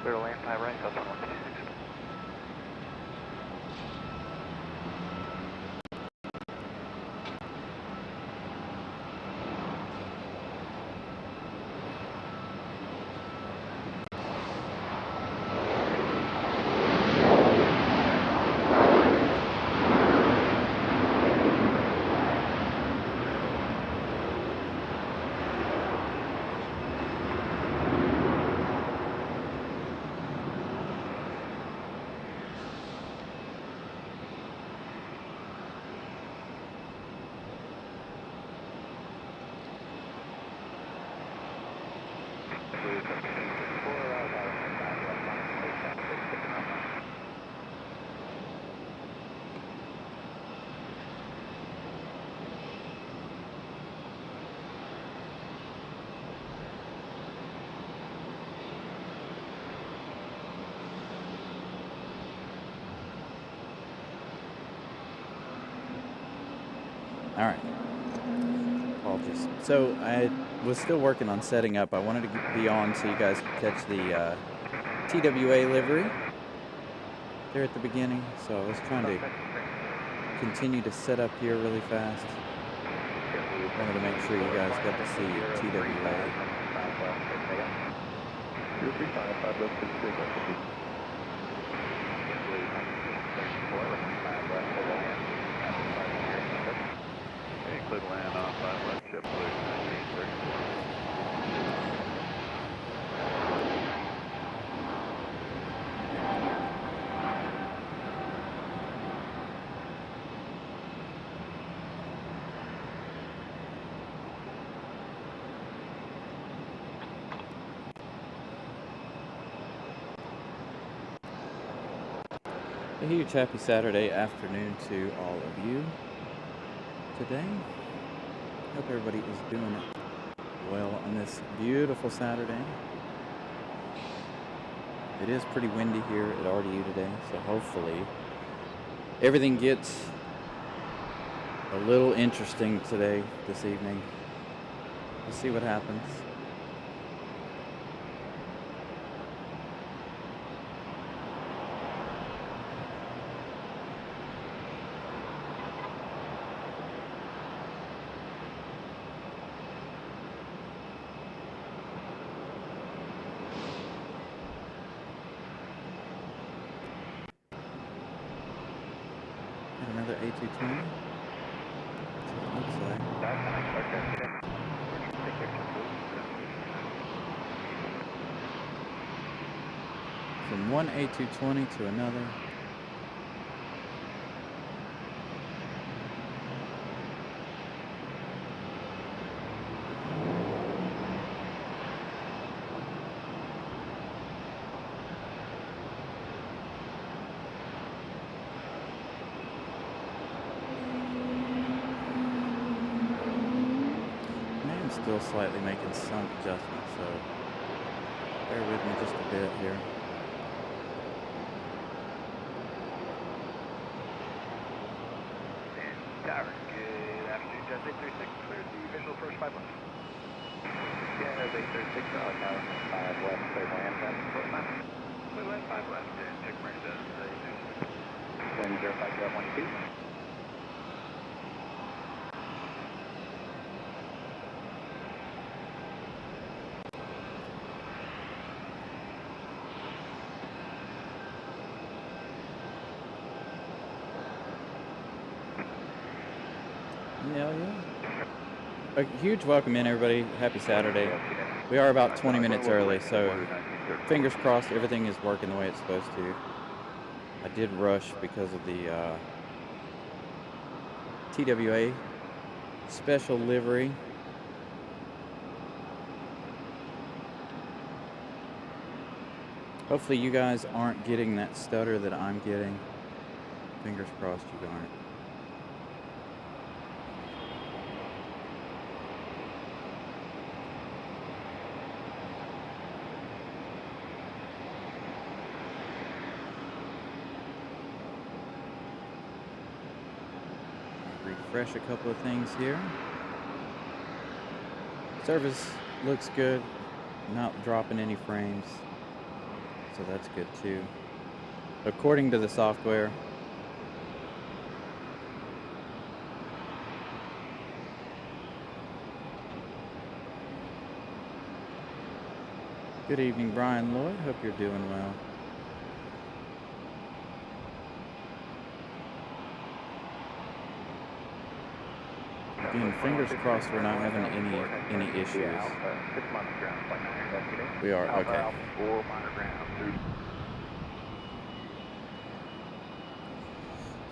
Clear to land 5 right, South 156. All right. Apologies. So I was still working on setting up. I wanted to be on so you guys could catch the TWA livery there at the beginning. So I was trying to continue to set up here really fast. Wanted to make sure you guys got to see TWA. Include land on 5 left, ship blue 1934. A huge happy Saturday afternoon to all of you today. Hope everybody is doing well on this beautiful Saturday. It is pretty windy here at RDU today, so hopefully everything gets a little interesting today, this evening. We'll see what happens. Another A220. Looks like. From one A220 to another. Still slightly making some adjustments, so bear with me just a bit here. And Darren, good afternoon, Jazz 836, clear the visual first 5 left. Jazz 836, now 5 left, clear land, clear land. Clear land 5 left, and check marine does 105.12. Hell yeah. A huge welcome in, everybody. Happy Saturday. We are about 20 minutes early, so fingers crossed everything is working the way it's supposed to. I did rush because of the TWA special livery. Hopefully you guys aren't getting that stutter that I'm getting. Fingers crossed you aren't. Refresh a couple of things here. Service looks good, not dropping any frames. so that's good too. According to the software. Good evening, Brian Lloyd. Hope you're doing well. Again, fingers crossed we're not having any issues. 6 months ground flight 9 investigating. We are, Alpha, okay. Alpha 4, monitor ground.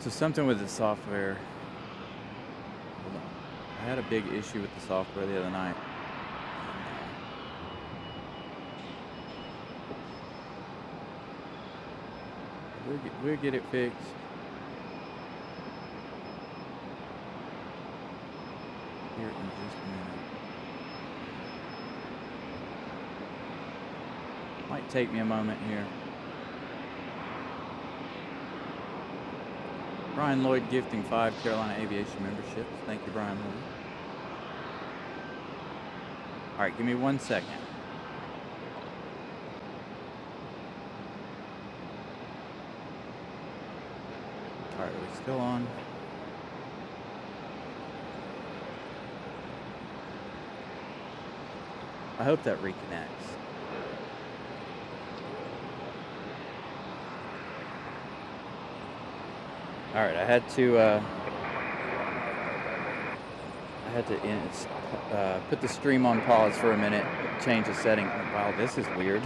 So something with the software. Hold on. I had a big issue with the software the other night. We'll get it fixed. Here in just a minute. Might take me a moment here. Brian Lloyd gifting 5 Carolina Aviation memberships. Thank you, Brian Lloyd. All right, give me 1 second. All right, we're still on. I hope that reconnects. All right, I had to put the stream on pause for a minute, change the setting. Wow, this is weird.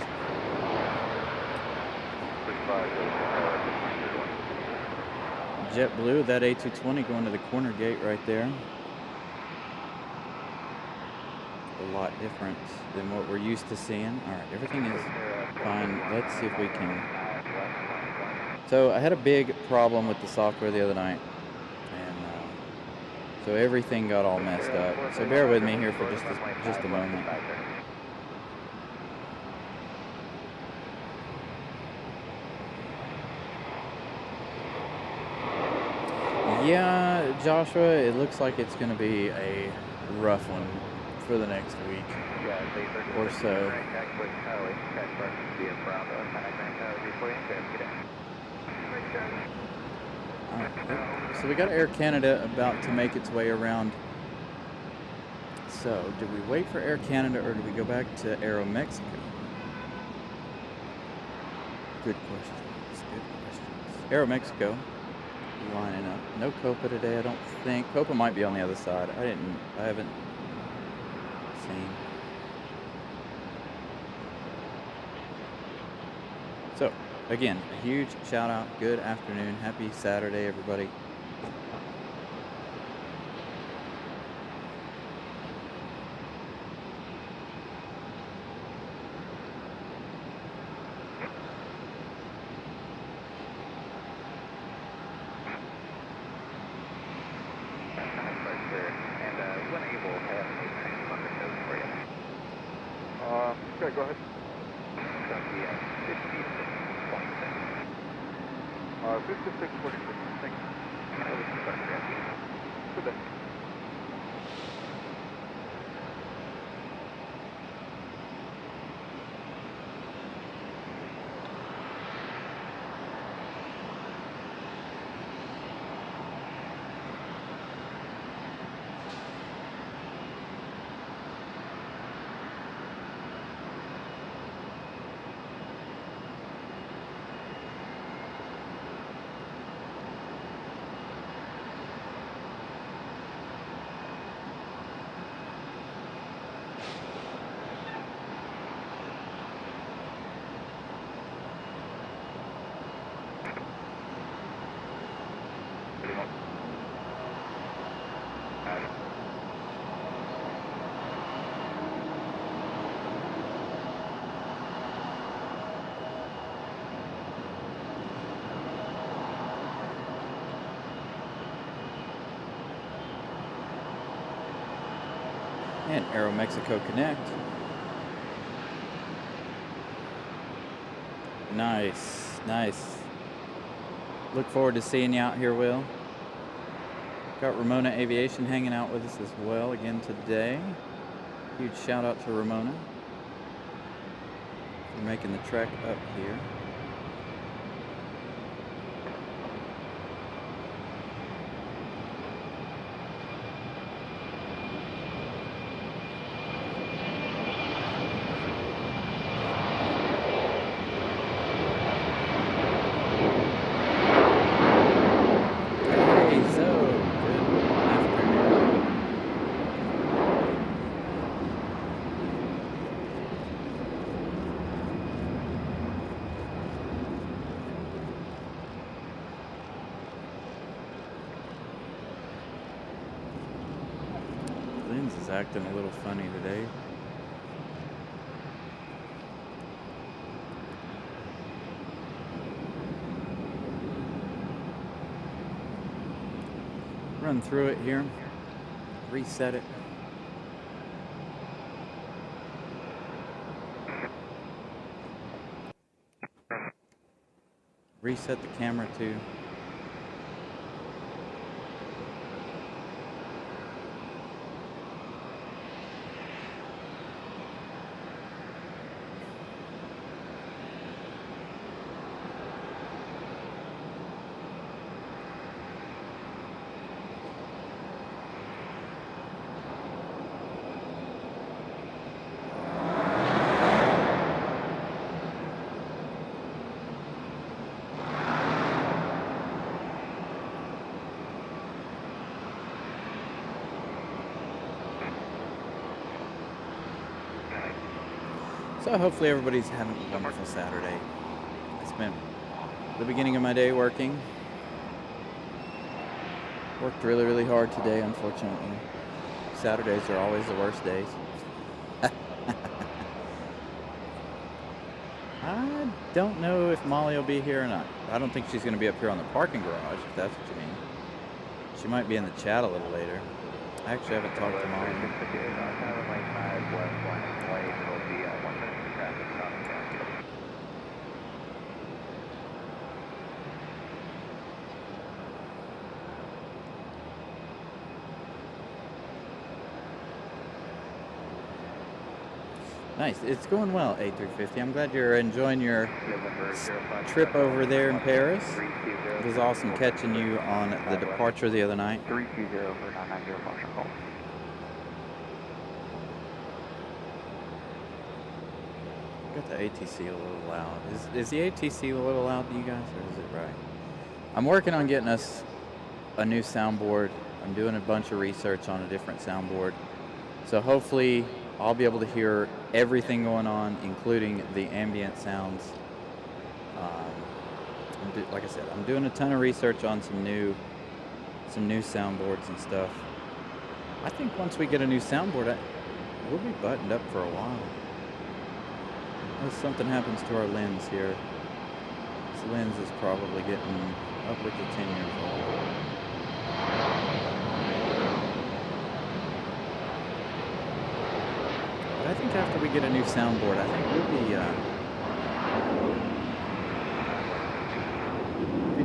JetBlue, that A220 going to the corner gate right there. A lot different than what we're used to seeing. All right, everything is fine. Let's see if we can. So I had a big problem with the software the other night, and so everything got all messed up. So bear with me here for just a moment. Yeah, Joshua, it looks like it's going to be a rough one for the next week or so. So we got Air Canada about to make its way around. So do we wait for Air Canada or do we go back to Aero Mexico? Good questions. Good questions. Aero Mexico lining up. No Copa today, I don't think. Copa might be on the other side. I haven't seen. So, again, a huge shout out. Good afternoon. Happy Saturday, everybody. Okay, go ahead. 5646. Thanks. Good day. And Aero Mexico Connect. Nice, nice. Look forward to seeing you out here, Will. Got Ramona Aviation hanging out with us as well again today. Huge shout out to Ramona. We're making the trek up here. Hey, so good afternoon. Lynn's is acting a little funny today. Run through it here, reset it. Reset the camera too. So hopefully everybody's having a wonderful Saturday. I spent the beginning of my day working. Worked really, really hard today, unfortunately. Saturdays are always the worst days. I don't know if Molly will be here or not. I don't think she's going to be up here on the parking garage, if that's what you mean. She might be in the chat a little later. I actually haven't talked to Molly. Nice. It's going well, A350. I'm glad you're enjoying your trip over there in Paris. It was awesome catching you on the departure the other night. 320 for 990 Marshall call. Got the ATC a little loud. Is the ATC a little loud to you guys, or is it right? I'm working on getting us a new soundboard. I'm doing a bunch of research on a different soundboard. So hopefully I'll be able to hear everything going on, including the ambient sounds. Like I said, I'm doing a ton of research on some new soundboards and stuff. I think once we get a new soundboard, we'll be buttoned up for a while. Unless something happens to our lens here. This lens is probably getting upwards of 10 years old. But I think after we get a new soundboard, I think we'll be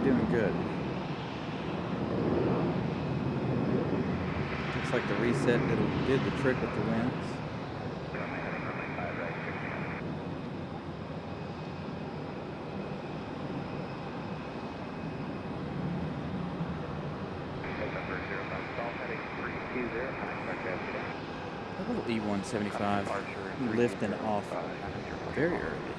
doing good. Looks like the reset did the trick with the lens. A little E175 lifting off very early.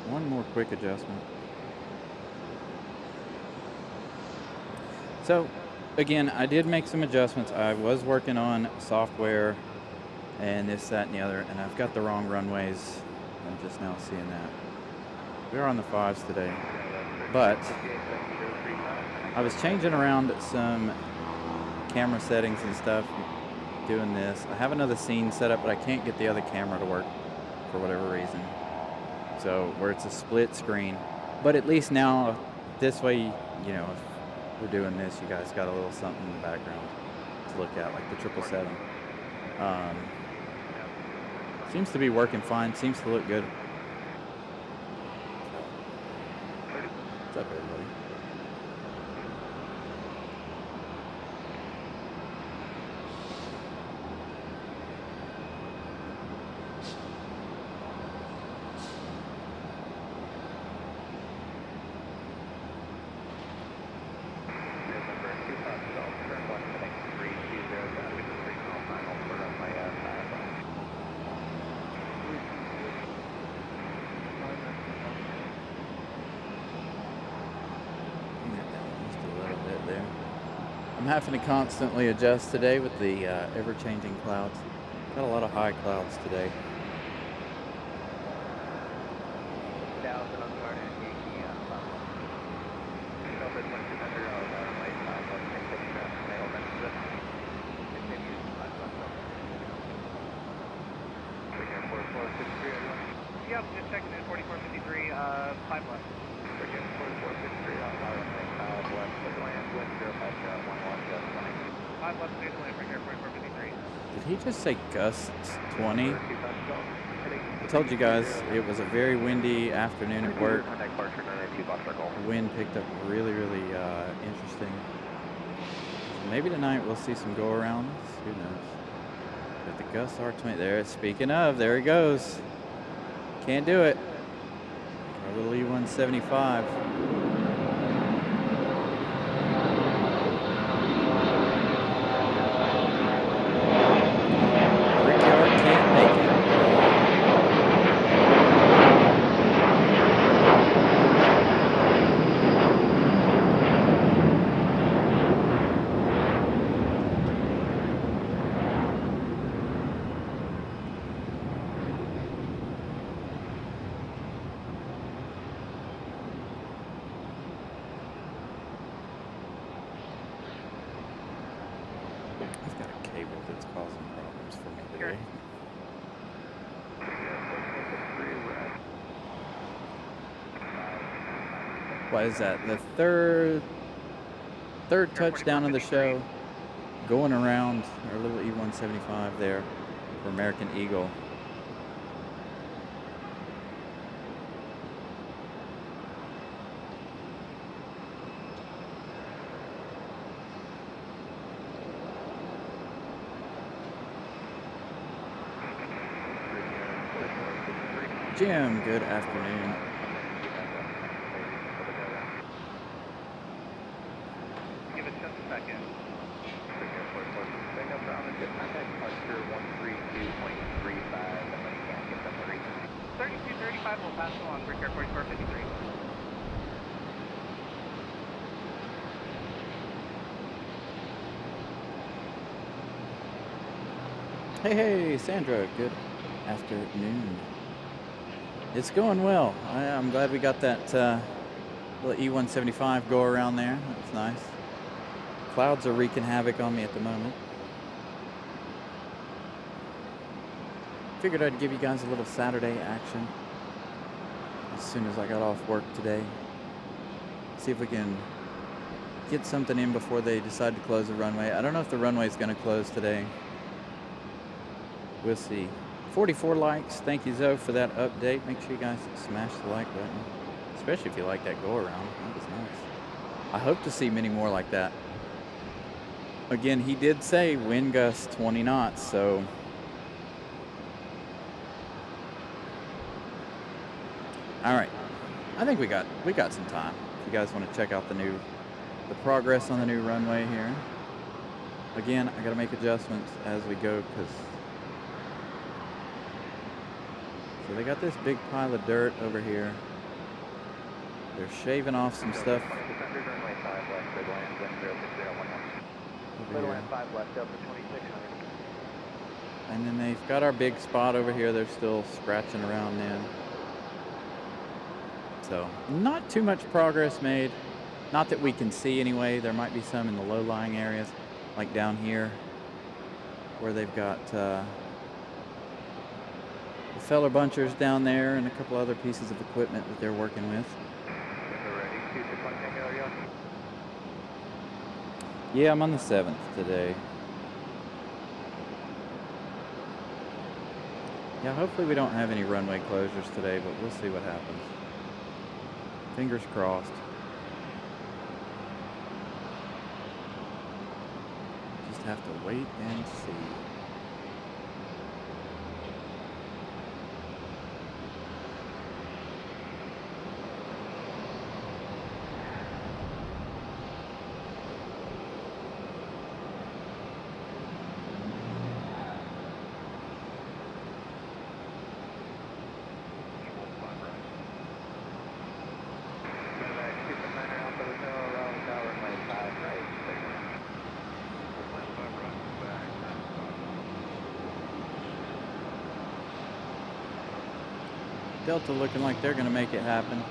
One more quick adjustment. So again, I did make some adjustments. I was working on software and this, that, and the other, and I've got the wrong runways. I'm just now seeing that. We're on the 5s today, but I was changing around some camera settings and stuff, doing this. I have another scene set up, but I can't get the other camera to work for whatever reason. So where it's a split screen, but at least now this way, you know, if we're doing this, you guys got a little something in the background to look at, like the 777. Seems to be working fine. Seems to look good. What's up, everybody? I'm having to constantly adjust today with the ever-changing clouds. Got a lot of high clouds today. Yep, just checking in 4453, 5 left. Again, 4453 on west, the land, wind 05, 5 left, clear the land right here, 4453. Did he just say gusts 20? I told you guys it was a very windy afternoon at work. The wind picked up really, really interesting. Maybe tonight we'll see some go-arounds. Who knows? But the gusts are 20. There. Speaking of, there he goes. Can't do it. Our little E175. What is that? The third touchdown of the show, going around our little E175 there for American Eagle. Jim, good afternoon. Give it just a second. Bring up around and get contact Archer 132.35 and then you can't get them to reach. 3235 will pass along for Air 4453. Hey, Sandra, good afternoon. It's going well. I'm glad we got that little E175 go around there. That's nice. Clouds are wreaking havoc on me at the moment. Figured I'd give you guys a little Saturday action as soon as I got off work today. See if we can get something in before they decide to close the runway. I don't know if the runway is going to close today. We'll see. 44 likes. Thank you, Zoe, for that update. Make sure you guys smash the like button, especially if you like that go around. That was nice. I hope to see many more like that. Again, he did say wind gusts 20 knots, so all right. I think we got some time. If you guys want to check out the progress on the new runway here. Again, I got to make adjustments as we go because. So they got this big pile of dirt over here. They're shaving off some stuff. And then they've got our big spot over here. They're still scratching around in. So not too much progress made. Not that we can see anyway. There might be some in the low-lying areas, like down here, where they've got the feller bunchers down there and a couple other pieces of equipment that they're working with. Yeah, I'm on the 7th today. Yeah, hopefully we don't have any runway closures today, but we'll see what happens. Fingers crossed. Just have to wait and see. Delta looking like they're going to make it happen.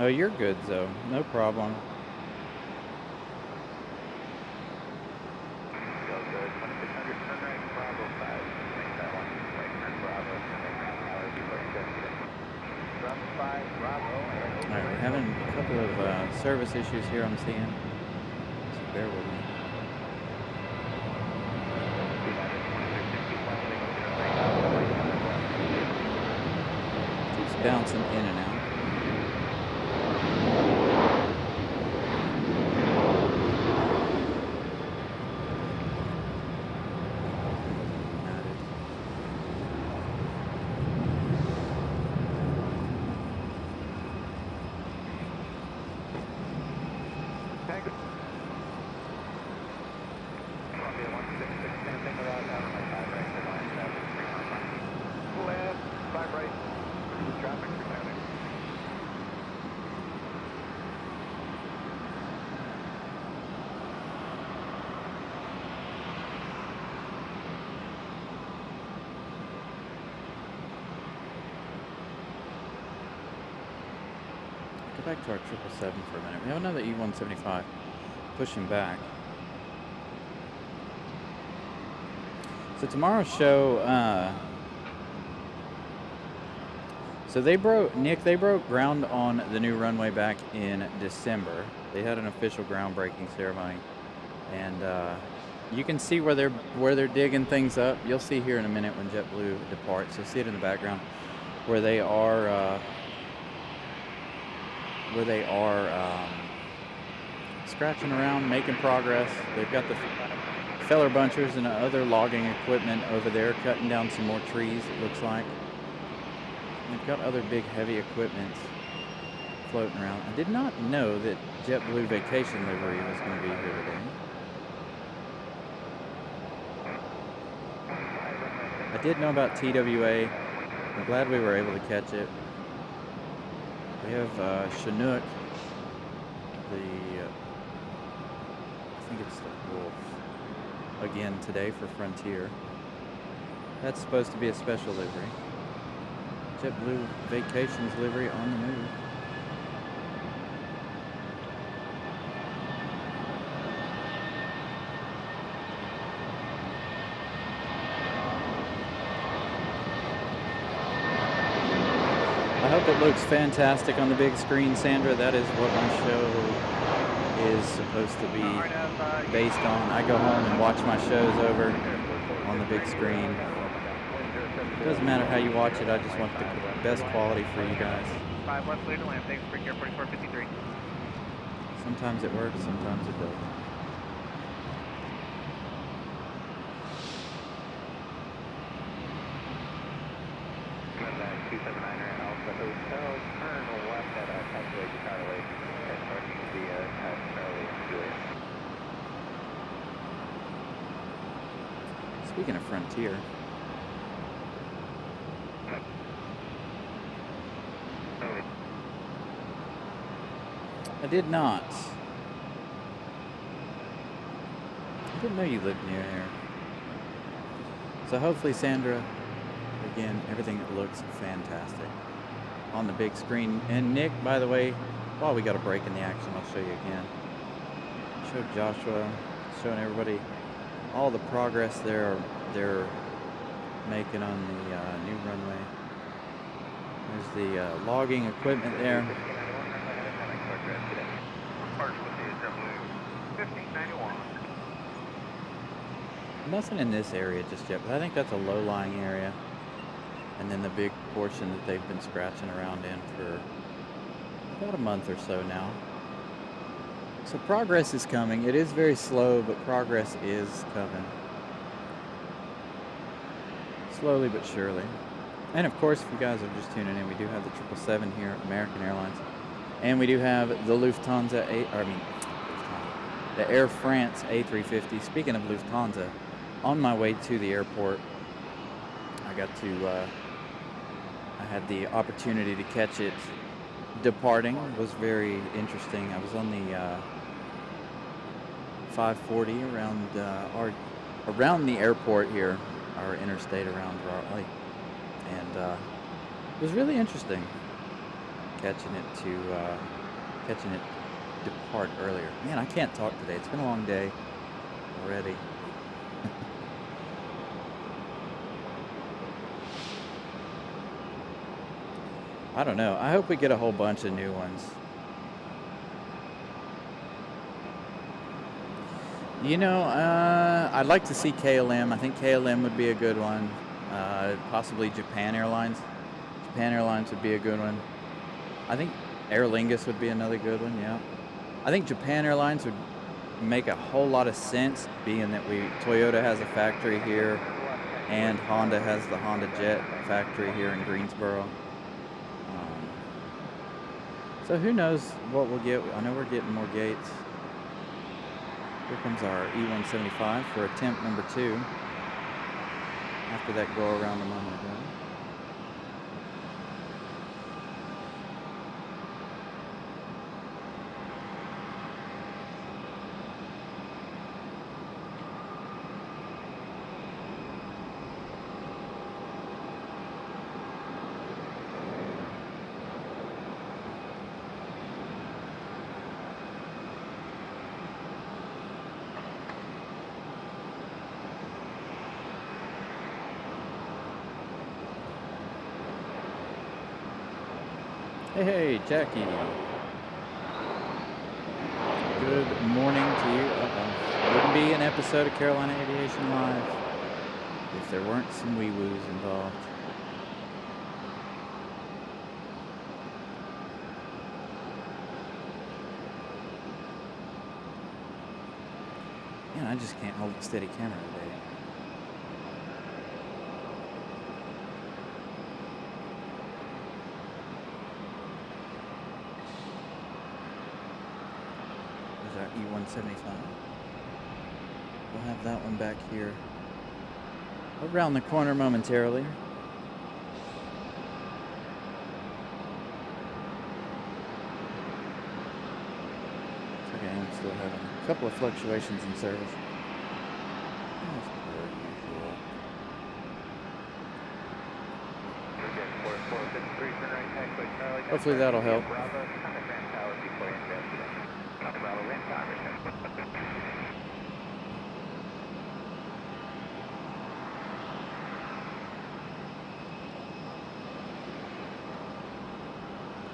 Oh, you're good, Zoe. No problem. Alright, we're having a couple of service issues here I'm seeing. So bear with me. Keeps bouncing in and out. Go back to our 777 for a minute. We have another E-175 pushing back. So tomorrow's show, so they broke ground on the new runway back in December. They had an official groundbreaking ceremony, and you can see where they're digging things up. You'll see here in a minute when JetBlue departs. You'll see it in the background where they are scratching around, making progress. They've got the feller bunchers and other logging equipment over there, cutting down some more trees, it looks like. They've got other big heavy equipment floating around. I did not know that JetBlue Vacation Livery was going to be here today. I did know about TWA. I'm glad we were able to catch it. We have Chinook, I think it's the Wolf, again today for Frontier. That's supposed to be a special livery. JetBlue Vacations livery on the move. I hope it looks fantastic on the big screen, Sandra. That is what my show is supposed to be based on. I go home and watch my shows over on the big screen. It doesn't matter how you watch it, I just want the best quality for you guys. 5 left, clear to land. Thanks, Brick Air 4453. Sometimes it works, sometimes it doesn't. And that 279er Alpha Hotel, turn left at Calculate Raleigh, and parking via Raleigh and Julia. Speaking of Frontier, I did not. I didn't know you lived near here. So hopefully, Sandra, again, everything looks fantastic on the big screen. And Nick, by the way, while we got a break in the action, I'll show you again. Showed Joshua, showing everybody all the progress they're making on the new runway. There's the logging equipment there. Nothing in this area just yet, but I think that's a low-lying area. And then the big portion that they've been scratching around in for about a month or so now. So progress is coming. It is very slow, but progress is coming. Slowly but surely. And of course, if you guys are just tuning in, we do have the 777 here at American Airlines. And we do have the Lufthansa, the Air France A350. Speaking of Lufthansa, on my way to the airport, I had the opportunity to catch it departing. It was very interesting. I was on the 540 around the airport here, our interstate around Raleigh, and it was really interesting catching it depart earlier. Man, I can't talk today. It's been a long day already. I don't know. I hope we get a whole bunch of new ones. You know, I'd like to see KLM. I think KLM would be a good one. Possibly Japan Airlines. Japan Airlines would be a good one. I think Aer Lingus would be another good one, yeah. I think Japan Airlines would make a whole lot of sense, being that Toyota has a factory here and Honda has the Honda Jet factory here in Greensboro. So who knows what we'll get. I know we're getting more gates. Here comes our E175 for attempt number 2 after that go around a moment ago. Hey, Jackie. Good morning to you. Wouldn't be an episode of Carolina Aviation Live if there weren't some wee-woos involved. Man, I just can't hold a steady camera today. Our E175. We'll have that one back here around the corner momentarily. It's okay, I'm still having a couple of fluctuations in service. Hopefully that'll help.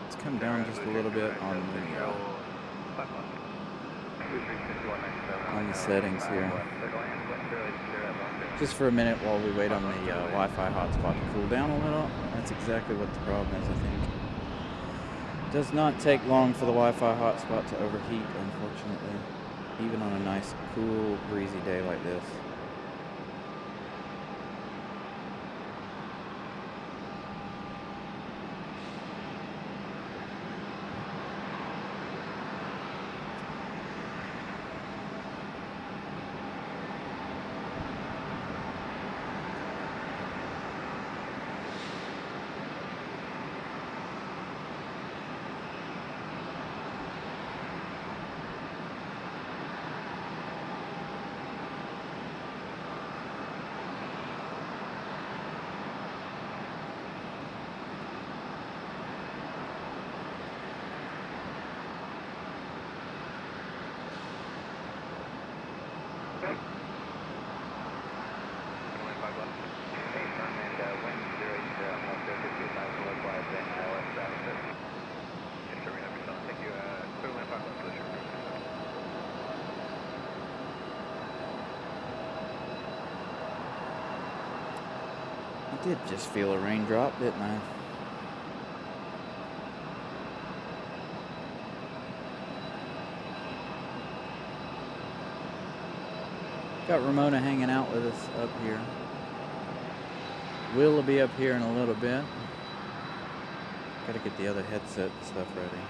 Let's come down just a little bit on the settings here. Just for a minute while we wait on the Wi-Fi hotspot to cool down a little. That's exactly what the problem is, I think. Does not take long for the Wi-Fi hotspot to overheat, unfortunately, even on a nice, cool, breezy day like this. I did just feel a raindrop, didn't I? Got Ramona hanging out with us up here. Will be up here in a little bit. Gotta get the other headset stuff ready.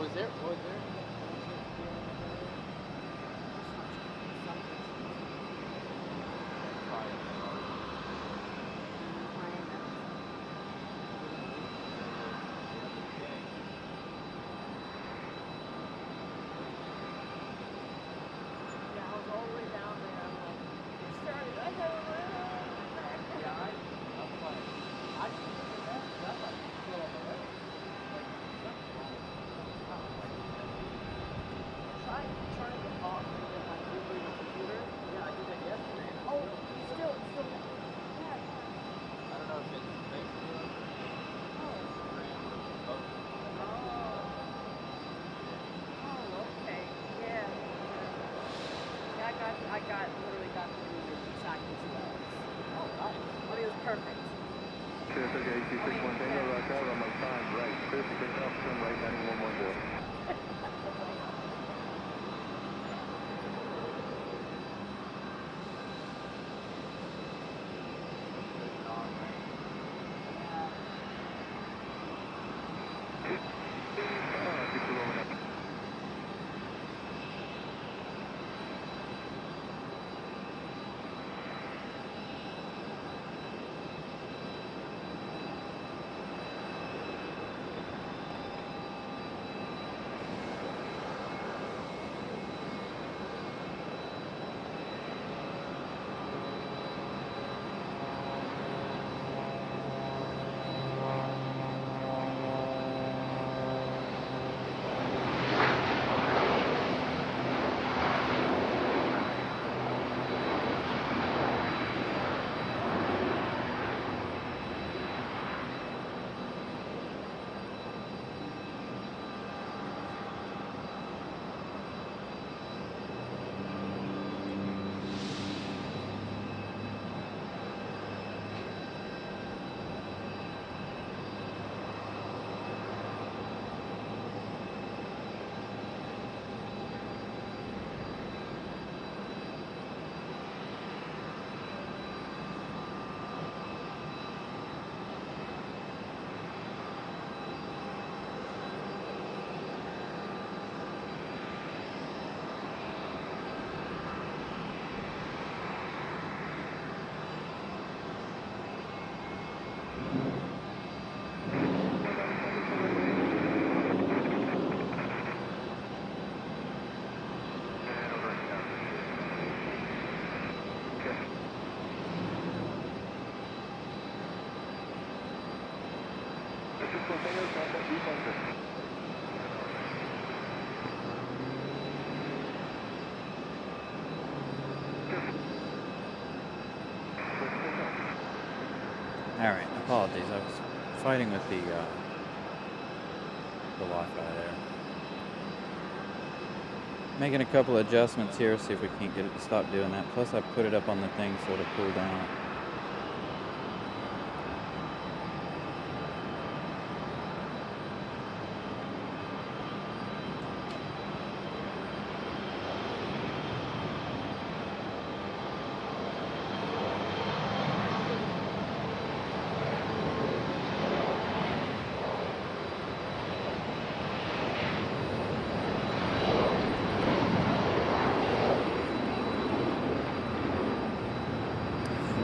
Was there? Alright, apologies. I was fighting with the Wi-Fi there. Making a couple of adjustments here, see if we can't get it to stop doing that. Plus, I put it up on the thing so it'll cool down.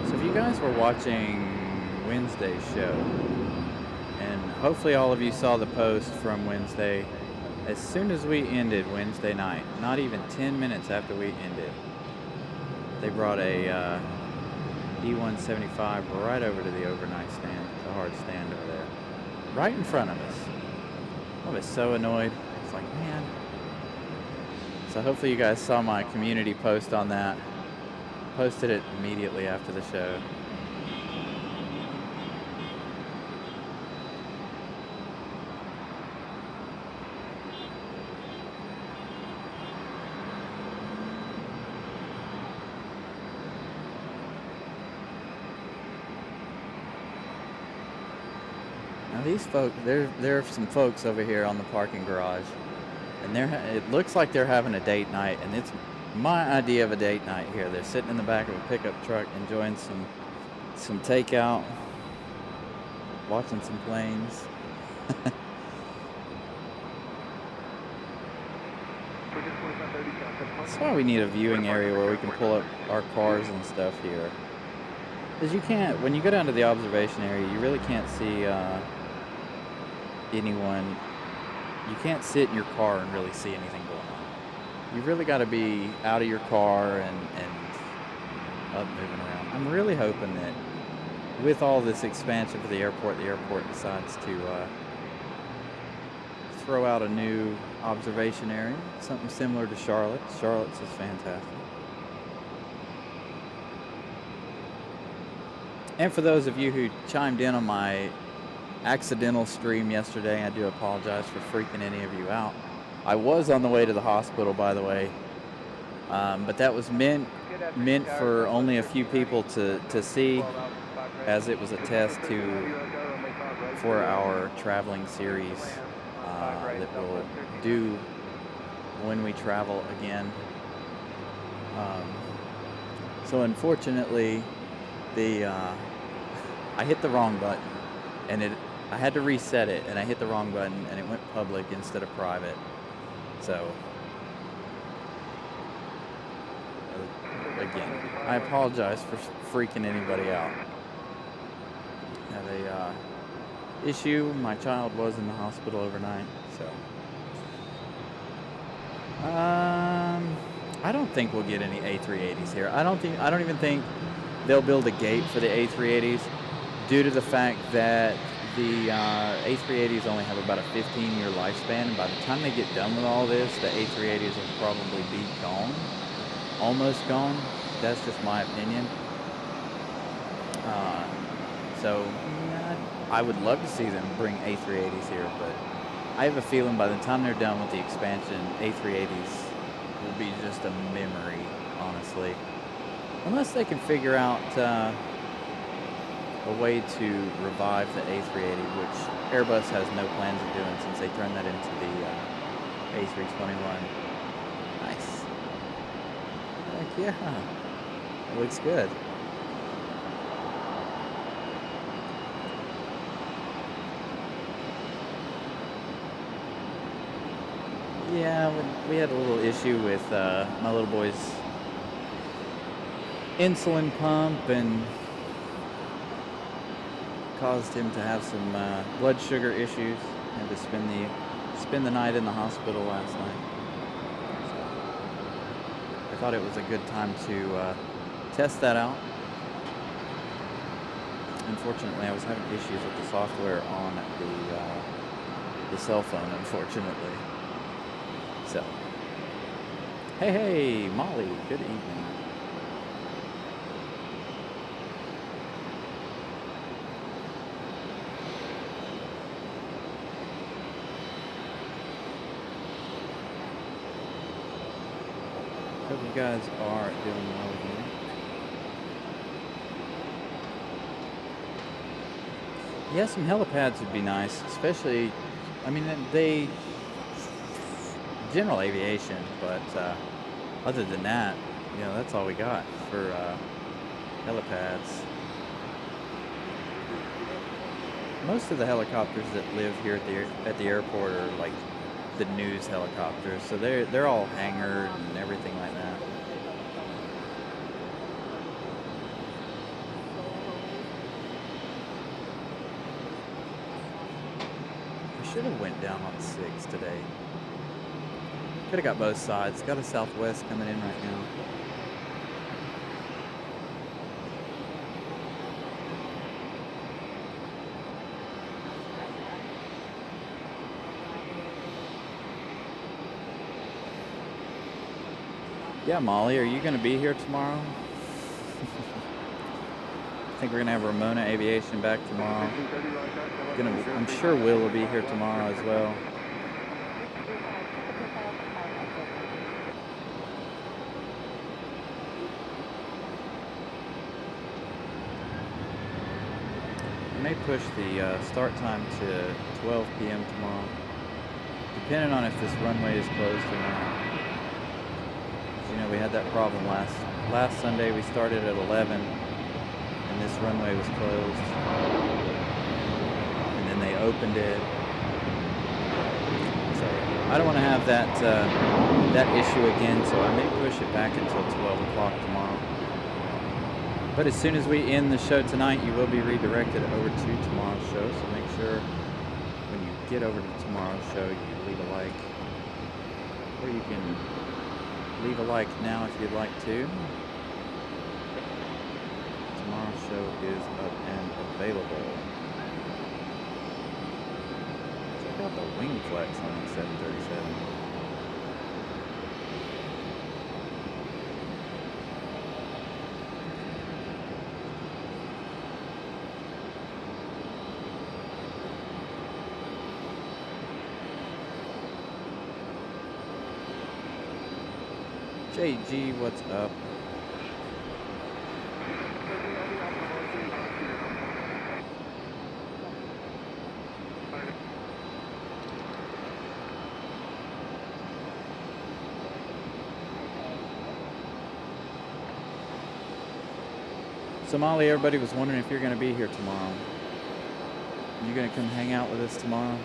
So if you guys were watching Wednesday's show, and hopefully all of you saw the post from Wednesday, as soon as we ended Wednesday night, not even 10 minutes after we ended, they brought a E175 right over to the overnight stand, the hard stand over there, right in front of us. I was so annoyed. I was like, man. So hopefully you guys saw my community post on that. Posted it immediately after the show. Now these folks, there are some folks over here on the parking garage, and it looks like they're having a date night, and it's my idea of a date night here. They're sitting in the back of a pickup truck enjoying some takeout, watching some planes. That's why we need a viewing area where we can pull up our cars and stuff here. Because you can't, when you go down to the observation area, you really can't see anyone. You can't sit in your car and really see anything going on. You really got to be out of your car and up moving around. I'm really hoping that with all this expansion for the airport decides to throw out a new observation area, something similar to Charlotte. Charlotte's is fantastic. And for those of you who chimed in on my accidental stream yesterday, I do apologize for freaking any of you out. I was on the way to the hospital, by the way, but that was meant for only a few people to see, as it was a test for our traveling series that we'll do when we travel again. So unfortunately, I hit the wrong button, and I had to reset it, and I hit the wrong button, and it went public instead of private. So again, I apologize for freaking anybody out. Had a issue. My child was in the hospital overnight, so I don't think we'll get any A380s here. I don't even think they'll build a gate for the A380s, due to the fact that the A380s only have about a 15-year lifespan, and by the time they get done with all this, the A380s will probably be gone, almost gone. That's just my opinion. So I would love to see them bring A380s here, but I have a feeling by the time they're done with the expansion, A380s will be just a memory, honestly. Unless they can figure out a way to revive the A380, which Airbus has no plans of doing since they turned that into the A321. Nice. Heck yeah. It looks good. Yeah, we had a little issue with my little boy's insulin pump, and caused him to have some blood sugar issues. Had to spend the night in the hospital last night. So I thought it was a good time to test that out. Unfortunately, I was having issues with the software on the cell phone, unfortunately. So, hey, Molly, good evening. you guys are doing well here. Yeah, some helipads would be nice, especially, I mean, they, general aviation, but other than that, that's all we got for helipads. Most of the helicopters that live here at the airport are like the news helicopters, so they're all hangared and everything like that. I should have went down on 6 today. Could have got both sides. Got a Southwest coming in right now. Yeah, Molly, are you going to be here tomorrow? I think we're going to have Ramona Aviation back tomorrow. I'm sure Will will be here tomorrow as well. I may push the start time to 12 p.m. tomorrow, depending on if this runway is closed or not. We had that problem last Sunday. We started at 11 and this runway was closed, and then they opened it. So I don't want to have that issue again, so I may push it back until 12 o'clock tomorrow. But as soon as we end the show tonight, you will be redirected over to tomorrow's show, so make sure when you get over to tomorrow's show you leave a like, or you can leave a like now if you'd like to. Tomorrow's show is up and available. Check out the wing flex on the 737. JG, what's up? So Molly, everybody was wondering if you're going to be here tomorrow. You going to come hang out with us tomorrow?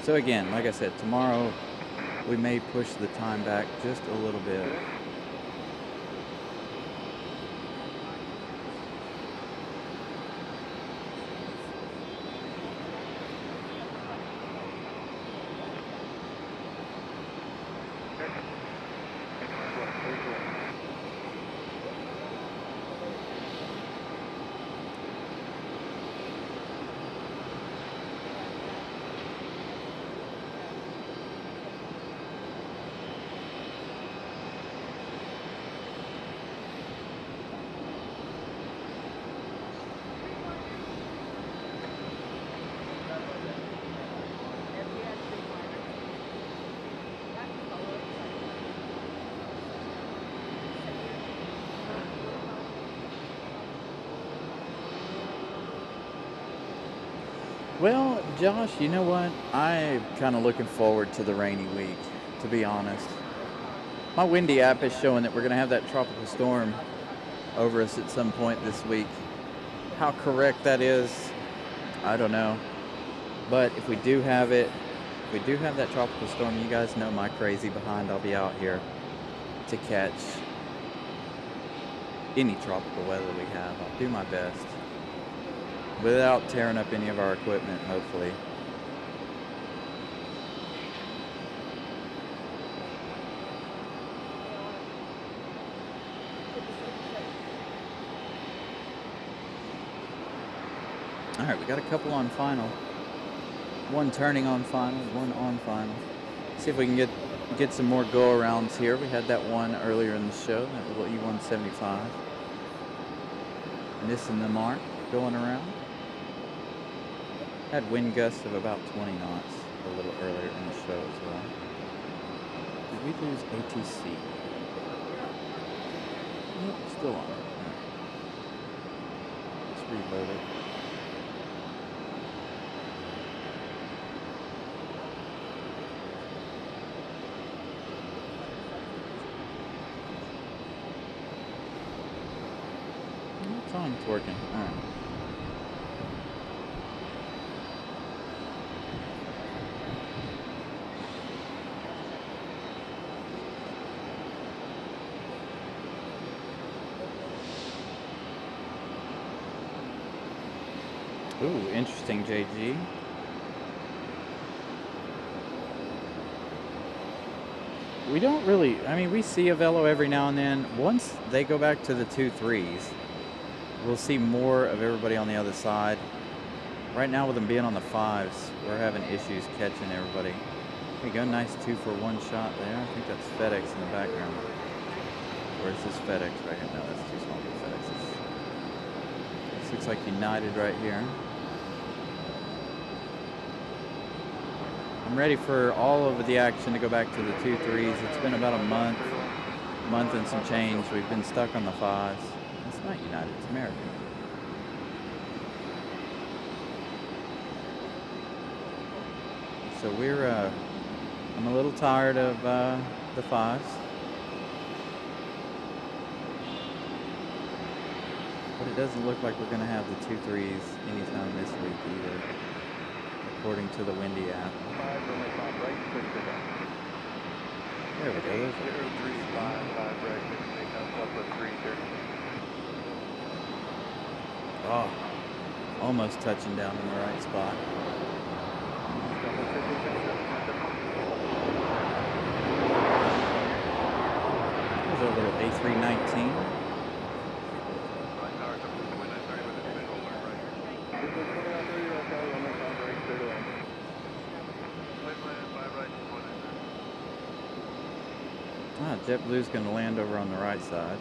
So again, like I said, tomorrow we may push the time back just a little bit. Well, Josh, you know what? I'm kind of looking forward to the rainy week, to be honest. My Windy app is showing that we're going to have that tropical storm over us at some point this week. How correct that is, I don't know. But if we do have it, if we do have that tropical storm, you guys know my crazy behind. I'll be out here to catch any tropical weather we have. I'll do my best without tearing up any of our equipment, hopefully. All right, we got a couple on final. One turning on final, one on final. See if we can get some more go-arounds here. We had that one earlier in the show, that little E-175. Missing the mark, going around. Had wind gusts of about 20 knots a little earlier in the show as well. Did we lose ATC? Nope, still on. All right. Let's reload it. It's on, it's working. All right. Ooh, interesting, JG. We don't really, I mean, we see a velo every now and then. Once they go back to the 2.3s, we'll see more of everybody on the other side. Right now with them being on the 5s, we're having issues catching everybody. There you go, nice 2-for-1 shot there. I think that's FedEx in the background. Where's this FedEx right here? No, that's too small for FedEx. This looks like United right here. I'm ready for all of the action to go back to the 2.3s. It's been about a month and some change. We've been stuck on the 5s. It's not United, it's American. So I'm a little tired of the 5s. But it doesn't look like we're going to have the 2.3s anytime this week either, according to the Windy app. There we go. Oh, almost touching down in the right spot. There's our little A319. JetBlue's going to land over on the right side.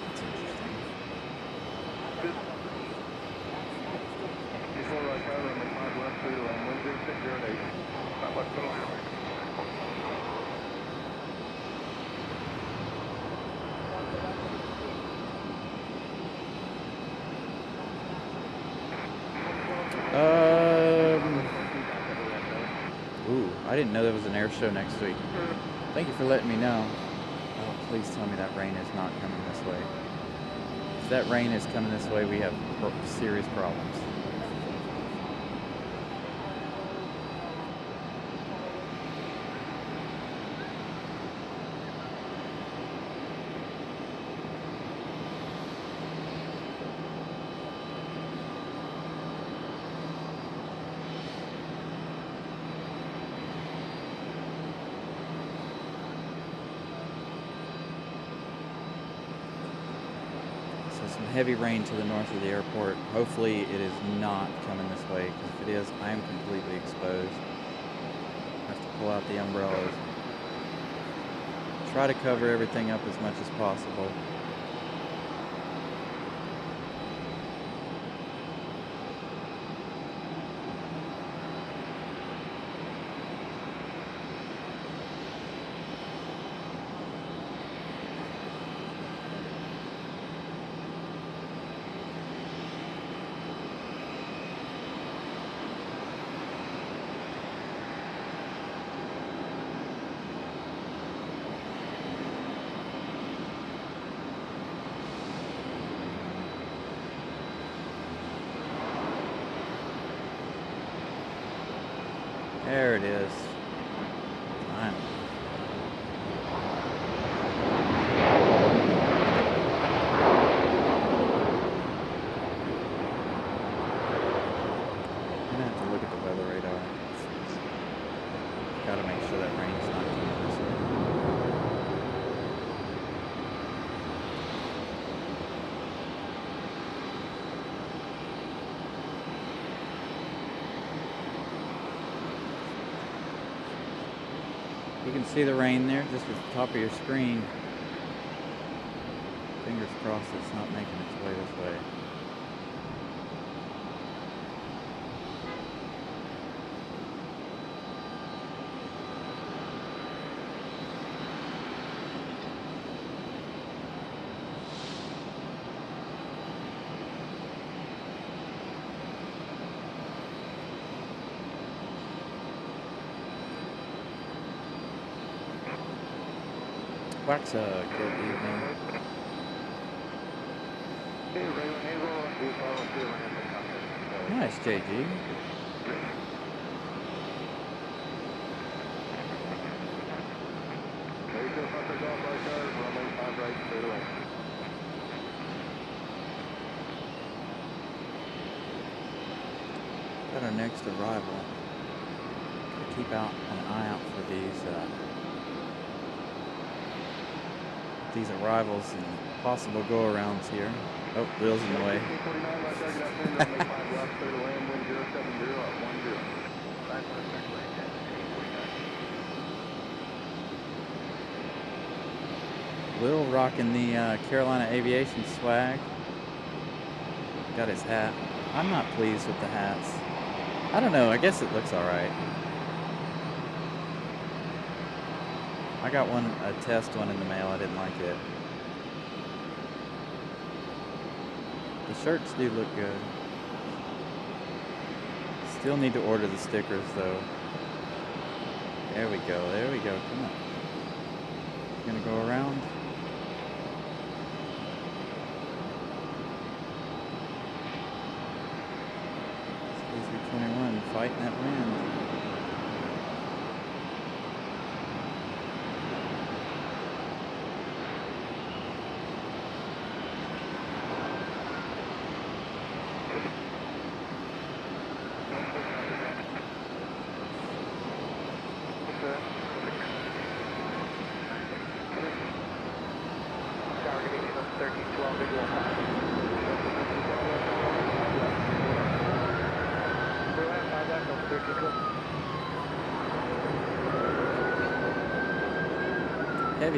That's interesting. Ooh, I didn't know there was an air show next week. Thank you for letting me know. Oh, please tell me that rain is not coming this way. If that rain is coming this way, we have serious problems. Some heavy rain to the north of the airport. Hopefully it is not coming this way, because if it is, I am completely exposed. I have to pull out the umbrellas. Try to cover everything up as much as possible. There it is. Finally. I'm gonna have to look at the weather radar. Gotta make sure that rain's not coming this way. You can see the rain there just at the top of your screen. Fingers crossed it's not making its way this way. Waxa, good evening. Nice, JG. Got our next arrival. Keep an eye out for these arrivals and possible go-arounds here. Oh, wheels in the way. Will rocking the Carolina Aviation swag. Got his hat. I'm not pleased with the hats. I don't know, I guess it looks alright. I got a test one in the mail, I didn't like it. The shirts do look good. Still need to order the stickers though. There we go, come on. Gonna go around. C321 fighting that wind.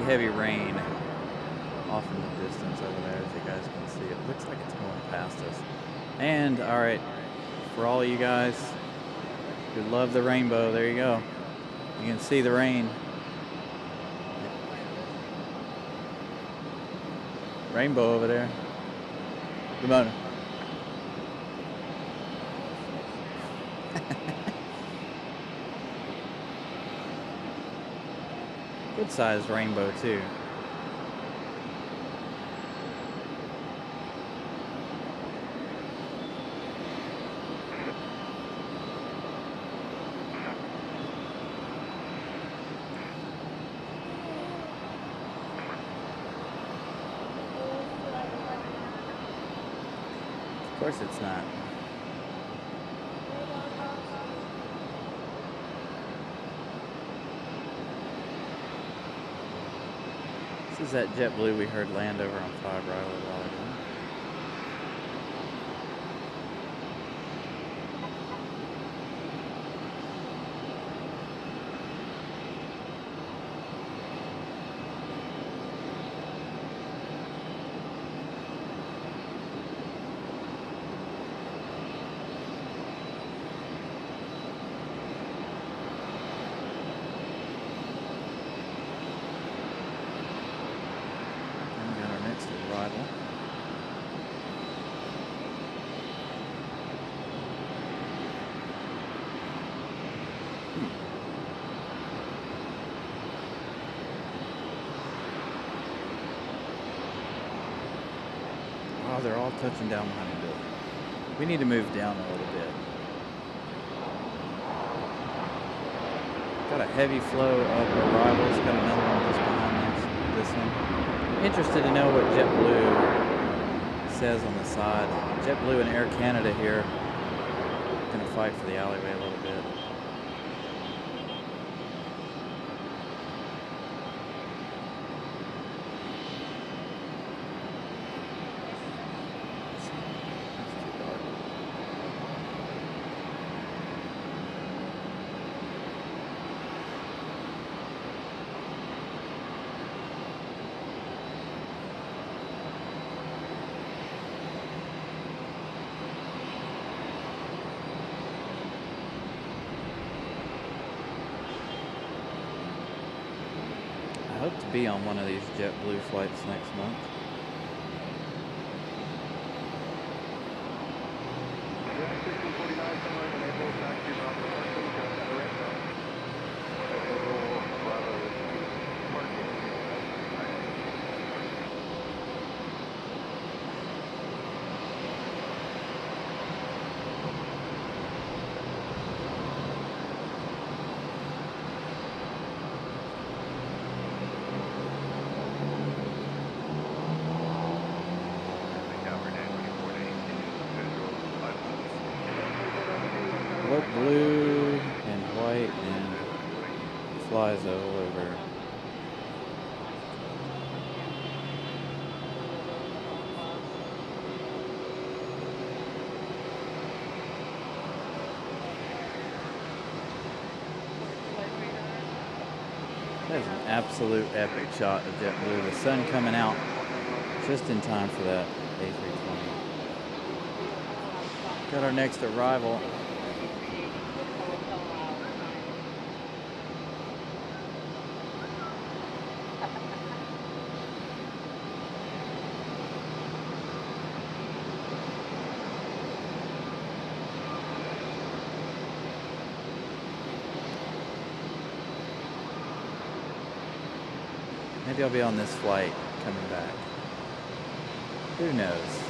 Heavy rain off in the distance over there, as you guys can see. It looks like it's going past us. And, alright, for all of you guys who love the rainbow, there you go. You can see the rain. Rainbow over there. Good morning. Good sized rainbow too. Of course it's not. This is that JetBlue we heard land over on 5 Raleigh a while ago. Arrival. Oh, they're all touching down behind the building. We need to move down a little bit. Got a heavy flow of arrivals. Got another one just behind this one. Interested to know what JetBlue says on the side. JetBlue and Air Canada here. Gonna fight for the alleyway a little bit. Hope to be on one of these JetBlue flights next month. Look blue and white and flies all over. That is an absolute epic shot of JetBlue. The sun coming out just in time for that A320. Got our next arrival. Maybe I'll be on this flight coming back. Who knows?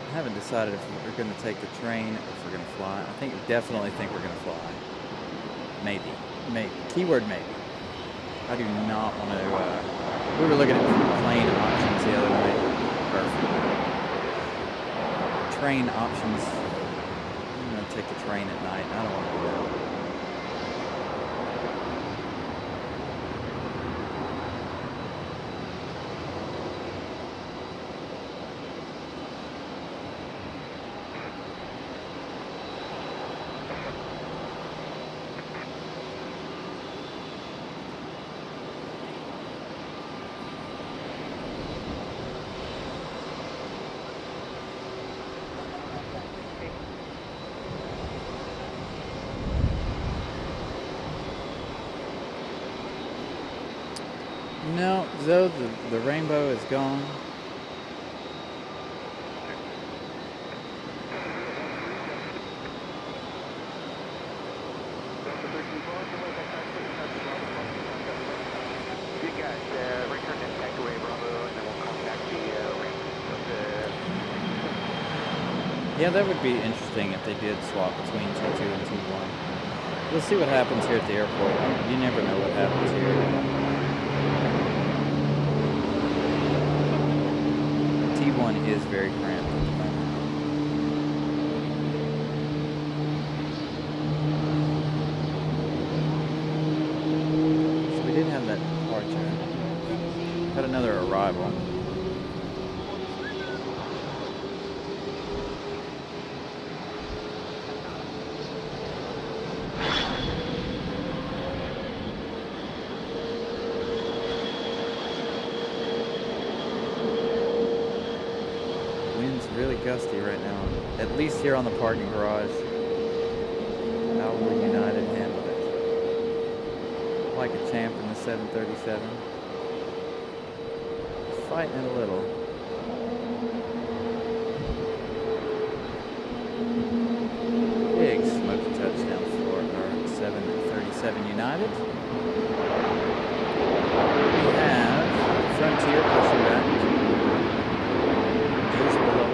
I haven't decided if we're going to take the train or if we're going to fly. Definitely think we're going to fly. Maybe. Keyword maybe. I do not want to. We were looking at plane options the other night. Or train options. Take the train at night. I don't want to do that. No, Zoe, the rainbow is gone. Yeah, that would be interesting if they did swap between T2 and T1. We'll see what happens here at the airport. You never know what happens here. T1 is very cramped at the moment. So we did have that departure. Had another arrival. Really gusty right now, at least here on the parking garage. How will United handle it? Like a champ in the 737. Fighting it a little. Big smoky touchdown for our 737 United. We have Frontier pushing back. Just below us.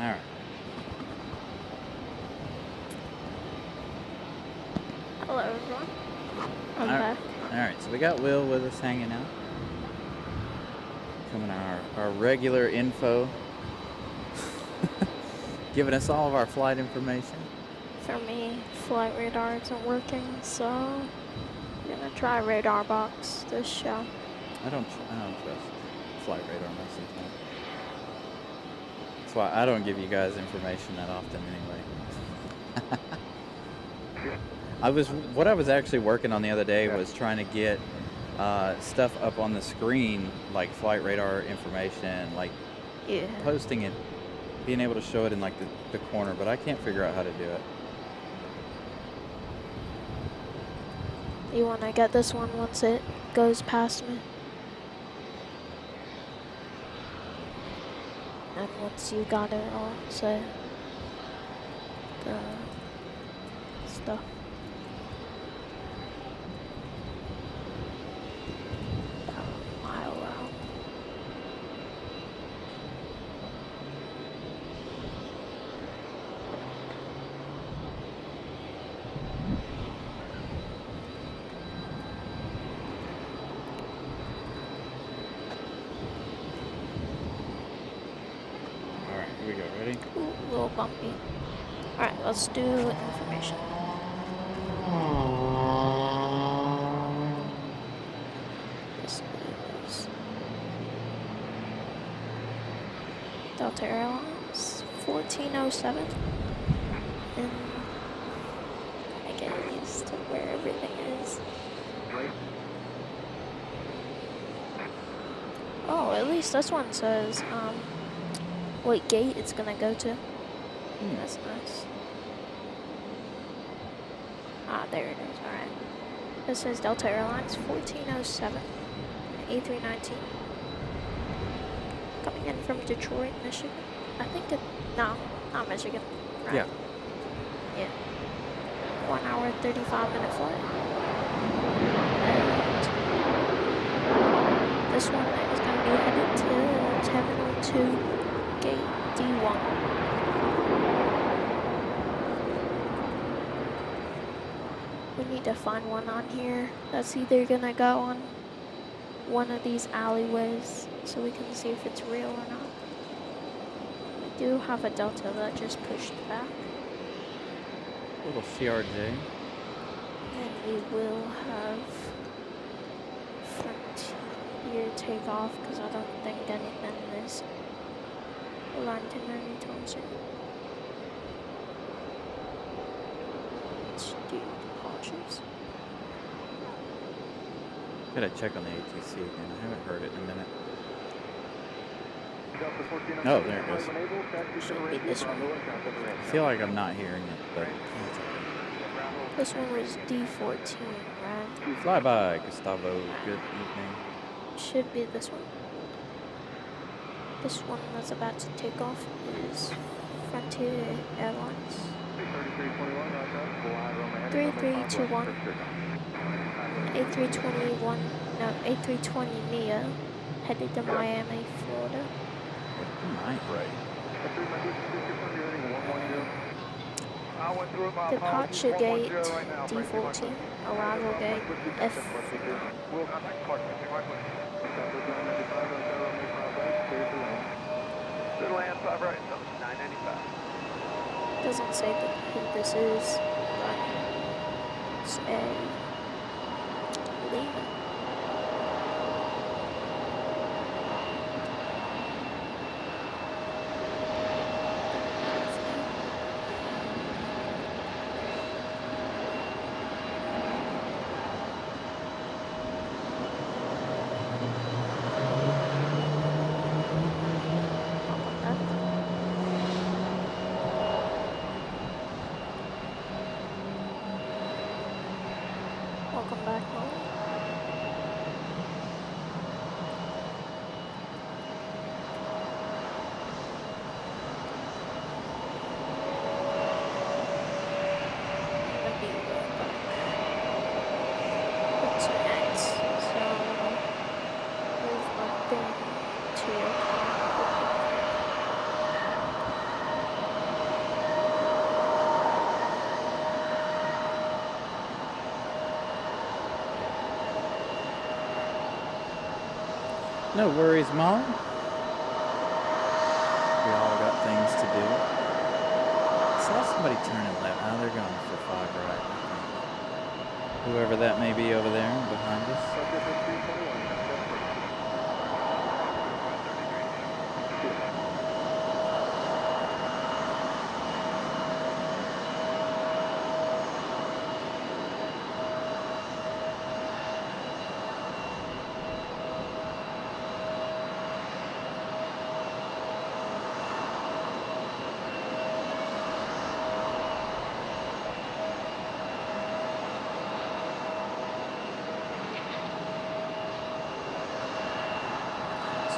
All right. Hello, everyone. I'm All right. back. All right, so we got Will with us hanging out. Coming our regular info. Giving us all of our flight information. For me, flight radar isn't working, so I'm gonna try radar box this show. I don't trust flight radar most of the time. That's why I don't give you guys information that often anyway. What I was actually working on the other day was trying to get stuff up on the screen, like flight radar information, like posting it, being able to show it in like the corner, but I can't figure out how to do it. You wanna get this one once it goes past me? And once you got it, I'll say the stuff. About a mile out. Alright, here we go. Ready? Ooh, a little bumpy. Alright, let's do information. This is Delta Airlines 1407. And I get used to where everything is. Oh, at least this one says what gate it's gonna go to. That's nice. Ah, there it is. Alright. It says Delta Airlines 1407 A319. Coming in from Detroit, Michigan. I think it. No, not Michigan. Right. Yeah. Yeah. 1 hour, 35-minute flight. And this one is going to be headed to Terminal 2, Gate D1. We need to find one on here that's either going to go on one of these alleyways so we can see if it's real or not. We do have a Delta that just pushed back. Little CRJ. And we will have Frontier take off because I don't think anything is landing anytime soon. Let's do departures. Gotta check on the ATC again. I haven't heard it in a minute. Oh, there it goes. Should be this one. I feel like I'm not hearing it, but This one was D14, right? fly by, Gustavo. Good evening. Should be this one. This one that's about to take off is Frontier Airlines. 3321. A321, no, A320 Neo, headed to Miami, Florida. Departure gate D14, arrival gate F. Doesn't say who this is, but it's a Lima. Welcome back home. No worries, Mom. We all got things to do. I saw somebody turning left. Now they're going for 5 right. Whoever that may be over there behind us.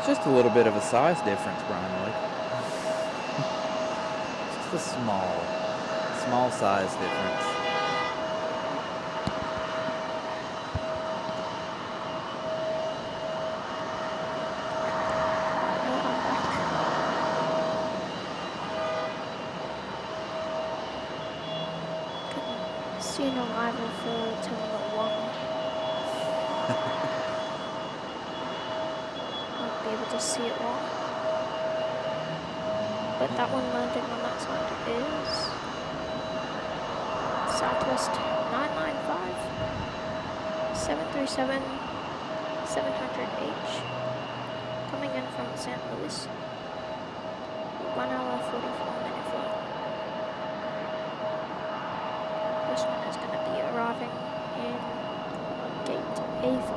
Just a little bit of a size difference, Brian Lloyd. Just a small size difference. See an arrival for Terminal 1. Be able to see it all. But that one landing on that side is Southwest 995 737 700H coming in from St. Louis. 1 hour 44-minute flight. This one is going to be arriving in gate A5.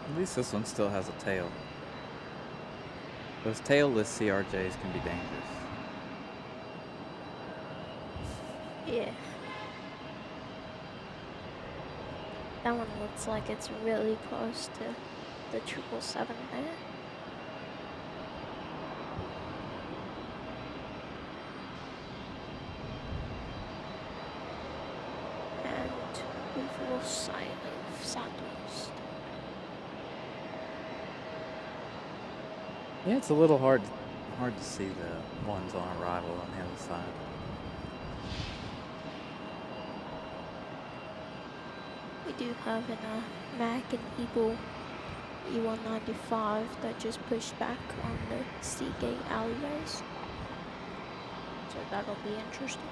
At least this one still has a tail. Those tailless CRJs can be dangerous. Yeah. That one looks like it's really close to the 777 there. And we've lost sight of Southwest. Yeah, it's a little hard to see the ones on arrival on the other side. We do have an Mac and Eagle E195 that just pushed back on the Seagate alleyways. So that'll be interesting.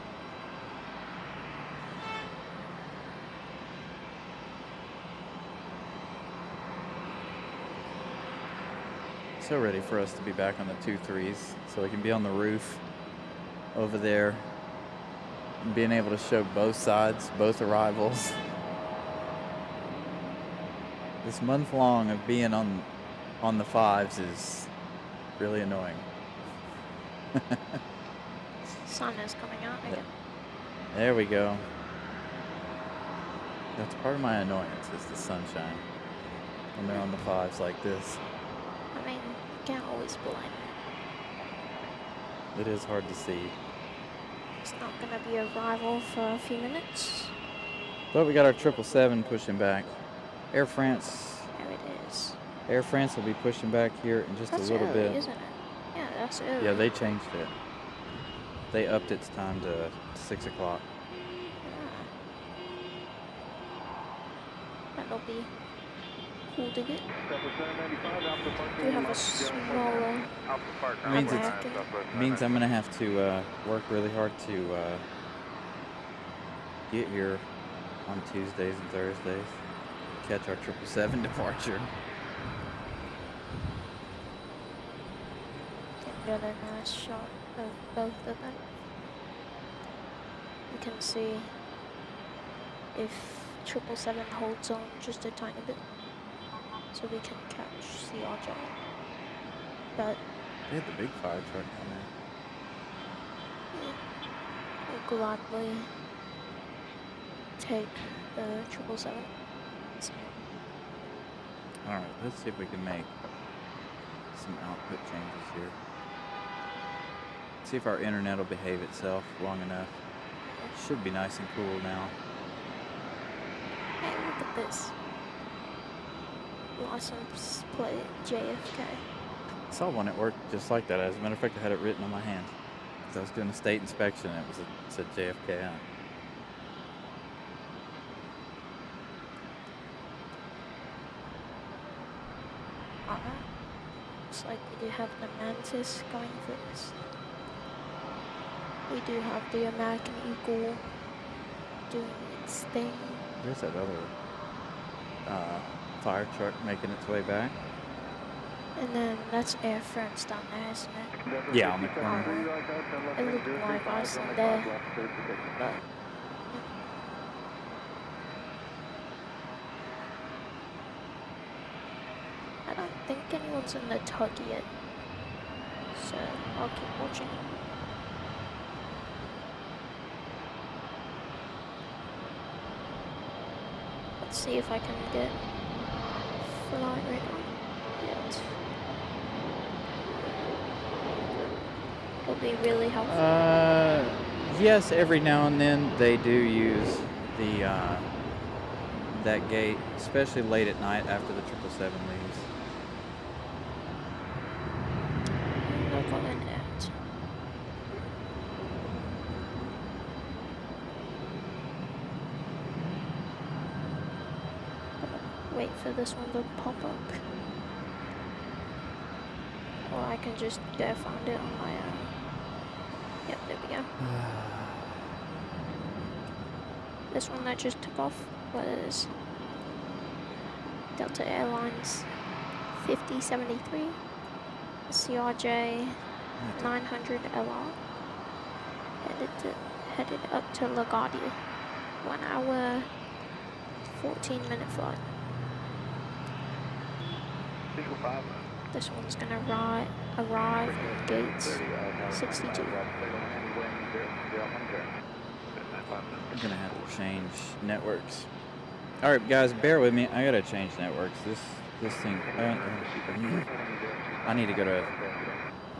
So ready for us to be back on the 2-3s so we can be on the roof over there and being able to show both sides, both arrivals. This month long of being on the 5s is really annoying. Sun is coming out again. There we go. That's part of my annoyance is the sunshine when they're on the 5s like this. I mean, can't always blame it. It is hard to see. It's not gonna be a rival for a few minutes. But we got our 777 pushing back. Air France. There it is. Air France will be pushing back here in just That's a little early, bit. isn't it? Yeah, that's early. Yeah, they changed it. They upped its time to 6 o'clock. That'll be cool to get. We have a smaller Means I'm gonna have to work really hard to get here on Tuesdays and Thursdays, catch our 777 departure. Get another nice shot of both of them. You can see if 777 holds on just a tiny bit, so we can catch the RJ. But They had the big fire truck come we'll gladly take the 777. in. Alright, let's see if we can make some output changes here. See if our internet will behave itself long enough. It should be nice and cool now. Hey, look at this. license plate JFK. I saw one at work just like that. As a matter of fact, I had it written on my hand. 'Cause I was doing a state inspection and it said JFK on it. Alright. Looks like we do have the Mantis going first. We do have the American Eagle doing its thing. There's that other fire truck making its way back. And then that's Air France down there, isn't it? Yeah, on the corner. It looked like us in there, but I don't think anyone's in the tug yet, so I'll keep watching. Let's see if I can get flight radar yet. It'll be really helpful. Yes, every now and then they do use the that gate, especially late at night after the 777 leaves. No comment yet. Wait for this one to pop up. Or I can just go find it on my own. Yep, there we go. This one that just took off, what it is? Delta Airlines 5073 CRJ 900 LR headed up to LaGuardia. 1 hour 14-minute flight. Visual 5. This one's gonna arrive at gates 62. I'm gonna have to change networks. All right, guys, bear with me. I gotta change networks. This thing. I need to go to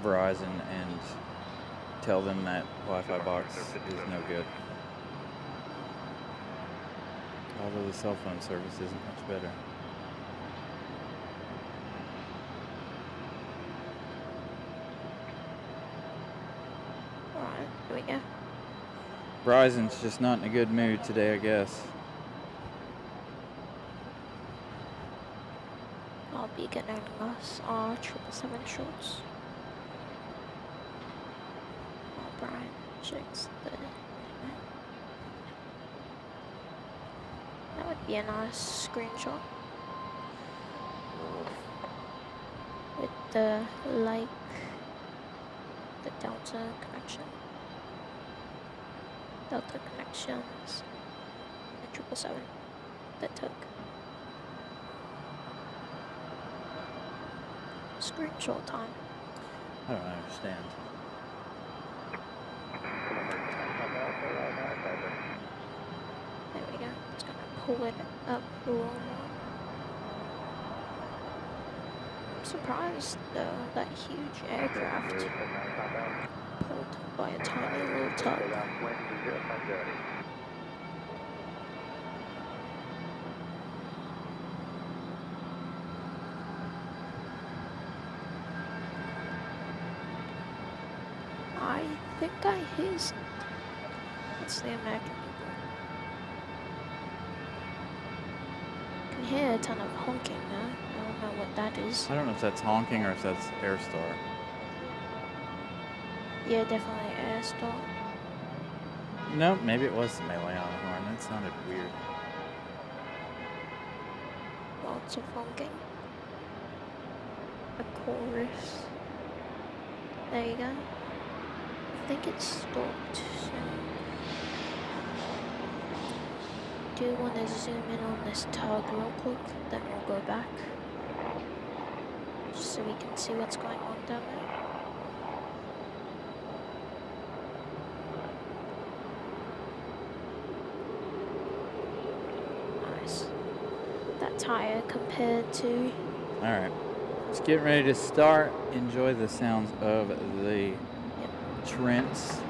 Verizon and tell them that Wi-Fi box is no good. Although the cell phone service isn't much better. Alright, here we go. Verizon's just not in a good mood today, I guess. I'll be getting us our 777 shorts. Oh, Brian checks the. That would be a nice screenshot. With the the Delta connection. Delta connections. The 777 that took. Screenshot time. I don't understand. There we go. It's gonna pull it up a little more. I'm surprised though that huge aircraft pulled by a tiny little tug. I think I hear something. That's the American Eagle. I can hear a ton of honking now. I don't know what that is. I don't know if that's honking or if that's Airstar. Yeah, definitely Airstar. No, maybe it was the Melee on the horn. That sounded weird. Lots of honking. A chorus. There you go. I think it stopped soon. Do want to zoom in on this tug real quick, then we'll go back. Just so we can see what's going on down there. Nice. That tire compared to... Alright. It's getting ready to start. Enjoy the sounds of the Trents.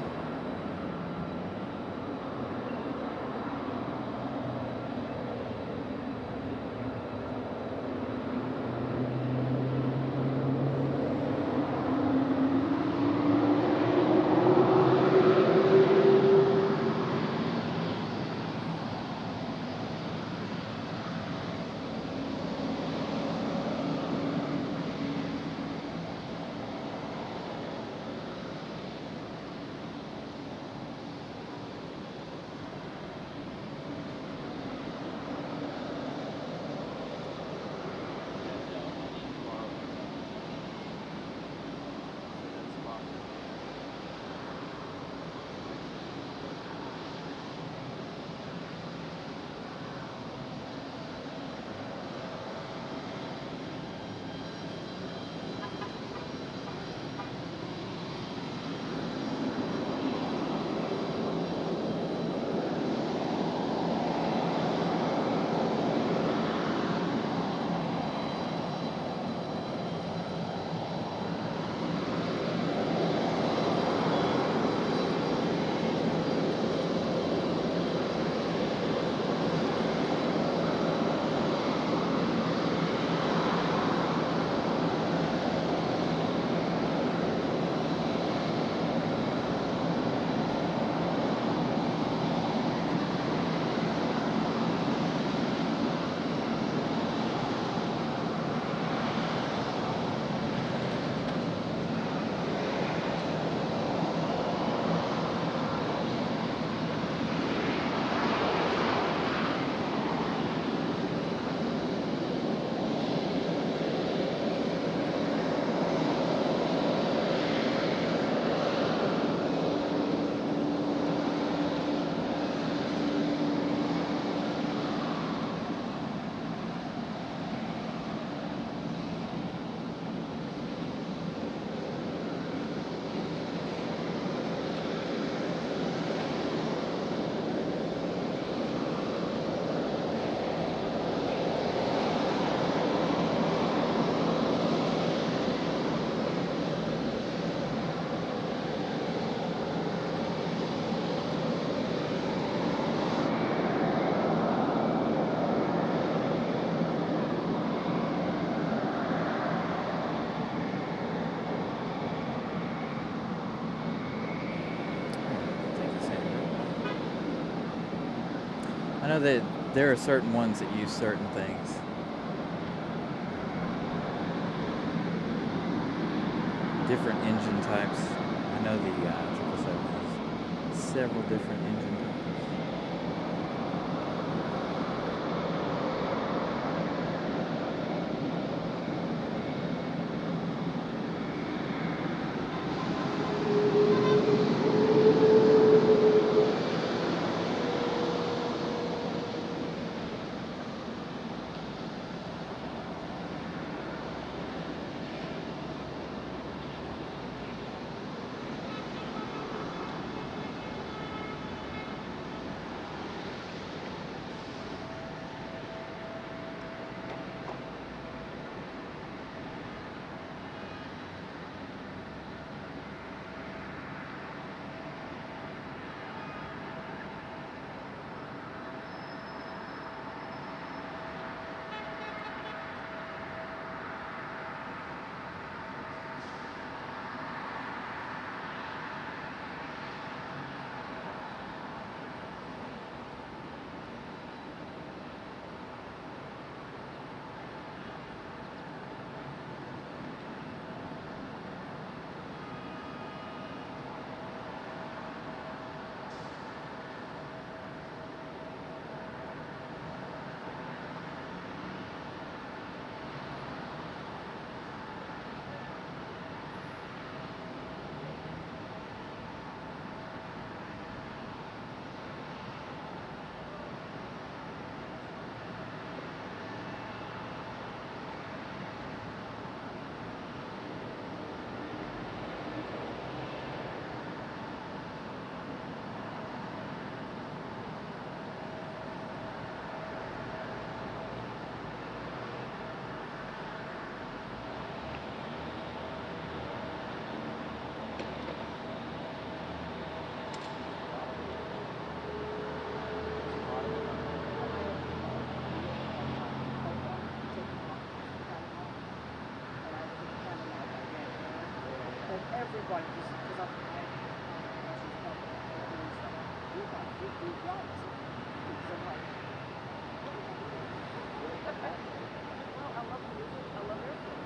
know that there are certain ones that use certain things. Different engine types. I know the 777 has several different engine types. Everybody just because I'm you're about 50 yards. So I'm like, well, I love music, I love airplanes.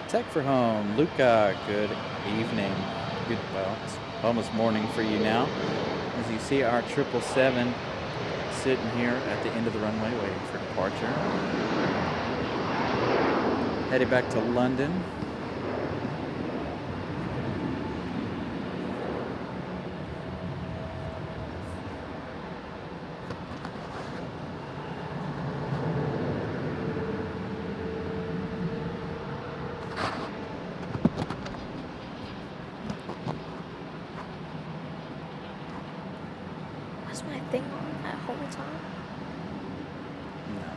Tech for home, Luca. Good evening. Good. Well, it's almost morning for you now. As you see, our 777 sitting here at the end of the runway, waiting for departure. Headed back to London. Was my thing on that whole time? No.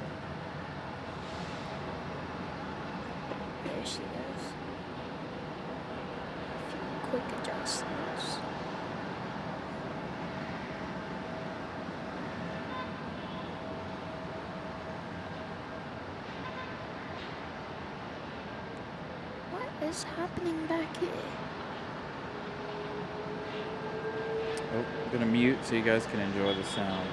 There she goes. A few quick adjustments. What is happening back here? Oh, I'm gonna mute so you guys can enjoy the sounds.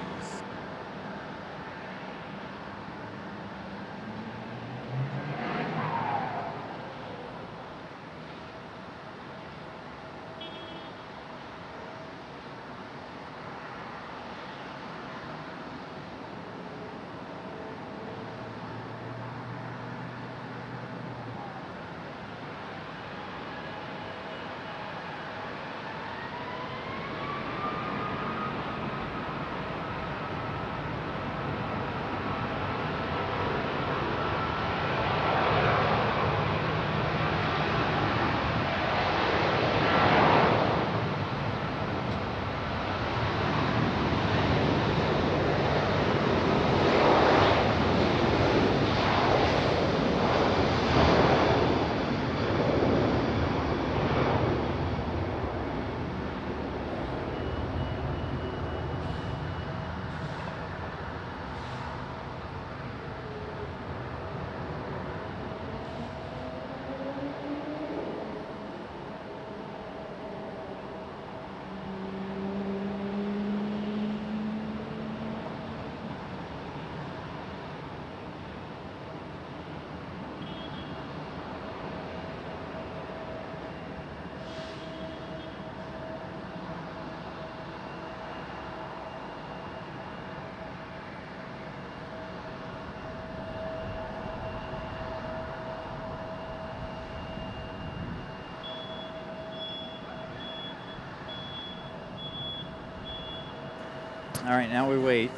All right, now we wait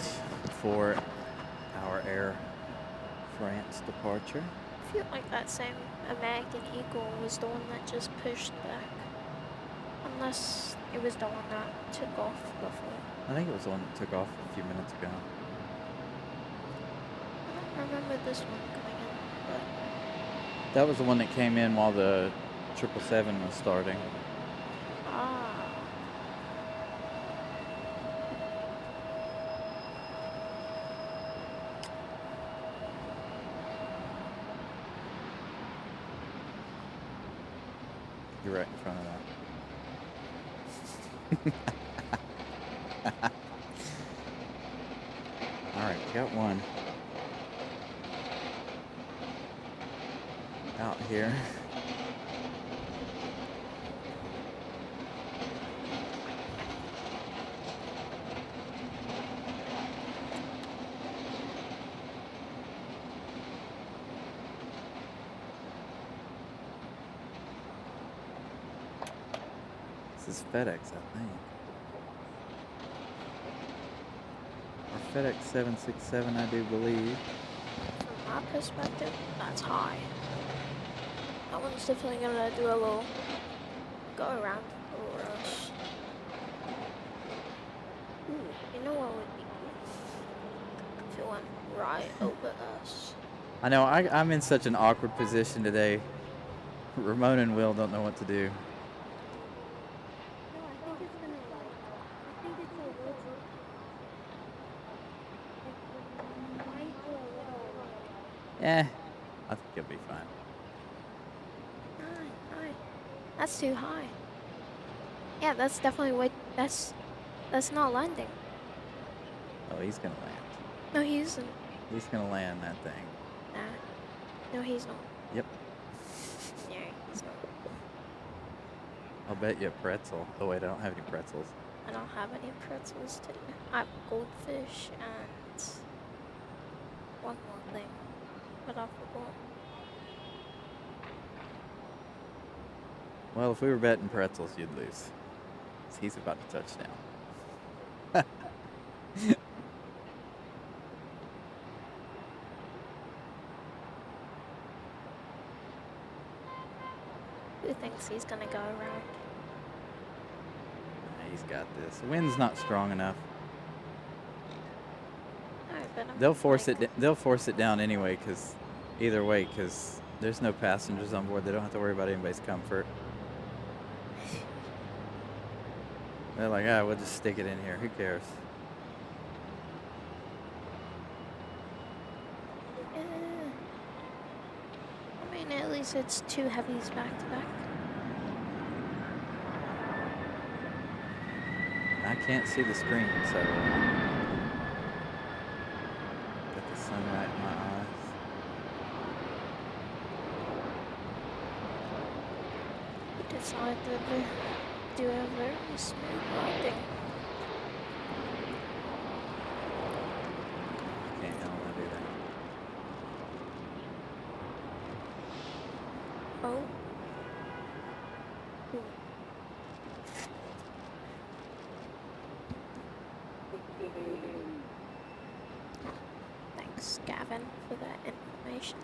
for our Air France departure. I feel like that same American Eagle was the one that just pushed back. Unless it was the one that took off before. I think it was the one that took off a few minutes ago. I don't remember this one coming in, but That was the one that came in while the 777 was starting. ah. You're right in front of that. All right, we got one out here. This is FedEx, I think. Or FedEx 767, I do believe. From my perspective, that's high. That one's definitely gonna do a little go around for us. Ooh, you know what would be good? If it went right over us. I know, I'm in such an awkward position today. Ramon and Will don't know what to do. No, I think it's gonna like. I think it's a little. It might do a little. I think it'll be fine. High. That's too high. Yeah, that's definitely way. That's not landing. Oh, he's gonna land. No, he isn't. He's gonna land that thing. Nah. No, he's not. Yep. Yeah, he's not. I'll bet you a pretzel. Oh wait, I don't have any pretzels. I don't have any pretzels today. I have goldfish and one more thing, but I forgot. Well, if we were betting pretzels, you'd lose. 'Cause he's about to touch down. Who thinks he's gonna go around? He's got this. The wind's not strong enough. Alright, but I'm They'll force like, it. They'll force it down anyway, because either way, because there's no passengers on board. They don't have to worry about anybody's comfort. They're like, we'll just stick it in here. Who cares? I mean, at least it's two heavies back to back. I can't see the screen, so got the sun right in my eyes. We decided to do a very smooth landing. Can't help but do that. Oh. Ooh. Thanks, Gavin, for that information.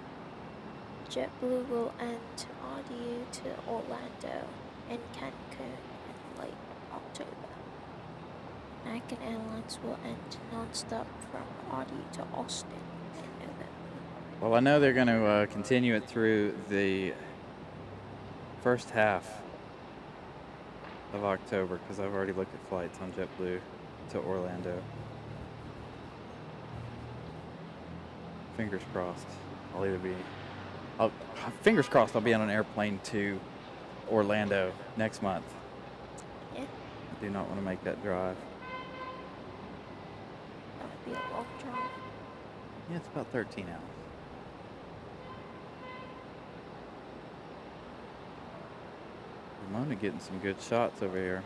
JetBlue will end RDU to Orlando and Cancun in late October. American Airlines will end non-stop from RDU to Austin in November. Well, I know they're going to continue it through the first half of October because I've already looked at flights on JetBlue to Orlando. Fingers crossed. Fingers crossed I'll be on an airplane to Orlando next month. Yeah, I do not want to make that drive. that would be a long drive. Yeah, it's about 13 hours. Ramona getting some good shots over here.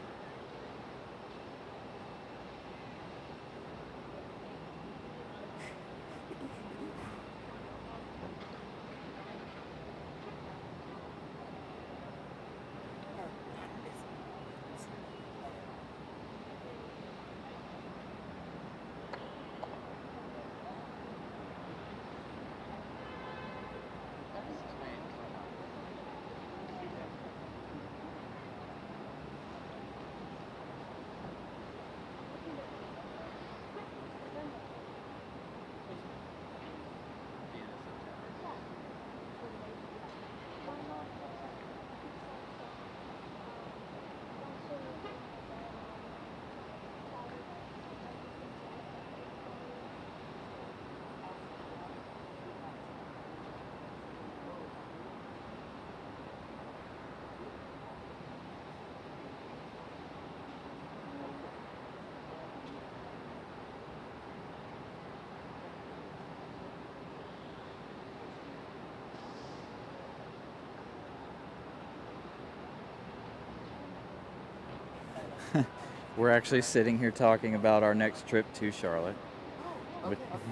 We're actually sitting here talking about our next trip to Charlotte. Oh, But- okay, okay.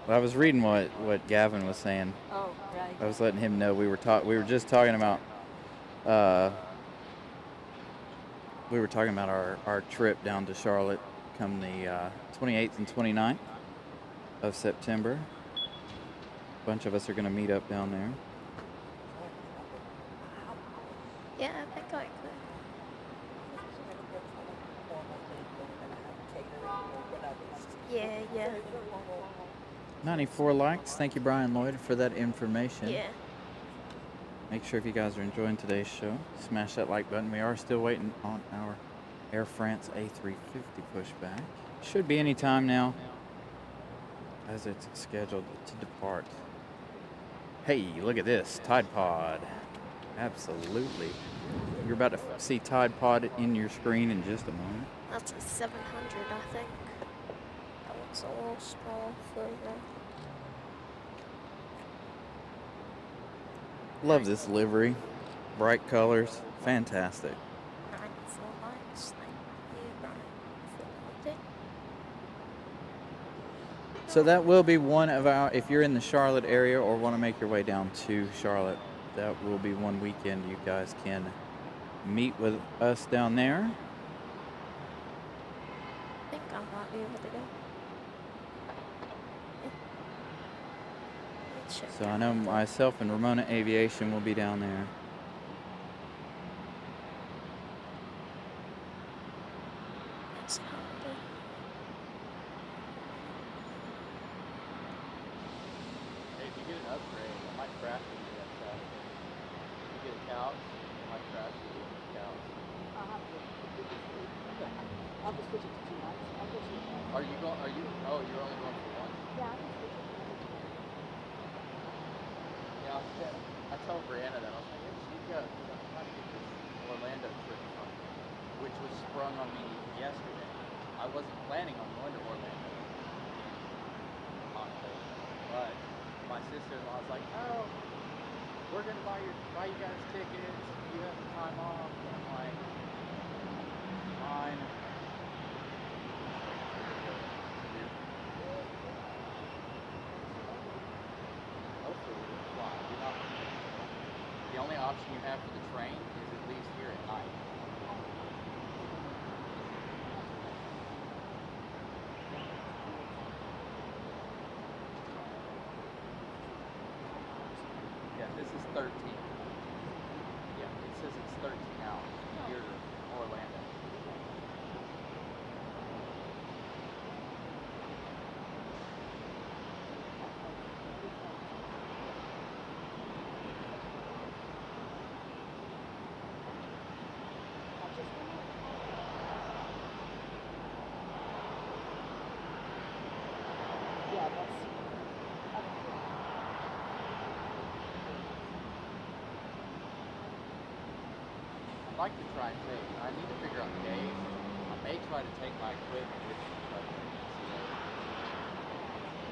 Well, I was reading what Gavin was saying. Oh, right. I was letting him know we were just talking about our trip down to Charlotte come the 28th and 29th of September. A bunch of us are going to meet up down there. Yeah, I think I could. Yeah, yeah. 94 likes. Thank you, Brian Lloyd, for that information. Yeah. Make sure if you guys are enjoying today's show, smash that like button. We are still waiting on our Air France A350 pushback. Should be any time now as it's scheduled to depart. Hey, look at this, Tide Pod. Absolutely. You're about to see Tide Pod in your screen in just a moment. That's a 700, I think. That looks a little small for Love this livery. Bright colors. Fantastic. 94 likes. Thank you, Brian, for the update. So that will be one of our, if you're in the Charlotte area or want to make your way down to Charlotte, that will be one weekend you guys can meet with us down there. I think I might be able to go. Let's check So I out know the- myself and Ramona Aviation will be down there. That's how I do. Hey, if you get an upgrade, I might crash with you that Saturday. If you get a couch, I might crash with you on the couch. I'll just switch it to 2 nights. I'll go to Are you going, oh, you're only going for one? Yeah, I can switch it to 2 nights. Yeah, I told Brianna that. I was like, hey, she's got, I'm trying to get this Orlando trip from, which was sprung on me yesterday. I wasn't planning on going to Orlando in October, but my sister-in-law was like, oh, we're going to buy you guys tickets. You have the time off. And I'm like, fine. Hopefully we can fly. The only option you have for the train is it leaves here at night. Yeah, this is 13. Yeah, it says it's 13 hours here to Orlando. Yeah, that's. I'd like to try and take, I need to figure out days. I may try to take my equipment with me, but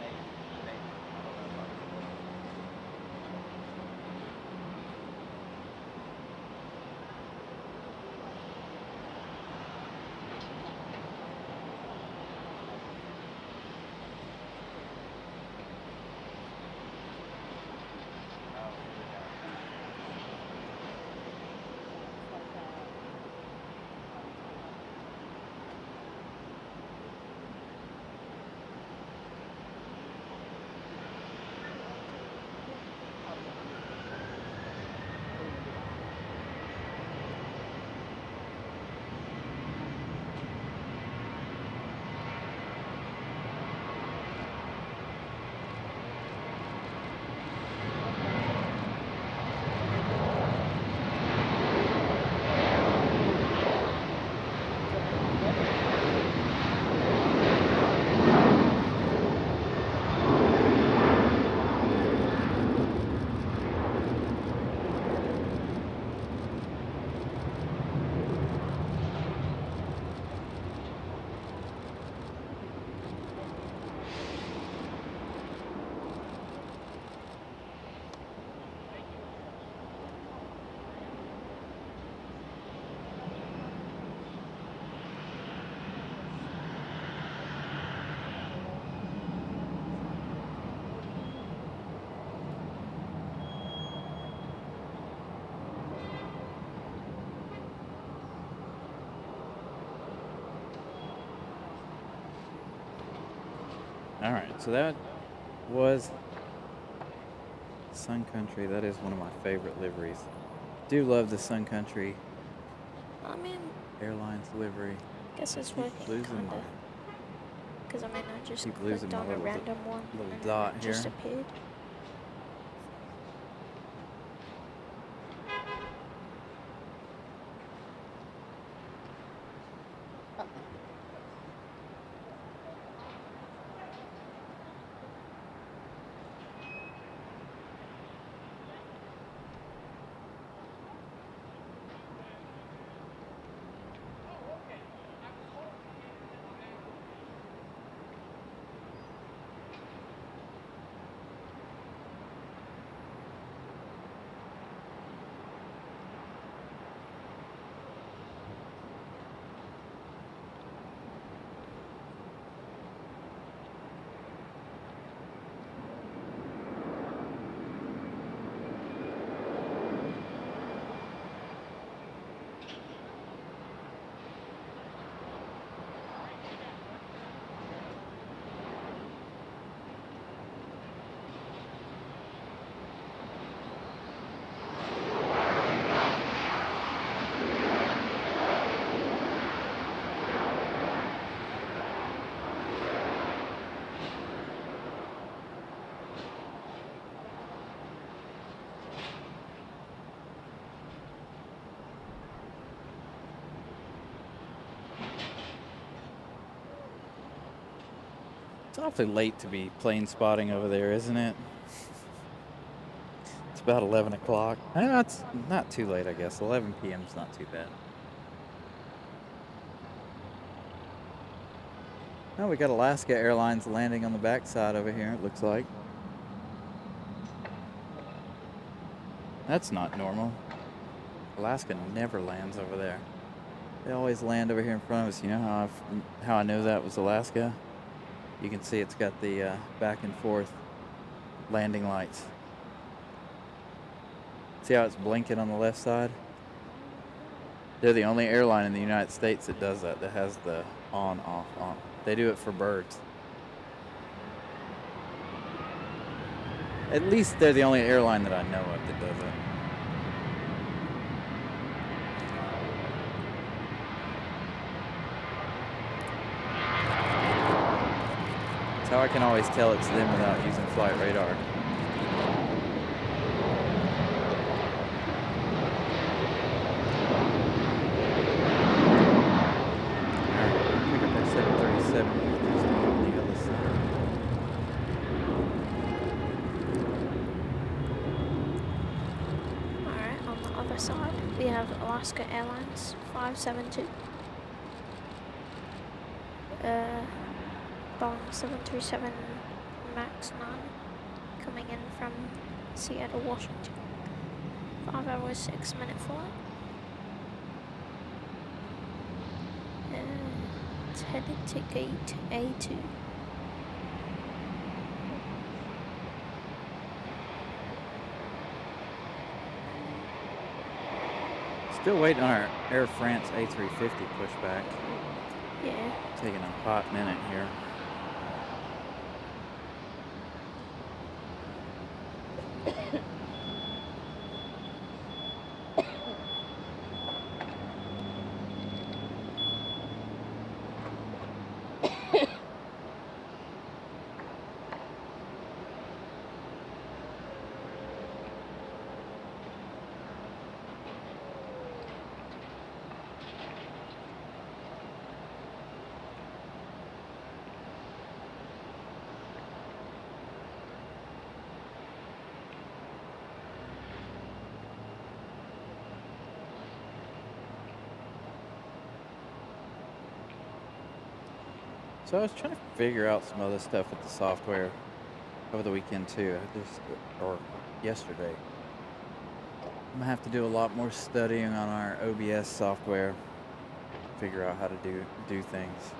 maybe, I don't know if I can. Oh, here we go. All right, so that was Sun Country. That is one of my favorite liveries. Do love the Sun Country I mean, Airlines livery. I guess it's Keep working losing kinda. my Because I mean, I just keep losing clicked my on a little random one little and dot it just here. appeared. It's awfully late to be plane spotting over there, isn't it? It's about 11 o'clock. It's not too late, I guess. 11 p.m. is not too bad. Oh, we got Alaska Airlines landing on the backside over here, it looks like. That's not normal. Alaska never lands over there. They always land over here in front of us. You know how I know that was Alaska? You can see it's got the back and forth landing lights. See how it's blinking on the left side? They're the only airline in the United States that does that has the on, off, on. They do it for birds. At least they're the only airline that I know of that does it. That's how I can always tell it's them without using flight radar. Pick up our 737 just on the other side. Alright, on the other side, we have Alaska Airlines 572. Boeing 737 MAX 9 coming in from Seattle, Washington. 5 hours, 6 minute flight. It's headed to gate A2. Still waiting on our Air France A350 pushback. Yeah. Taking a hot minute here. So I was trying to figure out some other stuff with the software over the weekend too. Or yesterday. I'm gonna have to do a lot more studying on our OBS software. Figure out how to do things.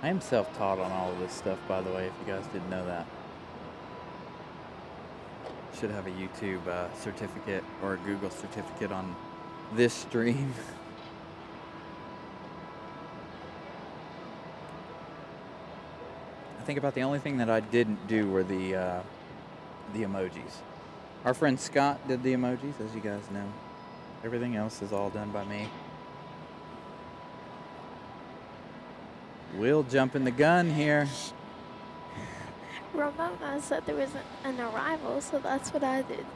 I am self-taught on all of this stuff, by the way, if you guys didn't know that. Should have a YouTube certificate or a Google certificate on this stream. I think about the only thing that I didn't do were the emojis. Our friend Scott did the emojis, as you guys know. Everything else is all done by me. Will jumping the gun here. Ramona said there was an arrival, so that's what I did.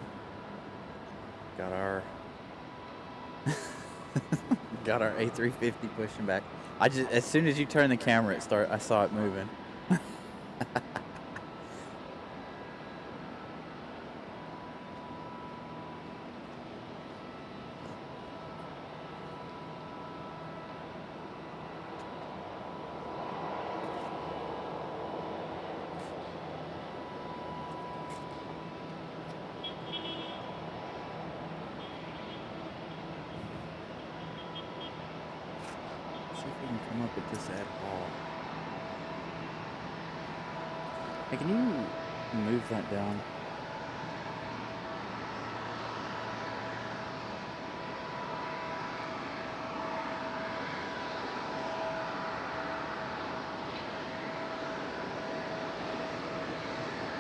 Got our got our A350 pushing back. I just, as soon as you turn the camera, I saw it moving. See if we can come up with this at all. Hey, can you move that down?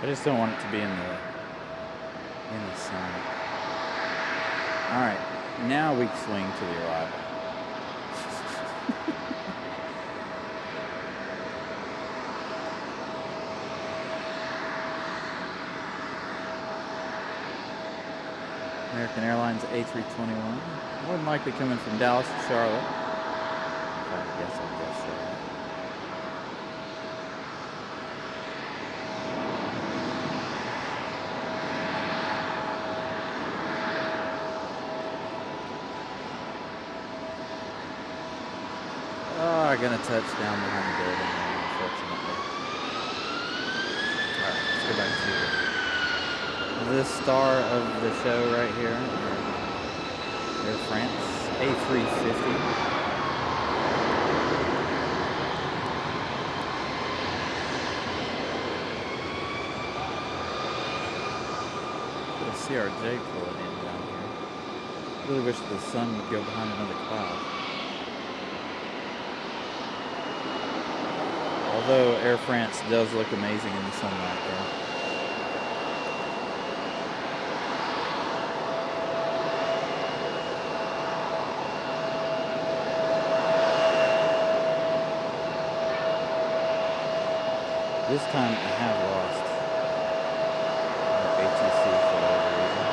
I just don't want it to be in the sun. All right, now we swing to the arrival. American Airlines A321, more than likely coming from Dallas to Charlotte. If I had to guess, I'd guess Charlotte. Oh, gonna touch down behind the building, unfortunately. Alright, let's go back to the star of the show right here. Air France A350. Got a CRJ pulling in down here. Really wish the sun would go behind another cloud. Although Air France does look amazing in the sunlight there. This time I have lost our ATC for whatever reason.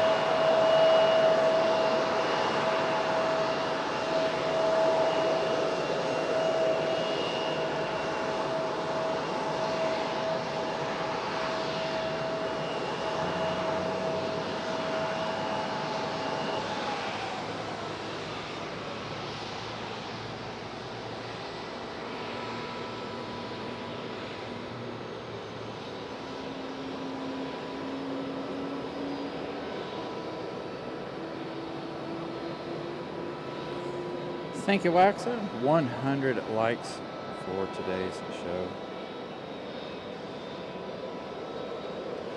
Thank you, Waxa. 100 likes for today's show.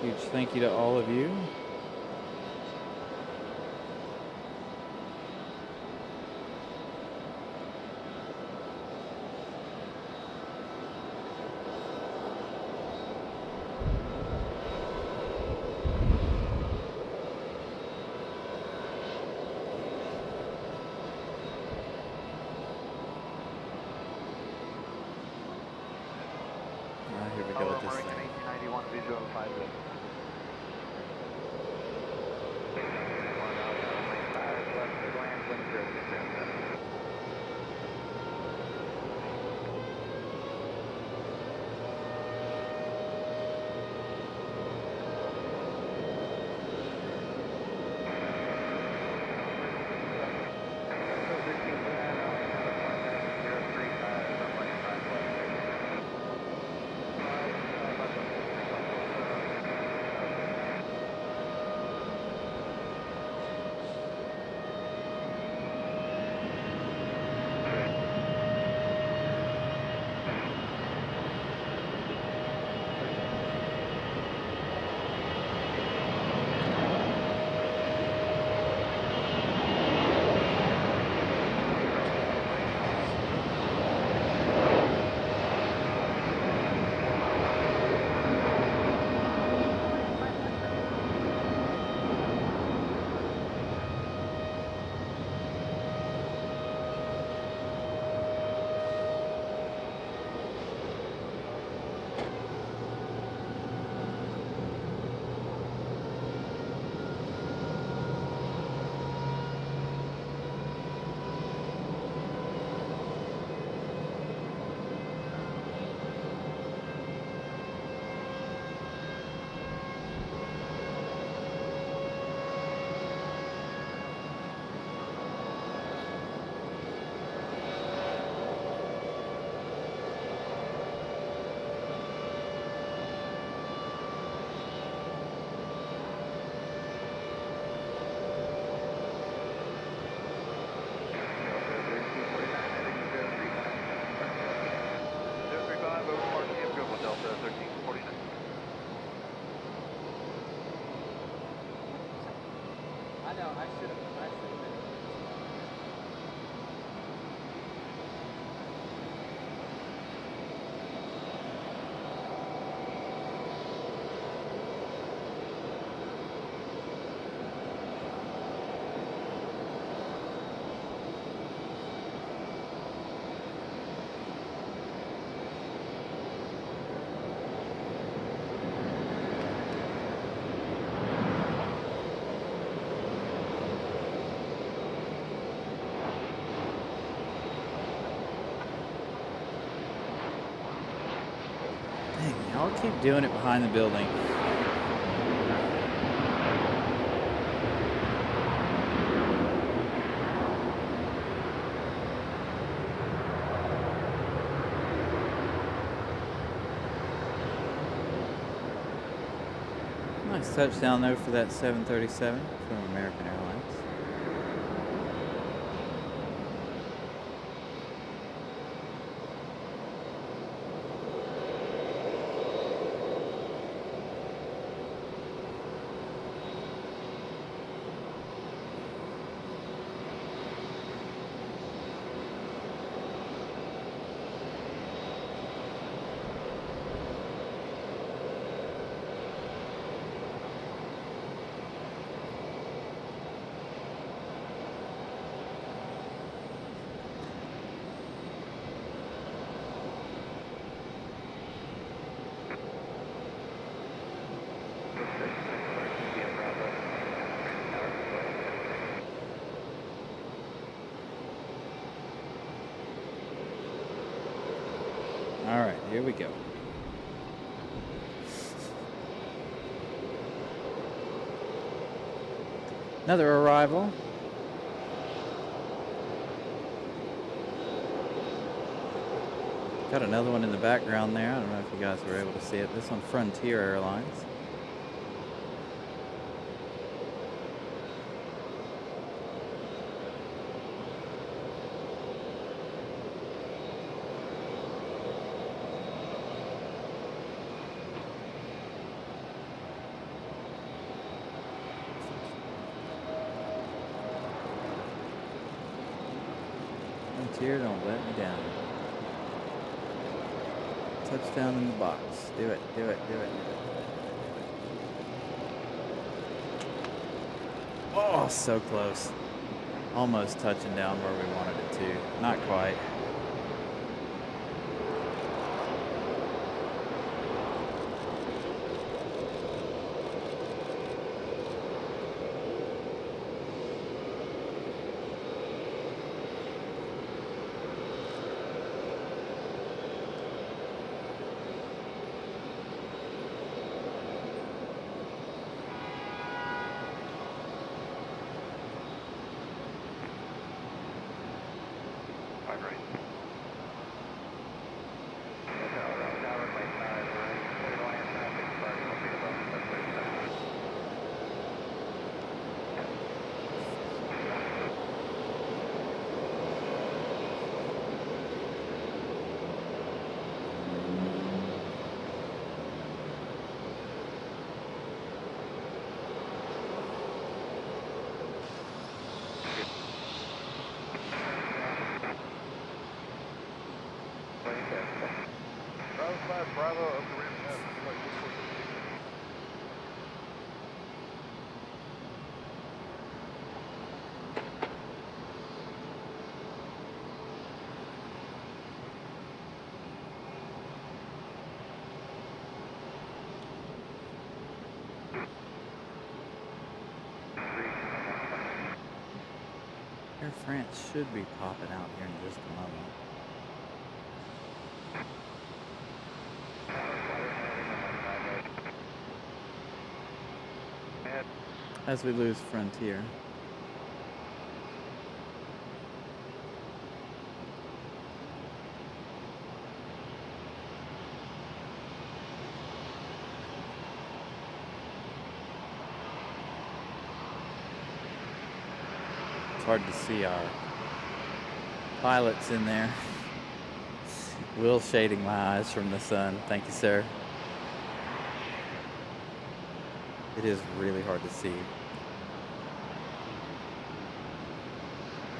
Huge thank you to all of you. Here we go with this thing. American 1891 visual 50. I'll keep doing it behind the building. Nice touchdown though for that 737 from American Airlines. All right, here we go. Another arrival. Got another one in the background there. I don't know if you guys were able to see it. This one, Frontier Airlines. Frontier, don't let me down. Touchdown in the box. Do it, do it, do it. Oh, so close. Almost touching down where we wanted it to. Not quite. Bravo, Oak Rim, Air France should be popping out here in just a moment. As we lose Frontier. It's hard to see our pilots in there. Will shading my eyes from the sun. Thank you, sir. It is really hard to see.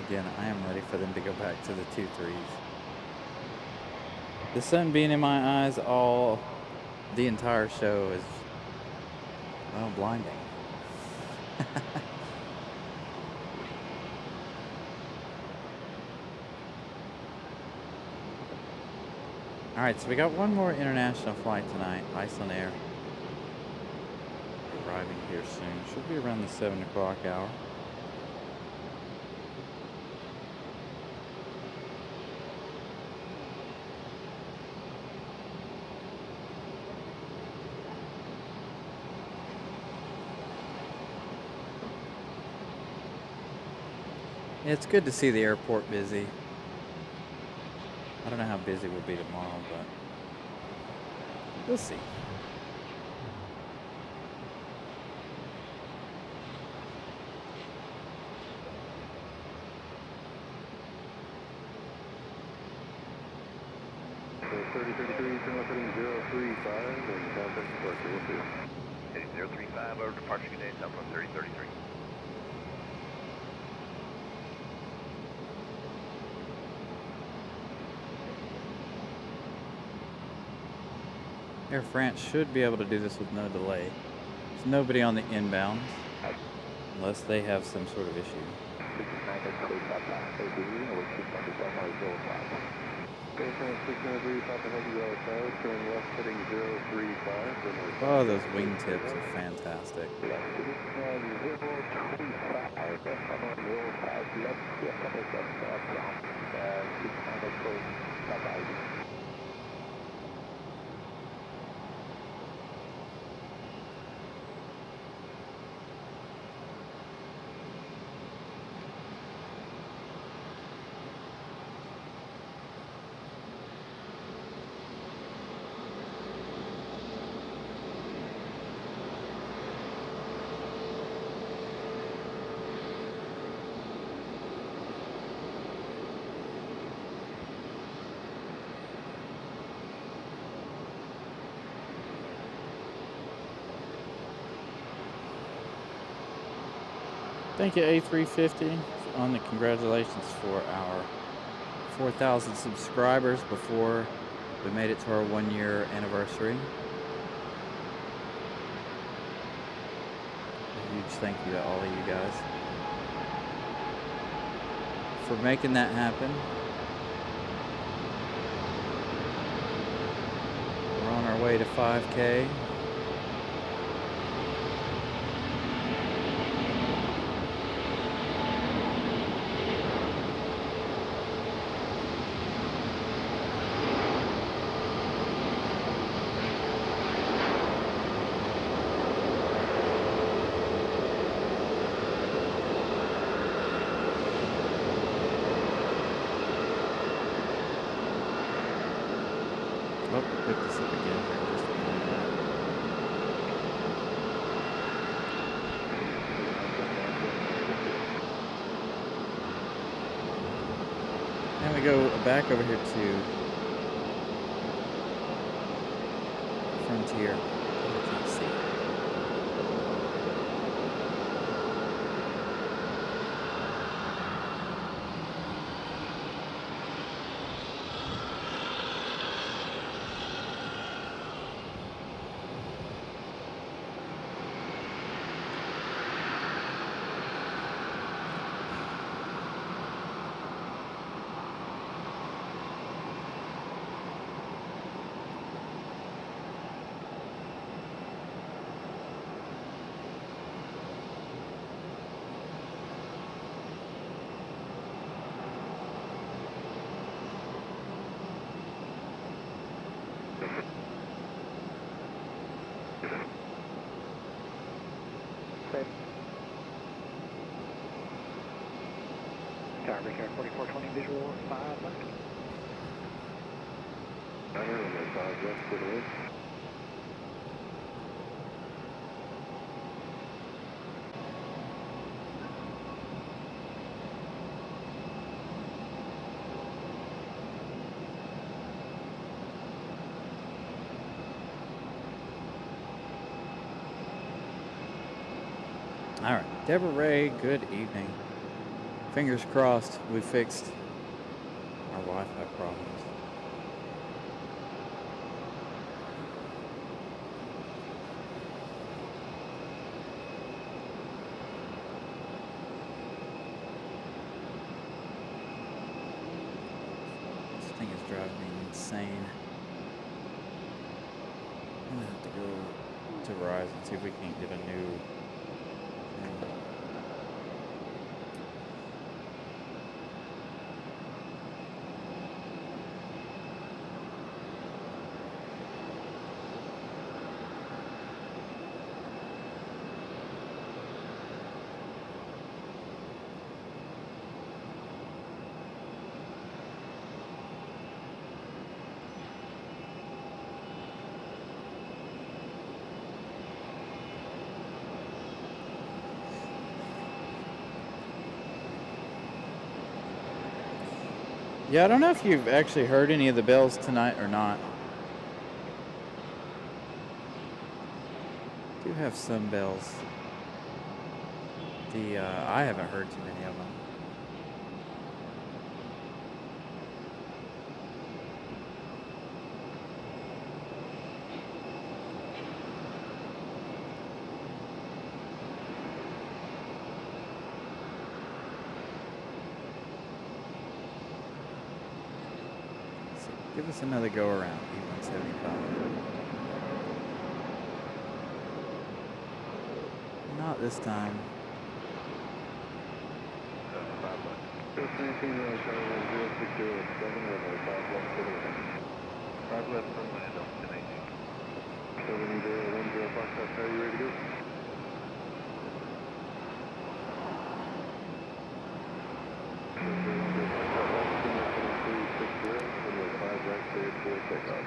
Again, I am ready for them to go back to the 2-3s. The sun being in my eyes the entire show is, well, blinding. Alright, so we got one more international flight tonight, Iceland Air. Arriving here soon. Should be around the 7 o'clock hour. It's good to see the airport busy. I don't know how busy we'll be tomorrow, but we'll see. So 3033, turn left heading 035 and contact departure. We'll see. Heading 035 over departure today, Southwest 3033. Air France should be able to do this with no delay. There's nobody on the inbound unless they have some sort of issue. Air France 693, Papa Heavy Yellow Tower, turn left heading 035. Oh, those wingtips are fantastic. Thank you, A350, on the congratulations for our 4,000 subscribers before we made it to our 1-year anniversary. A huge thank you to all of you guys for making that happen. We're on our way to 5K. Oh, pick this up again here in just a moment. And we go back over here to Frontier. I can't see. Tower Beacon 4420, visual 5 left. Center and then 5 left, clear to leave. All right, Deborah Ray, good evening. Fingers crossed we fixed our Wi-Fi problems. This thing is driving me insane. I'm gonna have to go to Verizon, see if we can't get a new thing. Yeah, I don't know if you've actually heard any of the bells tonight or not. Do have some bells. I haven't heard too many of them. So give us another go around, E175. Not this time. 5 left. Just 19, Charlie 0607, runway 5 left, clear. 5 left from Orlando, 1018. 7010 Foxtrot, are you ready to go? Runway 5 right, cleared for takeoff.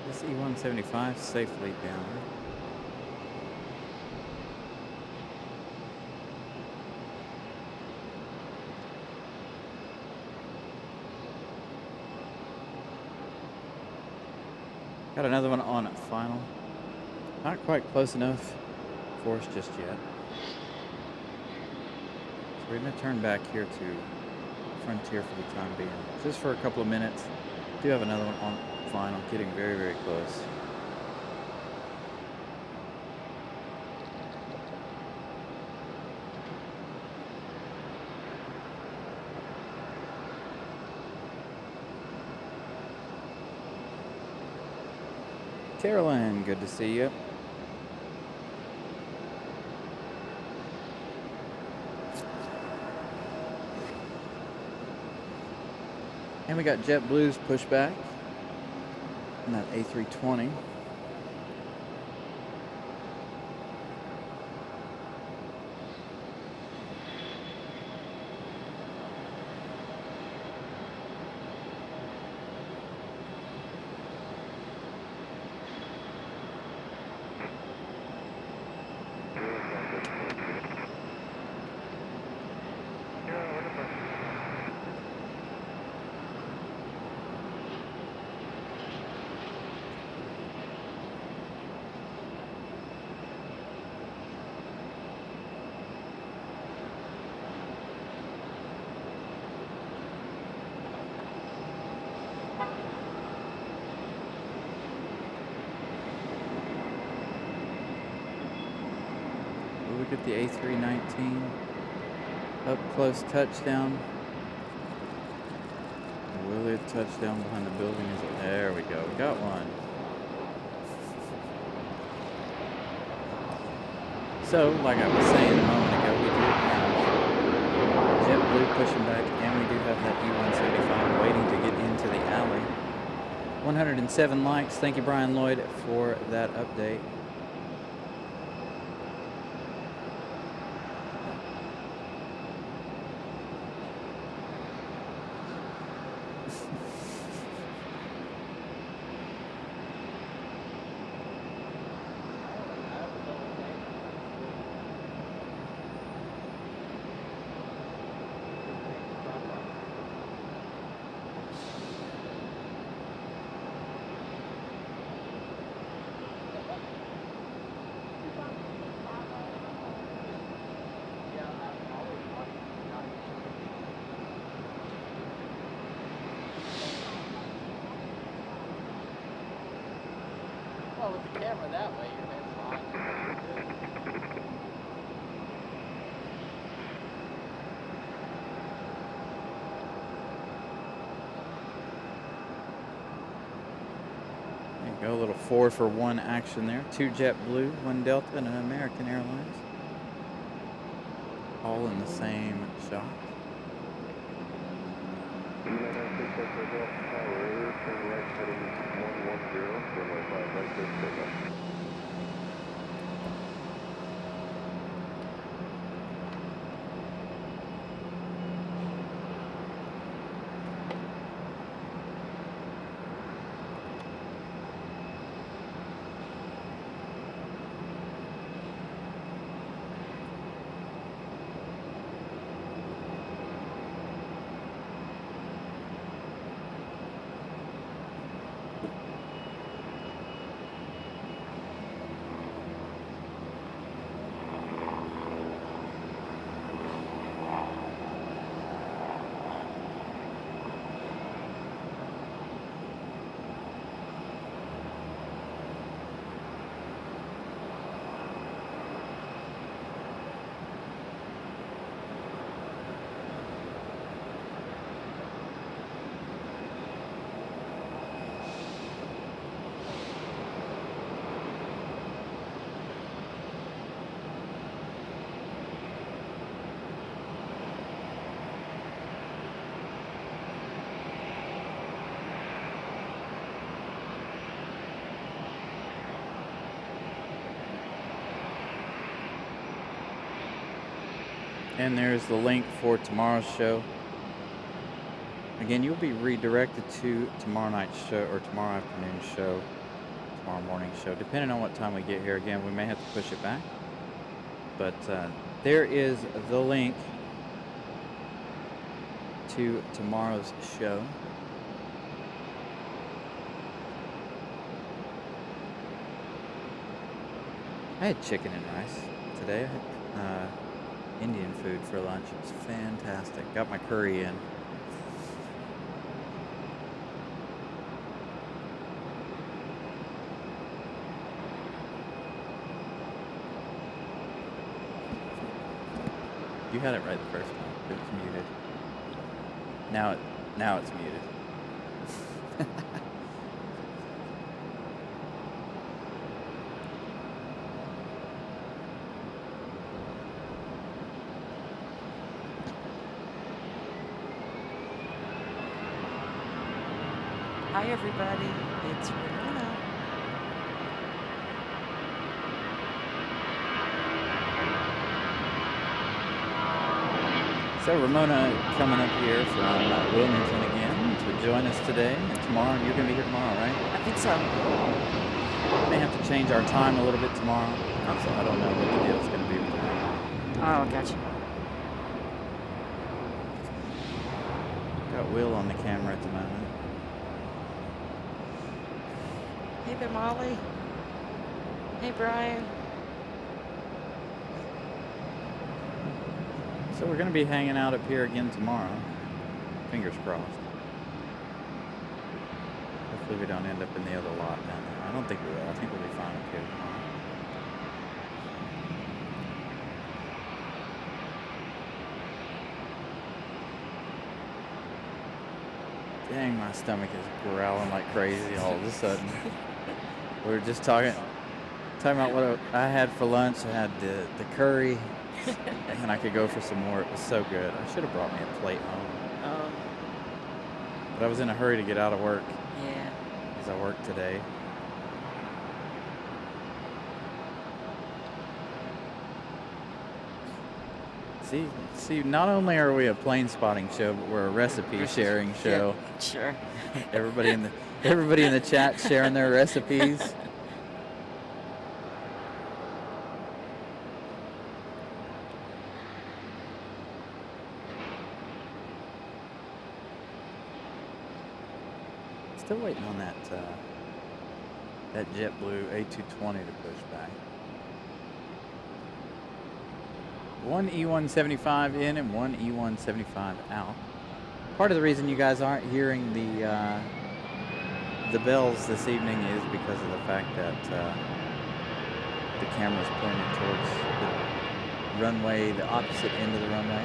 This E175 safely down. Got another one on at final. Not quite close enough for us just yet. So we're going to turn back here to Frontier for the time being. Just for a couple of minutes. Do have another one on final, getting very, very close. Carolyn, good to see you. And we got JetBlue's pushback in that A320. Look at the A319 up close touchdown. Will it touchdown behind the building? Is it? There we go. We got one. So, like I was saying a moment ago, we do have JetBlue pushing back, and we do have that E175 waiting to get into the alley. 107 likes. Thank you, Brian Lloyd, for that update. Well, with the camera that way, your man's fine. There you go, a little 4-for-1 action there. 2 JetBlue, 1 Delta, and an American Airlines. All in the same shot. United States Aircraft Tower, turn right heading 110, runway 5 right, clear for takeoff. And there's the link for tomorrow's show. Again, you'll be redirected to tomorrow night's show or tomorrow afternoon show, tomorrow morning show, depending on what time we get here. Again, we may have to push it back. But there is the link to tomorrow's show. I had chicken and rice today. I had Indian food for lunch. It was fantastic. Got my curry in. You had it right the first time. It was muted. Now it's muted. Hi everybody, it's Ramona. So Ramona coming up here from Wilmington again to join us today and tomorrow. You're going to be here tomorrow, right? I think so. May have to change our time a little bit tomorrow. So I don't know what the deal's going to be with that. Oh, gotcha. Got Will on the camera at the moment. Hey there, Molly. Hey, Brian. So we're going to be hanging out up here again tomorrow. Fingers crossed. Hopefully we don't end up in the other lot down there. I don't think we will. I think we'll be fine up here tomorrow. Dang, my stomach is growling like crazy all of a sudden. We were just talking about what I had for lunch. I had the curry, and I could go for some more. It was so good. I should have brought me a plate home. Oh, But I was in a hurry to get out of work yeah. because I worked today. See, not only are we a plane spotting show, but we're a recipe sharing show. Yeah, sure. Everybody in the chat sharing their recipes. Still waiting on that JetBlue A220 to push back. One E175 in and one E175 out. Part of the reason you guys aren't hearing the the bells this evening is because of the fact that the camera's pointed towards the runway, the opposite end of the runway.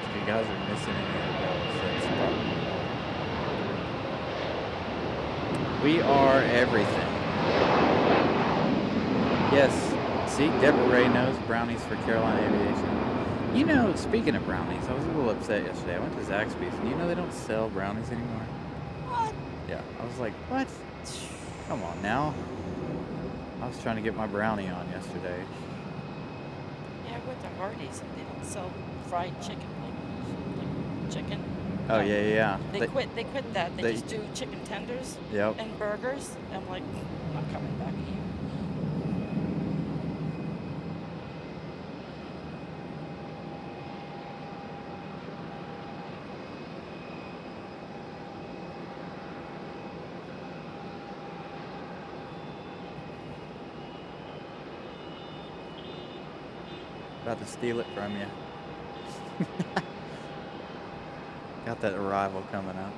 If you guys are missing any of the bells, that's probably why. We are everything. Yes, see, Deborah Ray knows brownies for Carolina Aviation. You know, speaking of brownies, I was a little upset yesterday. I went to Zaxby's, and you know they don't sell brownies anymore? What? Yeah, I was like, what? Come on now. I was trying to get my brownie on yesterday. Yeah, I went to Hardee's and they don't sell fried chicken like chicken. Oh, yeah. They quit that. They they- just do chicken tenders Yep. and burgers. I'm like, I'm not coming back here. About to steal it from you. Got that arrival coming up.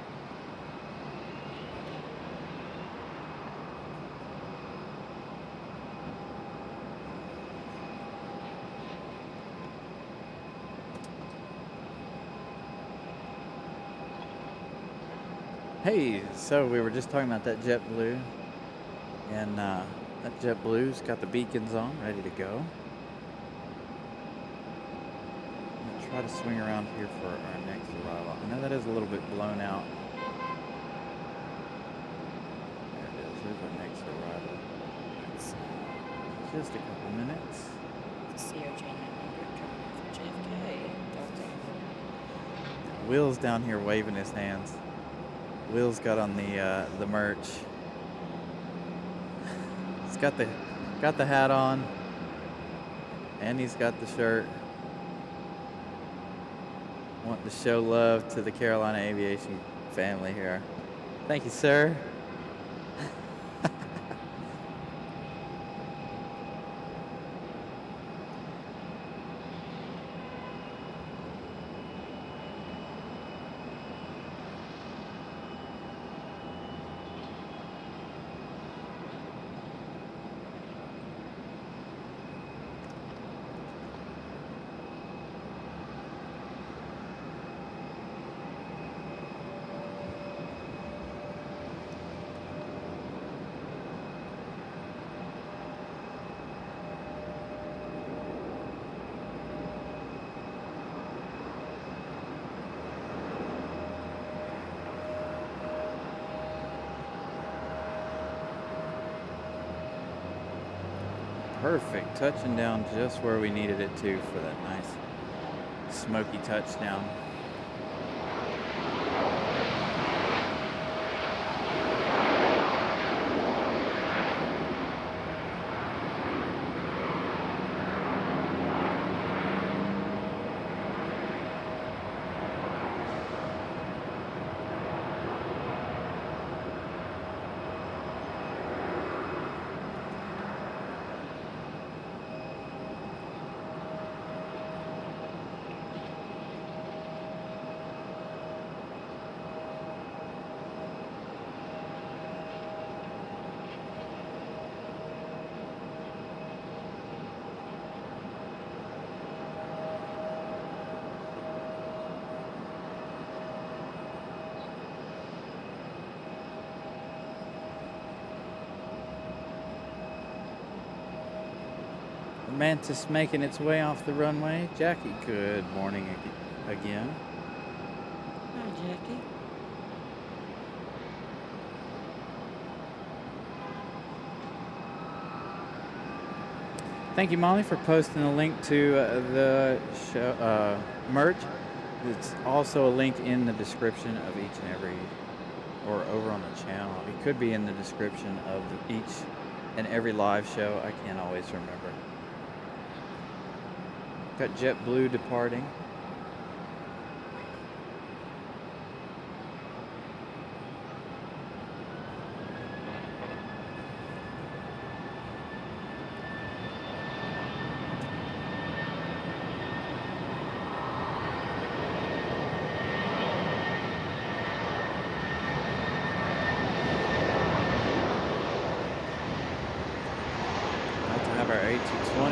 Hey, so we were just talking about that JetBlue, and that JetBlue's got the beacons on, ready to go. I'm gonna try to swing around here for our next arrival. I know that is a little bit blown out. There it is. There's our next arrival. It's Just a couple minutes. COJ 900 coming in from JFK. Delta. Will's down here waving his hands. Will's got on the merch. He's got the hat on, and he's got the shirt. Want to show love to the Carolina Aviation family here. Thank you, sir. Perfect, touching down just where we needed it to for that nice smoky touchdown. Mantis making its way off the runway. Jackie, good morning again. Hi, Jackie. Thank you, Molly, for posting a link to the show, merch. It's also a link in the description of each and every, or over on the channel. It could be in the description of each and every live show. I can't always remember. Got JetBlue departing.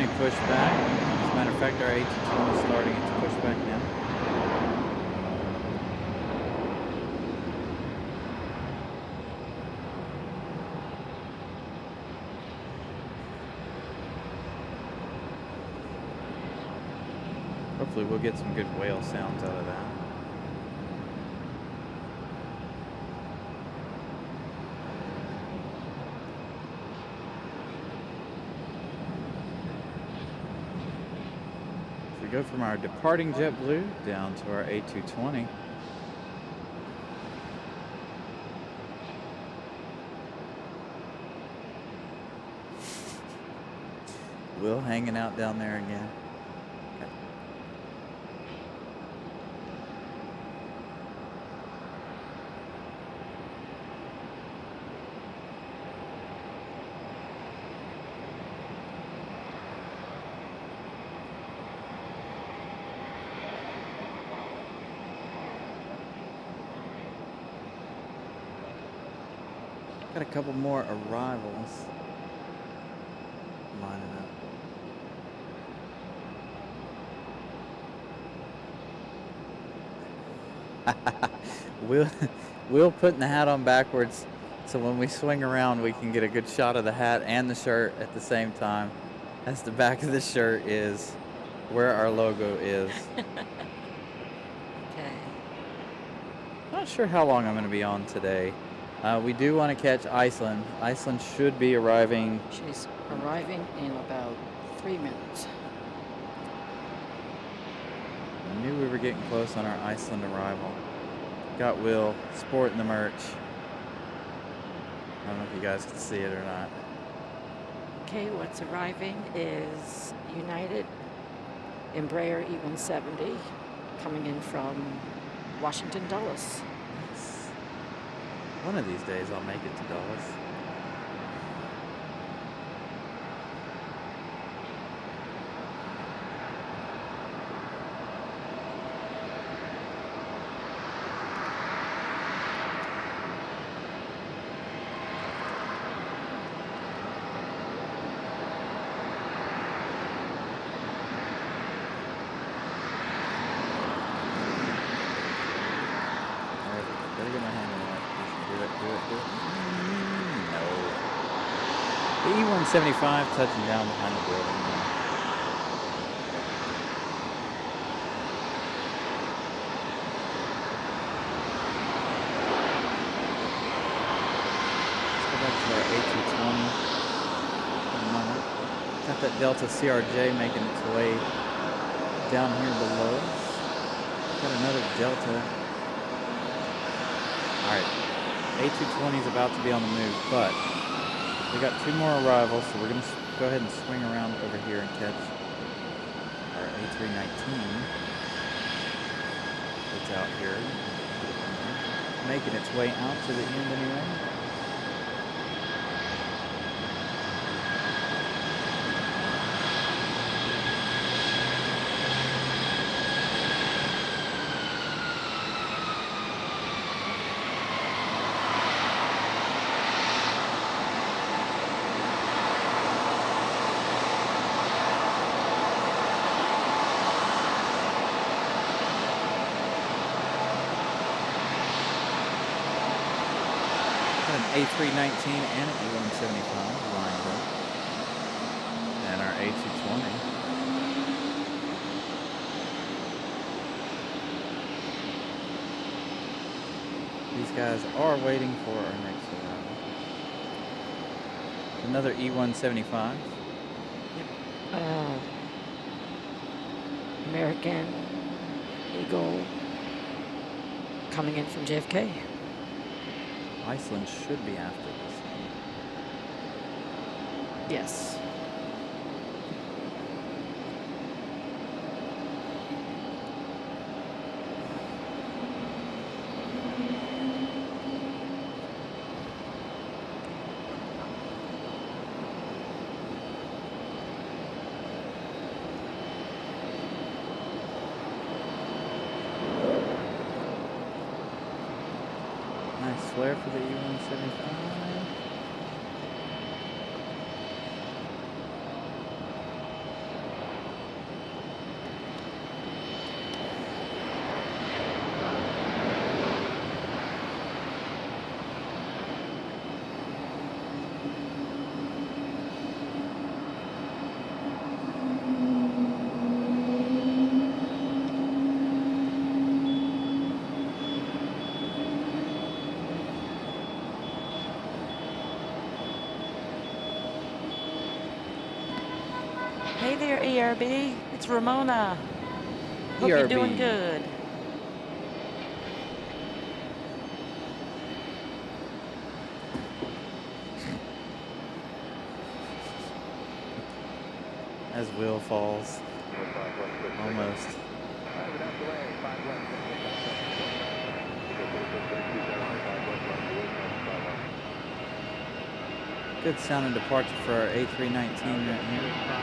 A220 pushback. As a matter of fact, our A220 is starting its pushback now. Hopefully we'll get some good whale sounds out of that. We go from our departing JetBlue down to our A220. Will hanging out down there again. Okay. Got a couple more arrivals lining up. Will putting the hat on backwards so when we swing around we can get a good shot of the hat and the shirt at the same time, as the back of the shirt is where our logo is. Okay. Not sure how long I'm going to be on today. We do want to catch Iceland. Iceland should be arriving. She's arriving in about 3 minutes. I knew we were getting close on our Iceland arrival. Got Will sporting the merch. I don't know if you guys can see it or not. Okay, what's arriving is United Embraer E170 coming in from Washington Dulles. One of these days I'll make it to Dulles. Better get my hand on that. Do it. No. The E175 touching down behind the building now. Let's go back to our A220. Got that Delta CRJ making its way down here below. Got another Delta. Alright, A220 is about to be on the move, but we got 2 more arrivals, so we're going to go ahead and swing around over here and catch our A319. It's out here, making its way out to the end anyway. An A319 and an E175 lined up. And our A220. These guys are waiting for our next arrival. Another E175. American Eagle coming in from JFK. Iceland should be after this one. Yes. Nice flare for the E175. ERB. It's Ramona. Hope you're doing ERB. good. As Will falls. Almost. Good sounding departure for our A319 right here.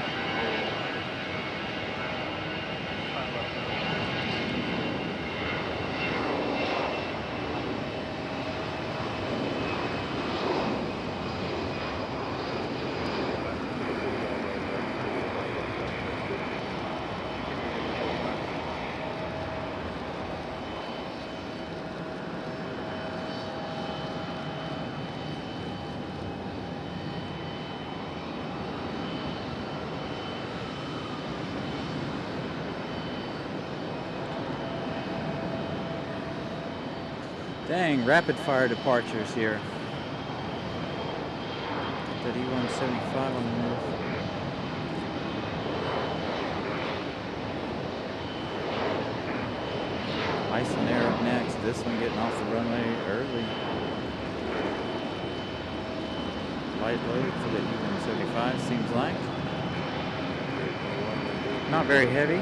Dang, rapid fire departures here. That E175 on the move. Iceland Air up next. This one getting off the runway early. Light load for the E175 seems like. Not very heavy.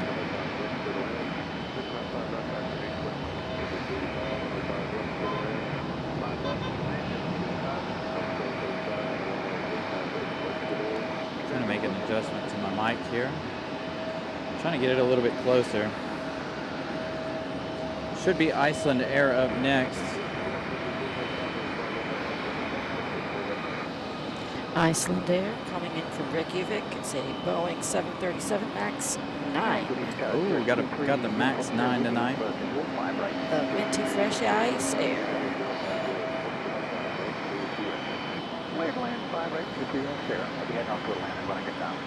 Trying to make an adjustment to my mic here. Trying to get it a little bit closer. Should be Iceland Air up next. Iceland Air coming in from Reykjavik. It's a Boeing 737 MAX 9. Oh, we got the MAX 9 tonight. The Minty Fresh Ice Air. Wave land 5 right 2 Sarah. I'll be heading off to Atlanta when I get down.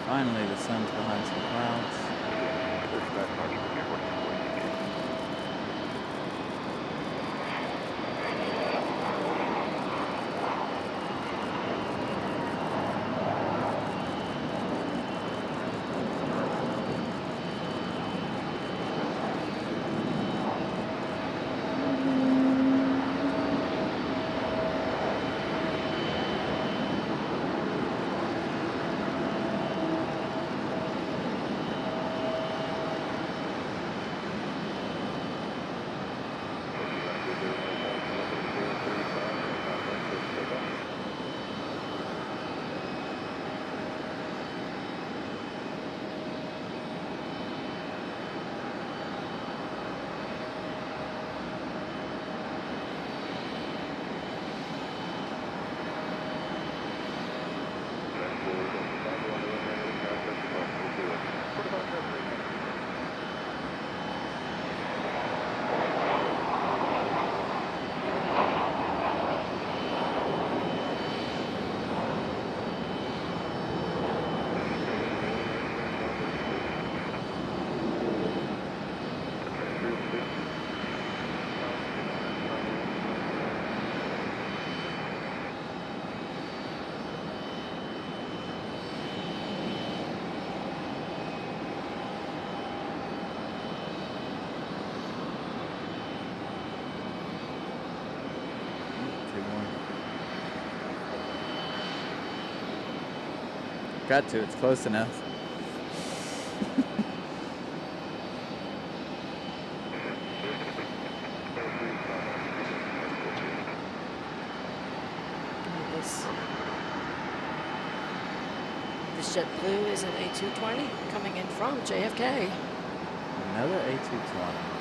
Finally, the sun's behind some clouds. Got to, it's close enough. This JetBlue is an A220 coming in from JFK. Another A220.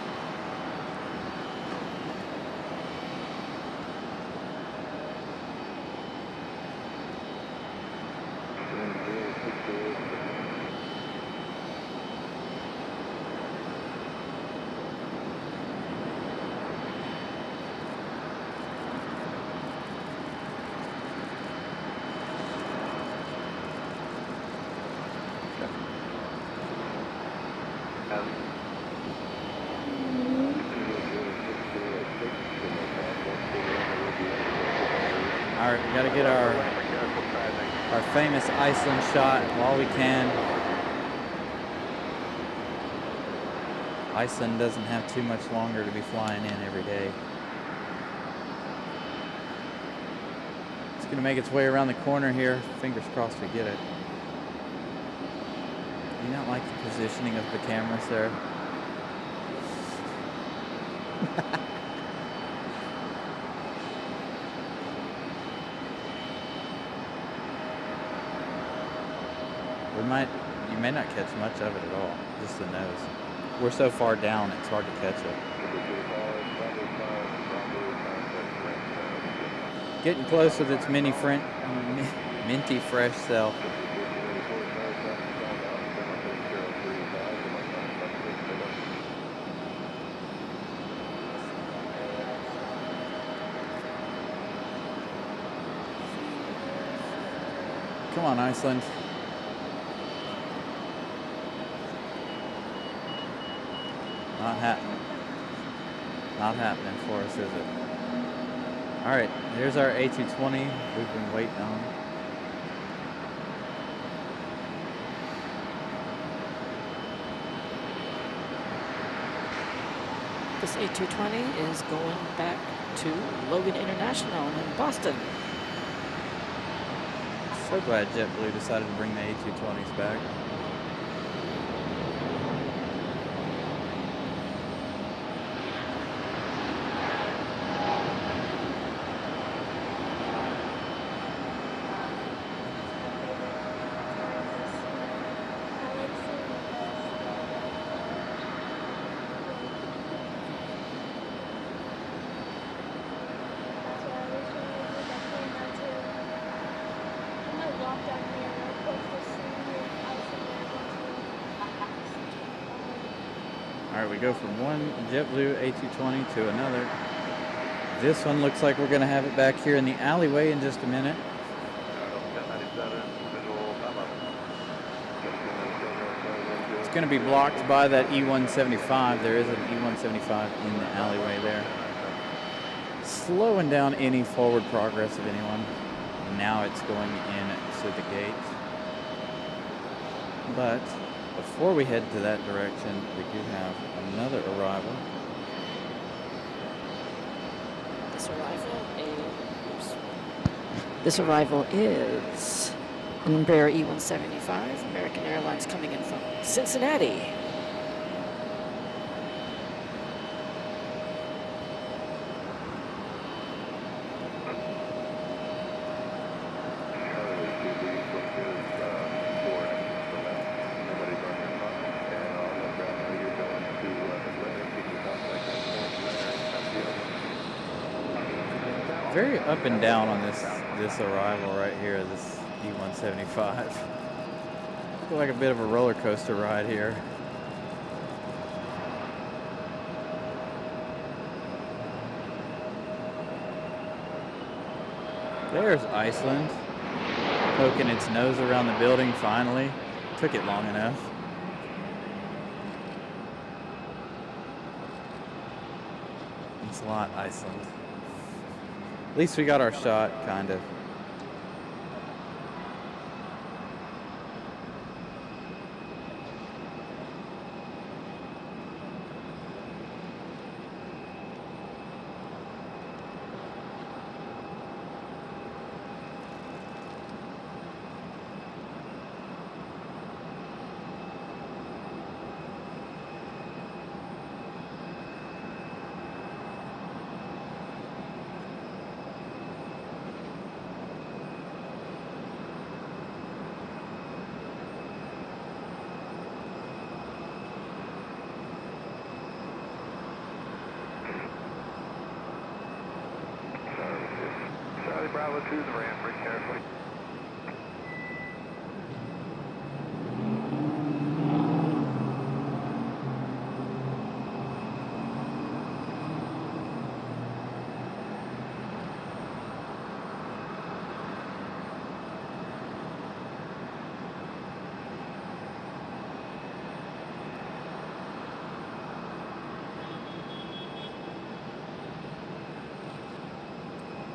All right, we got to get our famous Iceland shot while we can. Iceland doesn't have too much longer to be flying in every day. It's going to make its way around the corner here. Fingers crossed we get it. Do you not like the positioning of the camera, sir? You may not catch much of it at all, just the nose. We're so far down, it's hard to catch it. Getting close with its minty fresh self. Come on, Iceland. Not happening. Not happening for us, is it? All right, here's our A220 we've been waiting on. This A220 is going back to Logan International in Boston. So glad JetBlue decided to bring the A220s back. All right, we go from one JetBlue A220 to another. This one looks like we're going to have it back here in the alleyway in just a minute. It's going to be blocked by that E175. There is an E175 in the alleyway there. Slowing down any forward progress of anyone. Now it's going in to the gate. But before we head to that direction, we do have another arrival. This arrival is an Embraer E175, American Airlines coming in from Cincinnati. Very up and down on this arrival right here, this E175. Feel like a bit of a roller coaster ride here. There's Iceland, poking its nose around the building finally. Took it long enough. Thanks a lot, Iceland. At least we got our shot, kind of. Bravo 2, the ramp, brake carefully.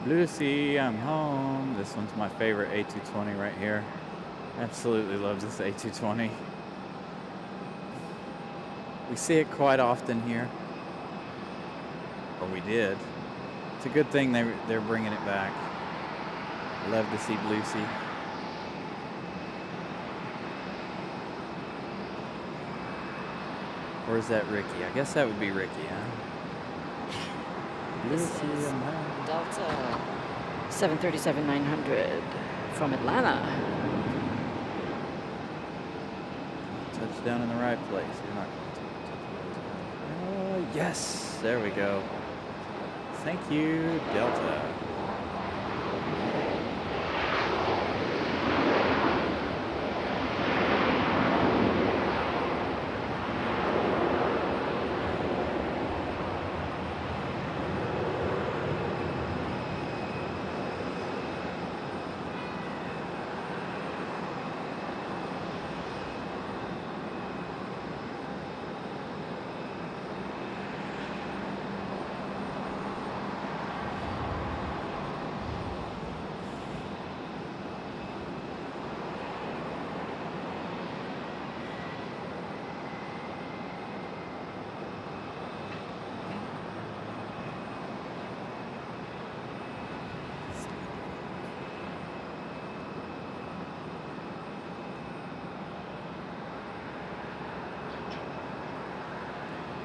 Lucy, I'm home. This one's my favorite A220 right here. Absolutely love this A220. We see it quite often here. Or we did. It's a good thing they're bringing it back. Love to see Lucy. Or is that Ricky? I guess that would be Ricky, huh? This Lucy, is I'm home. Delta 737-900 from Atlanta. Touchdown in the right place. You're not going to. Yes! There we go. Thank you, Delta.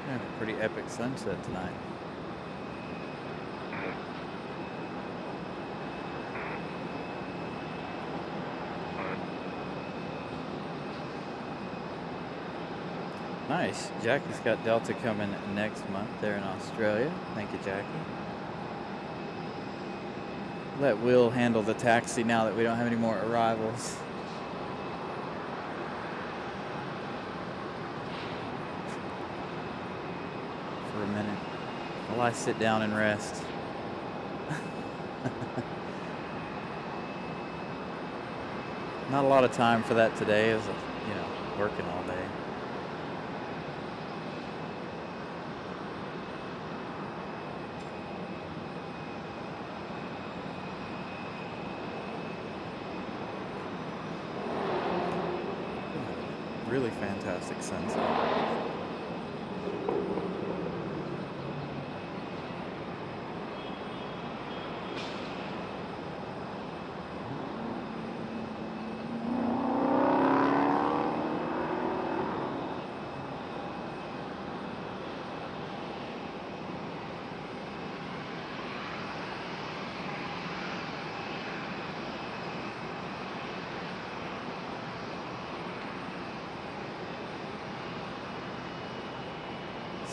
We have a pretty epic sunset tonight. Nice. Jackie's got Delta coming next month there in Australia. Thank you, Jackie. Let Will handle the taxi now that we don't have any more arrivals. For a minute while I sit down and rest. Not a lot of time for that today, as working all day. Really fantastic sunset.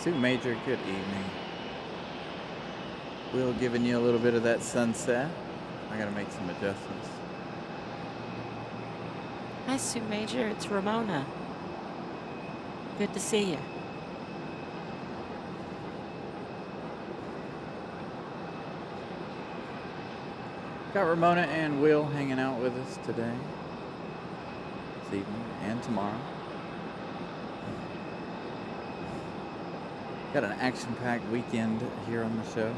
Sue Major, good evening. Will giving you a little bit of that sunset. I gotta make some adjustments. Hi, Sue Major. It's Ramona. Good to see you. Got Ramona and Will hanging out with us today, this evening, and tomorrow. Got an action-packed weekend here on the show.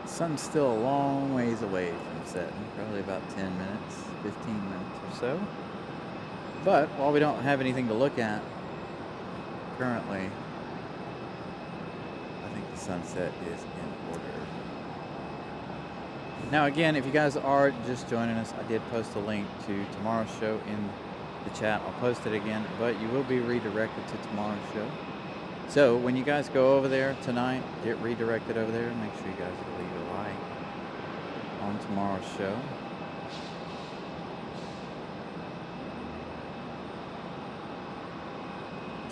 Sun's still a long ways away from setting, probably about 10 minutes, 15 minutes or so. But while we don't have anything to look at currently, I think the sunset is in order. Now again, if you guys are just joining us, I did post a link to tomorrow's show in the chat. I'll post it again, but you will be redirected to tomorrow's show. So when you guys go over there tonight, get redirected over there. Make sure you guys leave a like on tomorrow's show.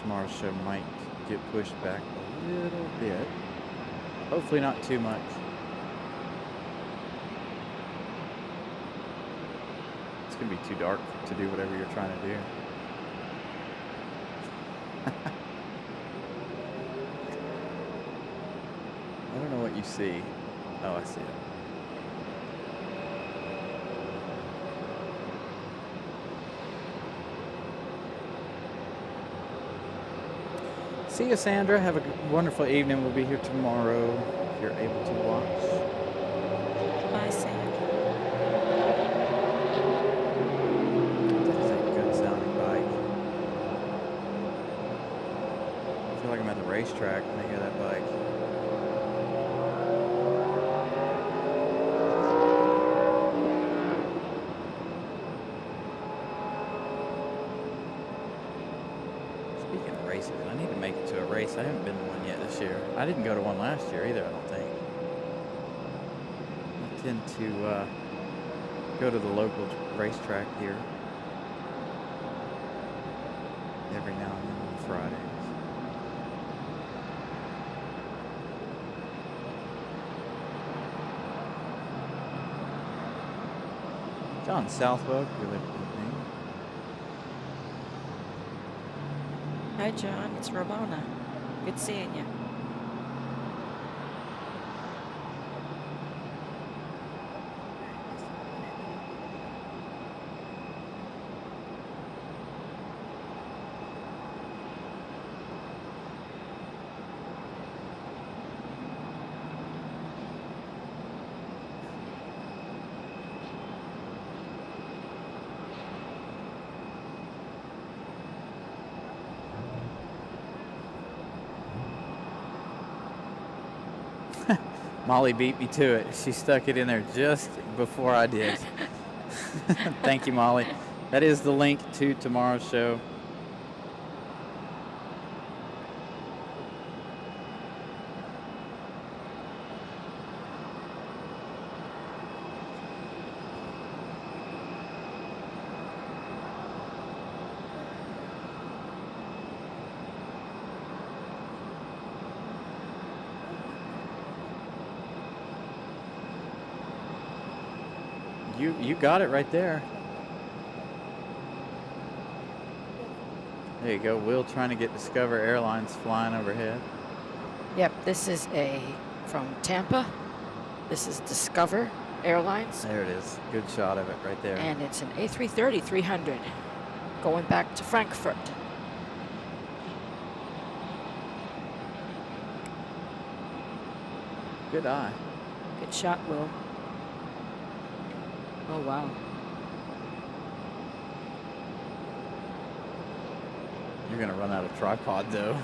Tomorrow's show might get pushed back a little bit. Hopefully not too much. It's going to be too dark to do whatever you're trying to do. I don't know what you see. Oh, I see it. See you, Sandra. Have a wonderful evening. We'll be here tomorrow if you're able to watch. Bye, Sandra. That is a good sounding bike. I feel like I'm at the racetrack when I hear that bike. Speaking of races, I need to make it to a race. I haven't been to one yet this year. I didn't go to one last year either, I don't think. I tend to go to the local racetrack here every now and then on Fridays. John Southwell, good evening. Hi, John. It's Ramona. Good seeing you. Molly beat me to it. She stuck it in there just before I did. Thank you, Molly. That is the link to tomorrow's show. You got it right there. There you go. Will trying to get Discover Airlines flying overhead. Yep, this is from Tampa. This is Discover Airlines. There it is. Good shot of it right there. And it's an A330-300 going back to Frankfurt. Good eye. Good shot, Will. Oh, wow. You're going to run out of tripod, though.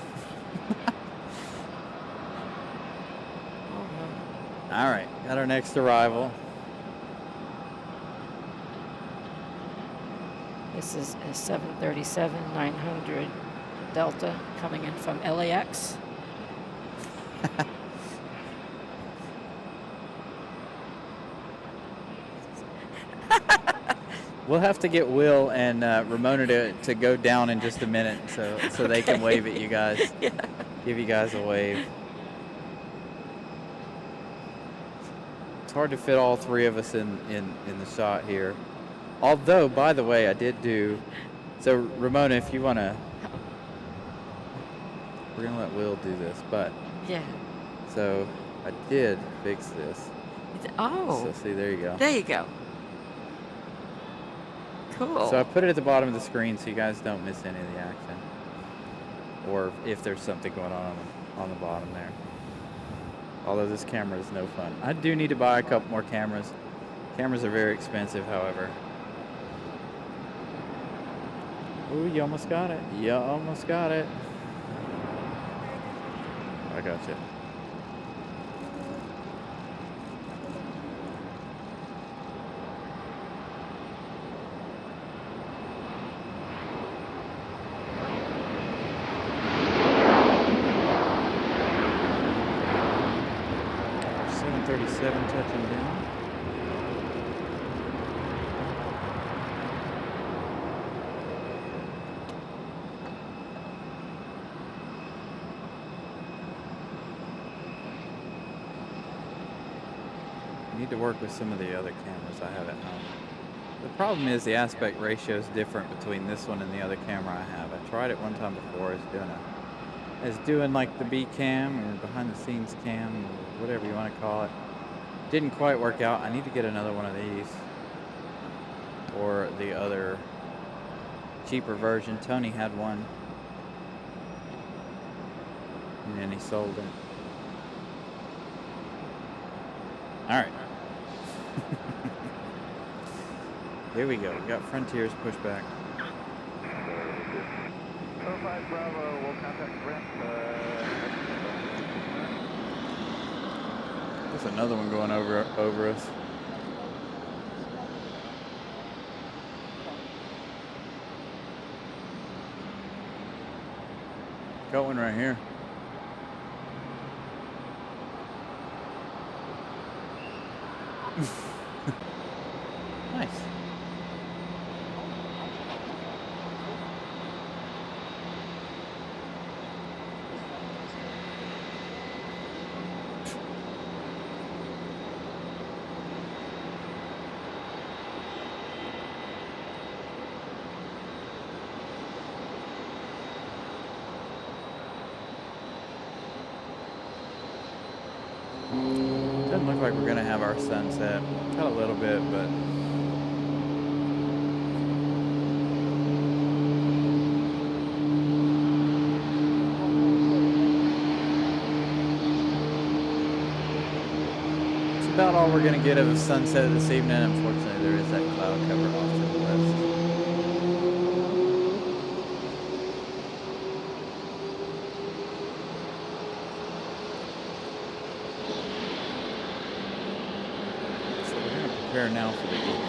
Oh, no. All right. Got our next arrival. This is a 737-900 Delta coming in from LAX. We'll have to get Will and Ramona to go down in just a minute so they can wave at you guys. Yeah. Give you guys a wave. It's hard to fit all three of us in the shot here. Although, by the way, I did do... So, Ramona, if you want to... We're going to let Will do this, but... Yeah. So, I did fix this. Oh. So, see, there you go. There you go. Cool. So I put it at the bottom of the screen so you guys don't miss any of the action. Or if there's something going on the bottom there. Although this camera is no fun. I do need to buy a couple more cameras. Cameras are very expensive, however. Ooh, you almost got it. You almost got it. I got you. Touching down. Need to work with some of the other cameras I have at home. The problem is the aspect ratio is different between this one and the other camera I have. I tried it one time before as doing like the B cam or behind the scenes cam, or whatever you want to call it. Didn't quite work out. I need to get another one of these or the other cheaper version. Tony had one And then he sold it. All right. Here we go. We got Frontiers pushback. 05 Bravo, we'll contact Brent. There's another one going over us. Got one right here. Nice. Doesn't look like we're gonna have our sunset. Got a little bit, but it's about all we're gonna get of a sunset this evening. Unfortunately, there is that cloud cover off to the west. Prepare now for the evening.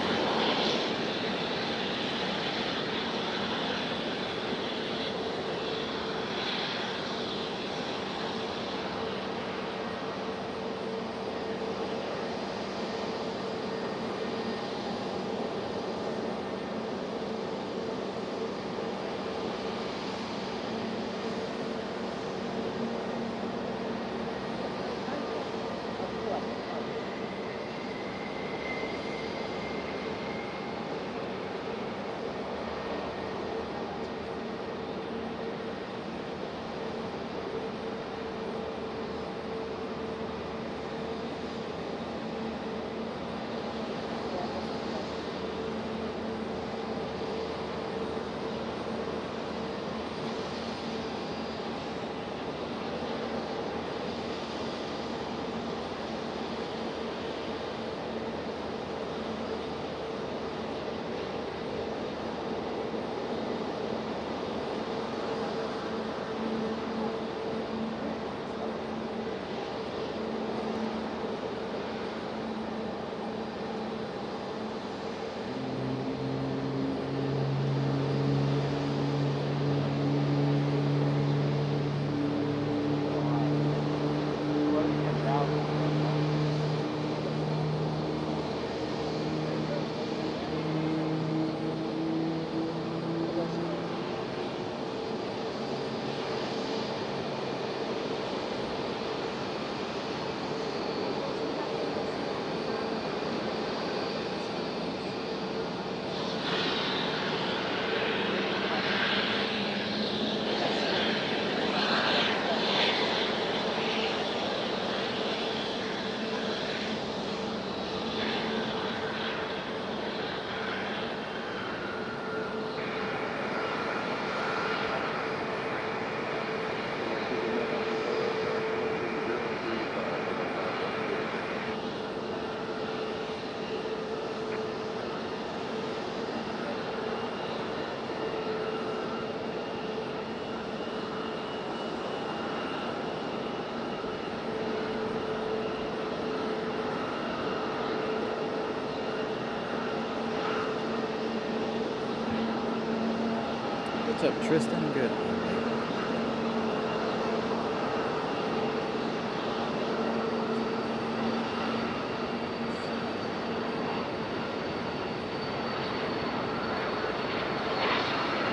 What's up, Tristan? Good.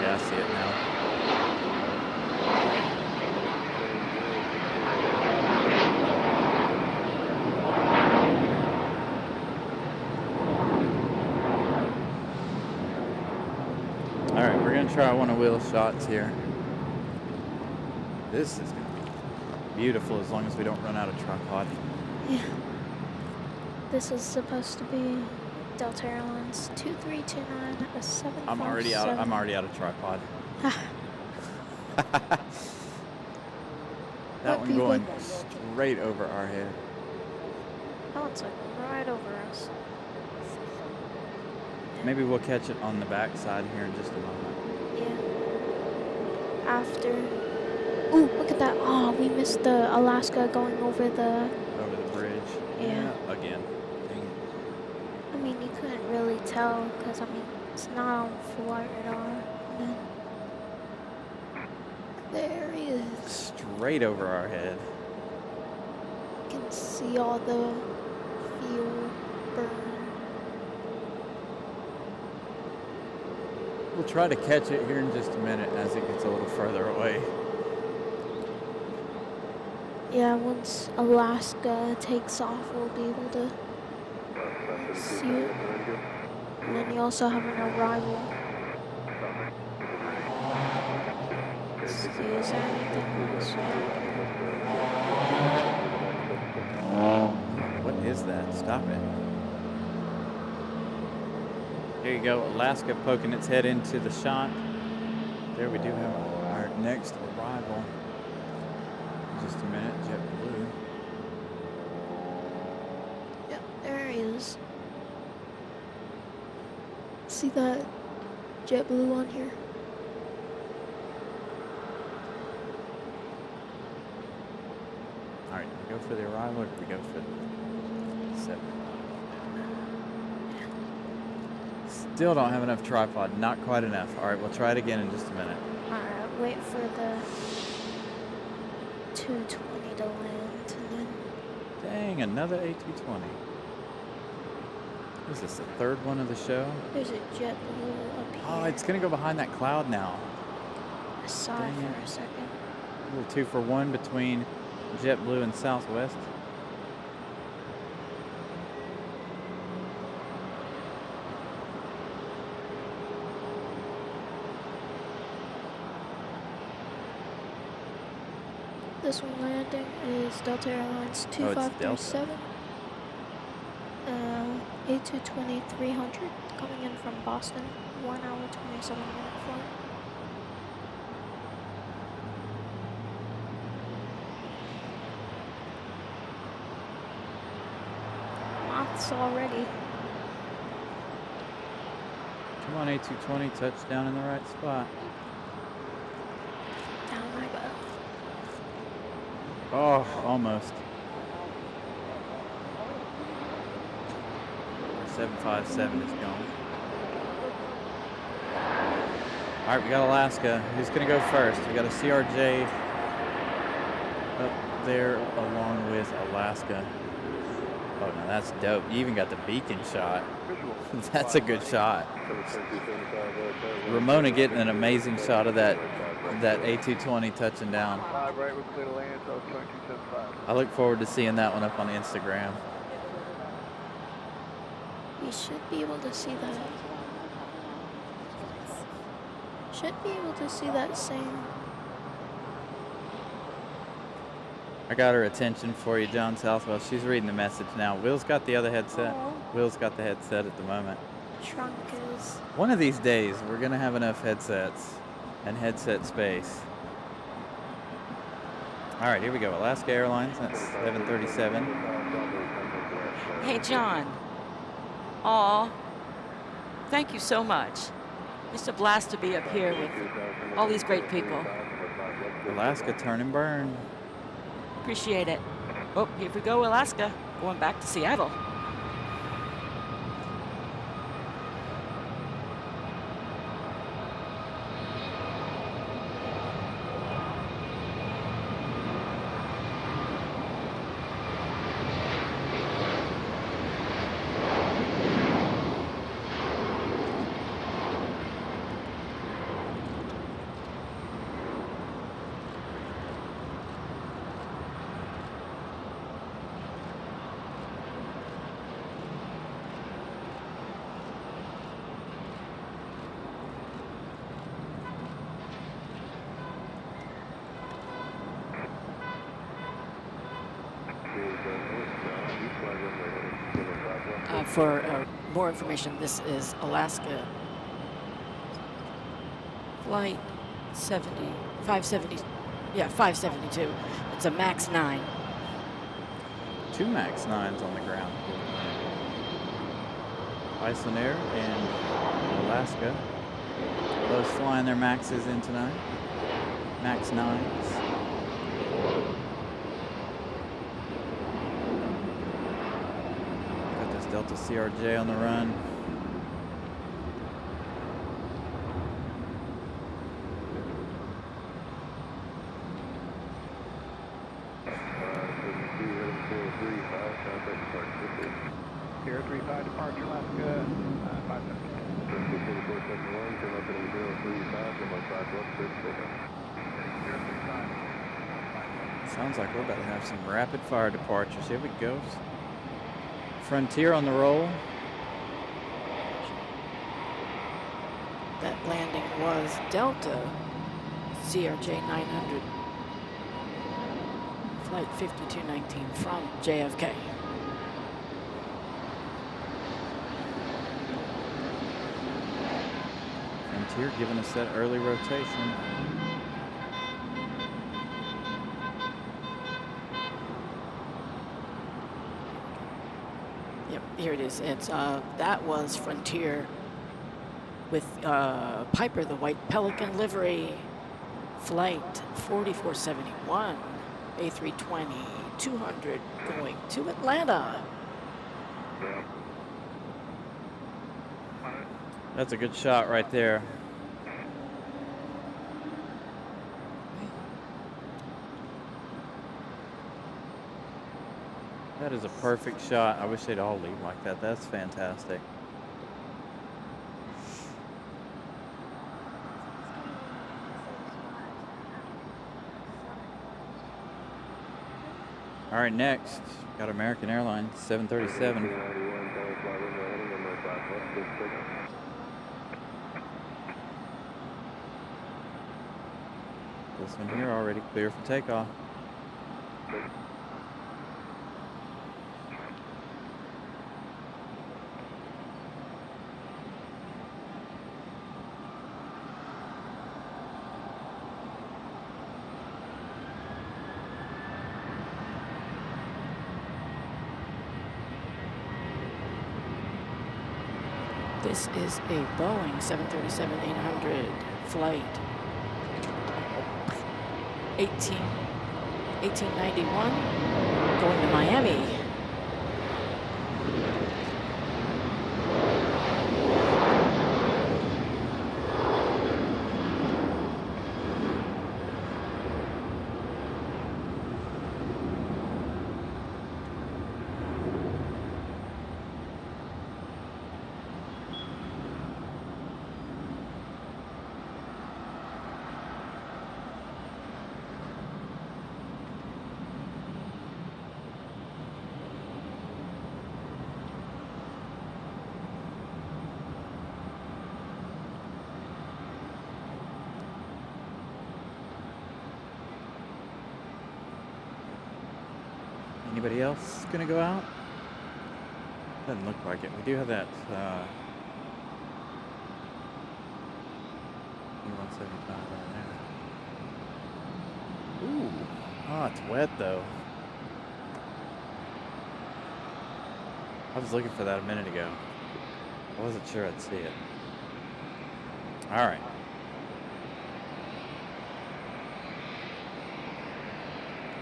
Yeah, I see it now. Alright, we're going to try one of Will's shots here. This is going to be beautiful as long as we don't run out of tripod. Yeah. This is supposed to be Delta Airlines 2329 a 747. I'm already out of tripod. That Might one be going good. straight over our head. That one's like right over us. Maybe we'll catch it on the back side here in just a moment. Yeah. After. Ooh, look at that. Oh, we missed the Alaska going over the. Over the bridge. Yeah. Again. Dang it. I mean, you couldn't really tell because, I mean, it's not on flight radar. And then there he is. Straight over our head. You can see all the fuel burn. We'll try to catch it here in just a minute as it gets a little further away. Yeah, once Alaska takes off, we'll be able to see it. And then you also have an arrival. See, is there anything else? What is that? Stop it. There you go, Alaska poking its head into the shot. There we do have our next arrival. Just a minute, JetBlue. Yep, there he is. See that JetBlue on here? All right, do we go for the arrival or do we go for the 7? Still don't have enough tripod, not quite enough. All right, we'll try it again in just a minute. Alright, wait for the 220 to land and then. Dang, another A220. Is this the third one of the show? There's a JetBlue up here. Oh, it's gonna go behind that cloud now. I saw it dang for it. a second. A little 2-for-1 between JetBlue and Southwest. This one landing is Delta Airlines Oh, it's Delta. 2537. A220-300 coming in from Boston. 1 hour, 27-minute flight. Moths already. Come on, A220, touchdown in the right spot. Down I go. Oh, almost. 757 is gone. All right, we got Alaska. Who's going to go first? We got a CRJ up there along with Alaska. Oh, no, that's dope. You even got the beacon shot. That's a good shot. Ramona getting an amazing shot of that A220 touching down. 5 right, we're clear to land, so 2275. I look forward to seeing that one up on Instagram. We should be able to see that. Should be able to see that same. I got her attention for you, John Southwell. She's reading the message now. Will's got the other headset. Oh. Will's got the headset at the moment. Trunk is. One of these days, we're going to have enough headsets and headset space. All right, here we go. Alaska Airlines, that's 737. Hey, John. Aw, thank you so much. It's a blast to be up here with all these great people. Alaska, turn and burn. Appreciate it. Oh, here we go, Alaska. Going back to Seattle. For more information, this is Alaska flight 570 Yeah, 572. It's a Max 9. 2 Max 9s on the ground. Iceland Air and Alaska. Both flying their Maxes in tonight. Max 9s. Got this Delta CRJ on the run. Sierra 35, departure Alaska, 575. Sounds like we're about to have some rapid fire departures. Here we go. Frontier on the roll. That landing was Delta CRJ 900. Flight 5219 from JFK. Frontier giving us that early rotation. Yep, here it is. It's that was Frontier with Piper, the White Pelican livery, flight 4471, A320 200 going to Atlanta. That's a good shot right there. That is a perfect shot. I wish they'd all leave like that. That's fantastic. All right, next, got American Airlines 737. This one here already clear for takeoff. This is a Boeing 737-800 flight 1891 going to Miami. Anybody else gonna go out? Doesn't look like it. We do have that E-175 right there. Ooh, oh, it's wet though. I was looking for that a minute ago. I wasn't sure I'd see it. All right.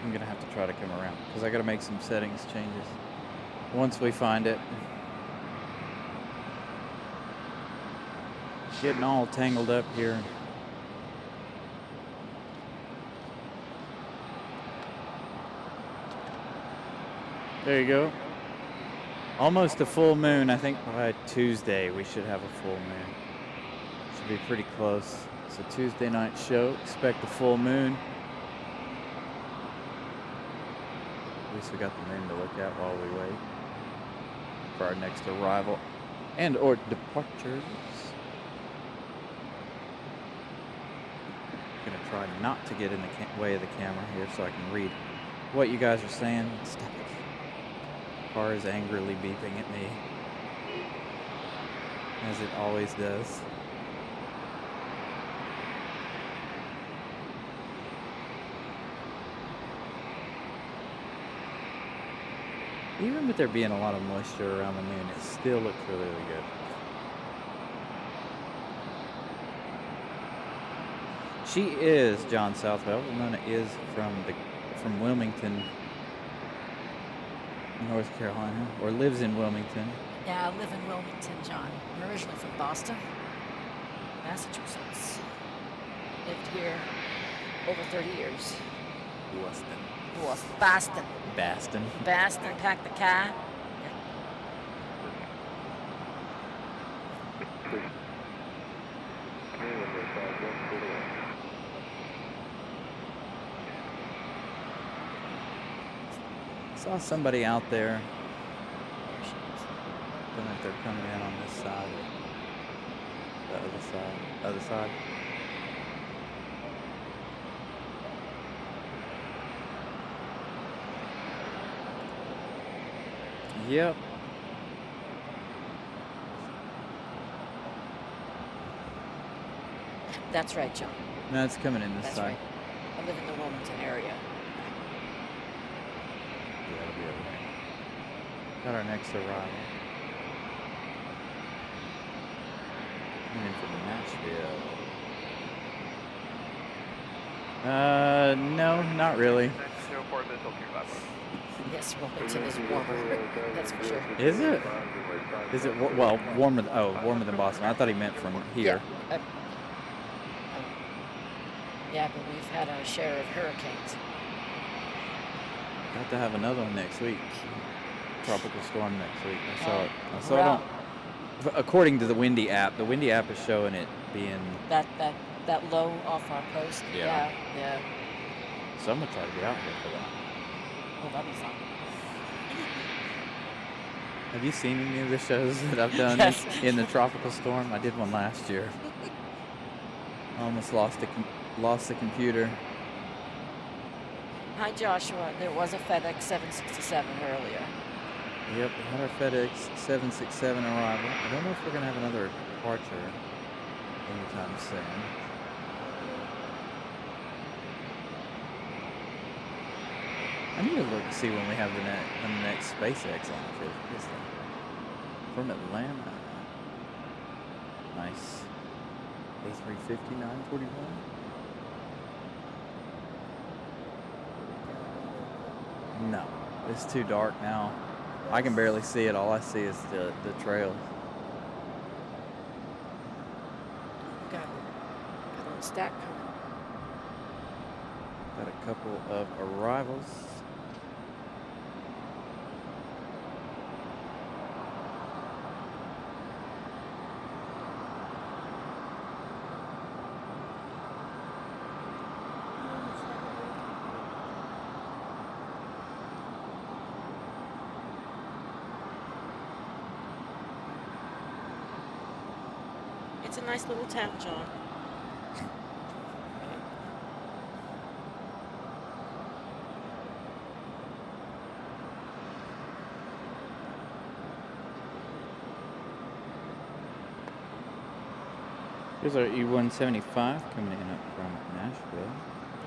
I'm gonna have to try to come around because I gotta make some settings changes once we find it. Getting all tangled up here. There you go. Almost a full moon. I think by Tuesday we should have a full moon. Should be pretty close. It's a Tuesday night show. Expect a full moon. At least we got the moon to look at while we wait for our next arrival and or departures. I'm gonna try not to get in the way of the camera here so I can read what you guys are saying. Stop it. Car is angrily beeping at me, as it always does. Even with there being a lot of moisture around the moon, it still looks really, really good. She is John Southwell. Ramona is from Wilmington, North Carolina, or lives in Wilmington. Yeah, I live in Wilmington, John. I'm originally from Boston, Massachusetts. Lived here over 30 years. Boston. Boston, packed the car. Saw somebody out there. Don't know if they're coming in on this side or the other side. Other side. Yep. That's right, John. No, it's coming in this That's side. right. I live in the Wilmington area. Yeah, it'll be over there. Got our next arrival. Coming in from Nashville. No, not really. 04 Visual 351. Yes, Wilmington is warmer. That's for sure. Is it? Is it well warmer? Warmer than Boston. I thought he meant from here. Yeah, but we've had our share of hurricanes. Got to have another one next week. Tropical storm next week. I saw it. I saw Wow. it on, according to the Windy app. The Windy app is showing it being. That low off our coast. Yeah. Yeah. So I'm gonna try to get out here for that. Oh, that'd be fun. Have you seen any of the shows that I've done Yes. in the tropical storm? I did one last year. I almost lost the computer. Hi, Joshua. There was a FedEx 767 earlier. Yep, we had our FedEx 767 arrival. I don't know if we're gonna have another departure anytime soon. I need to look to see when we have the next SpaceX launch is from Atlanta. Nice. A350 941. No, it's too dark now. I can barely see it. All I see is the trails. Got a little stack coming. Got a couple of arrivals. It's a nice little town, John. Here's our E175 coming in up from Nashville.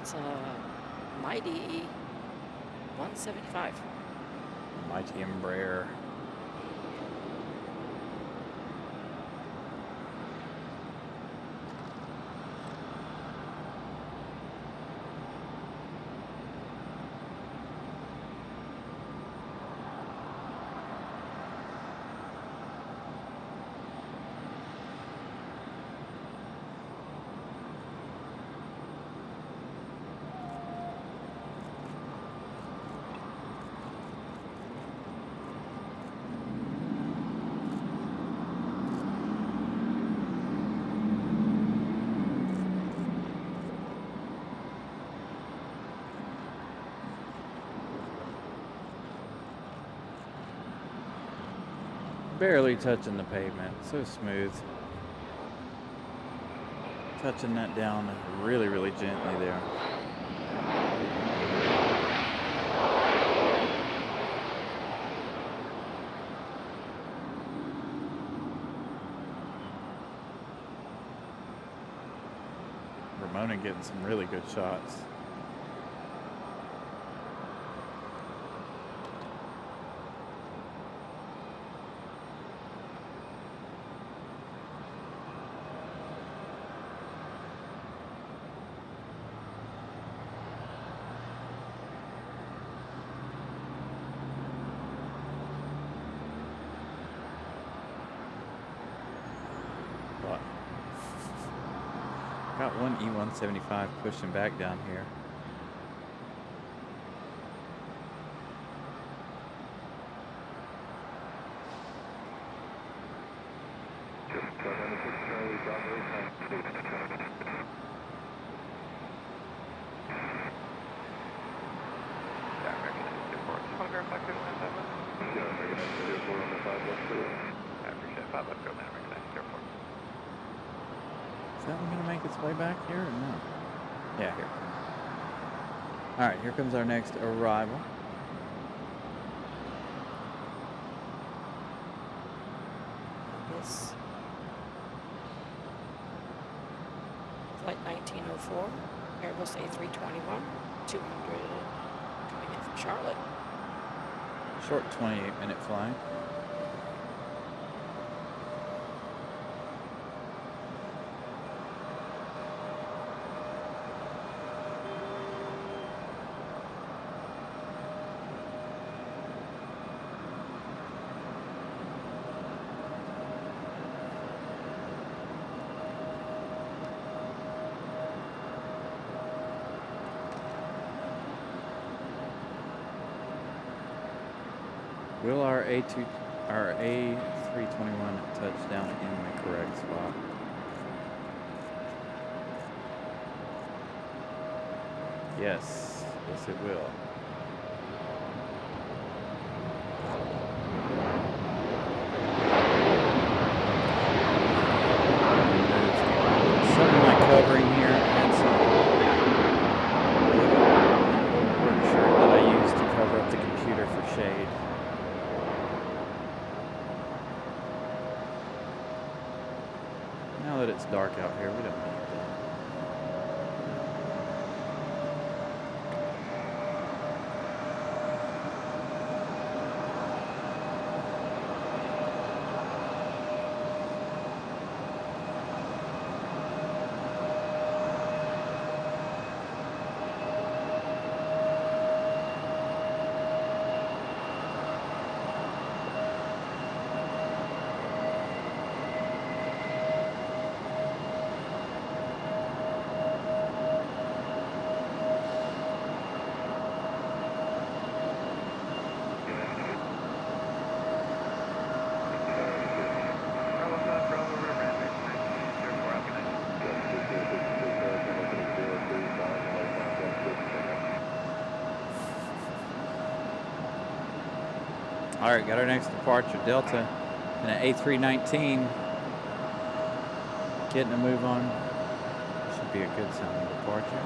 It's a mighty 175. Mighty Embraer. Barely touching the pavement, so smooth. Touching that down really, really gently there. Ramona getting some really good shots. Got one E175 pushing back down here. Is that one gonna make its way back here or not? Yeah, here it comes. Alright, here comes our next arrival. This flight 1904, Airbus A321, 200, coming in from Charlotte. Short 28-minute flight. Will our A321 touch down in the correct spot? Yes, yes it will. Some of my covering here and some work shirt that I use to cover up the computer for shade. Now that it's dark out here, we don't need that. All right, got our next departure, Delta, and an A319. Getting a move on. Should be a good sounding departure.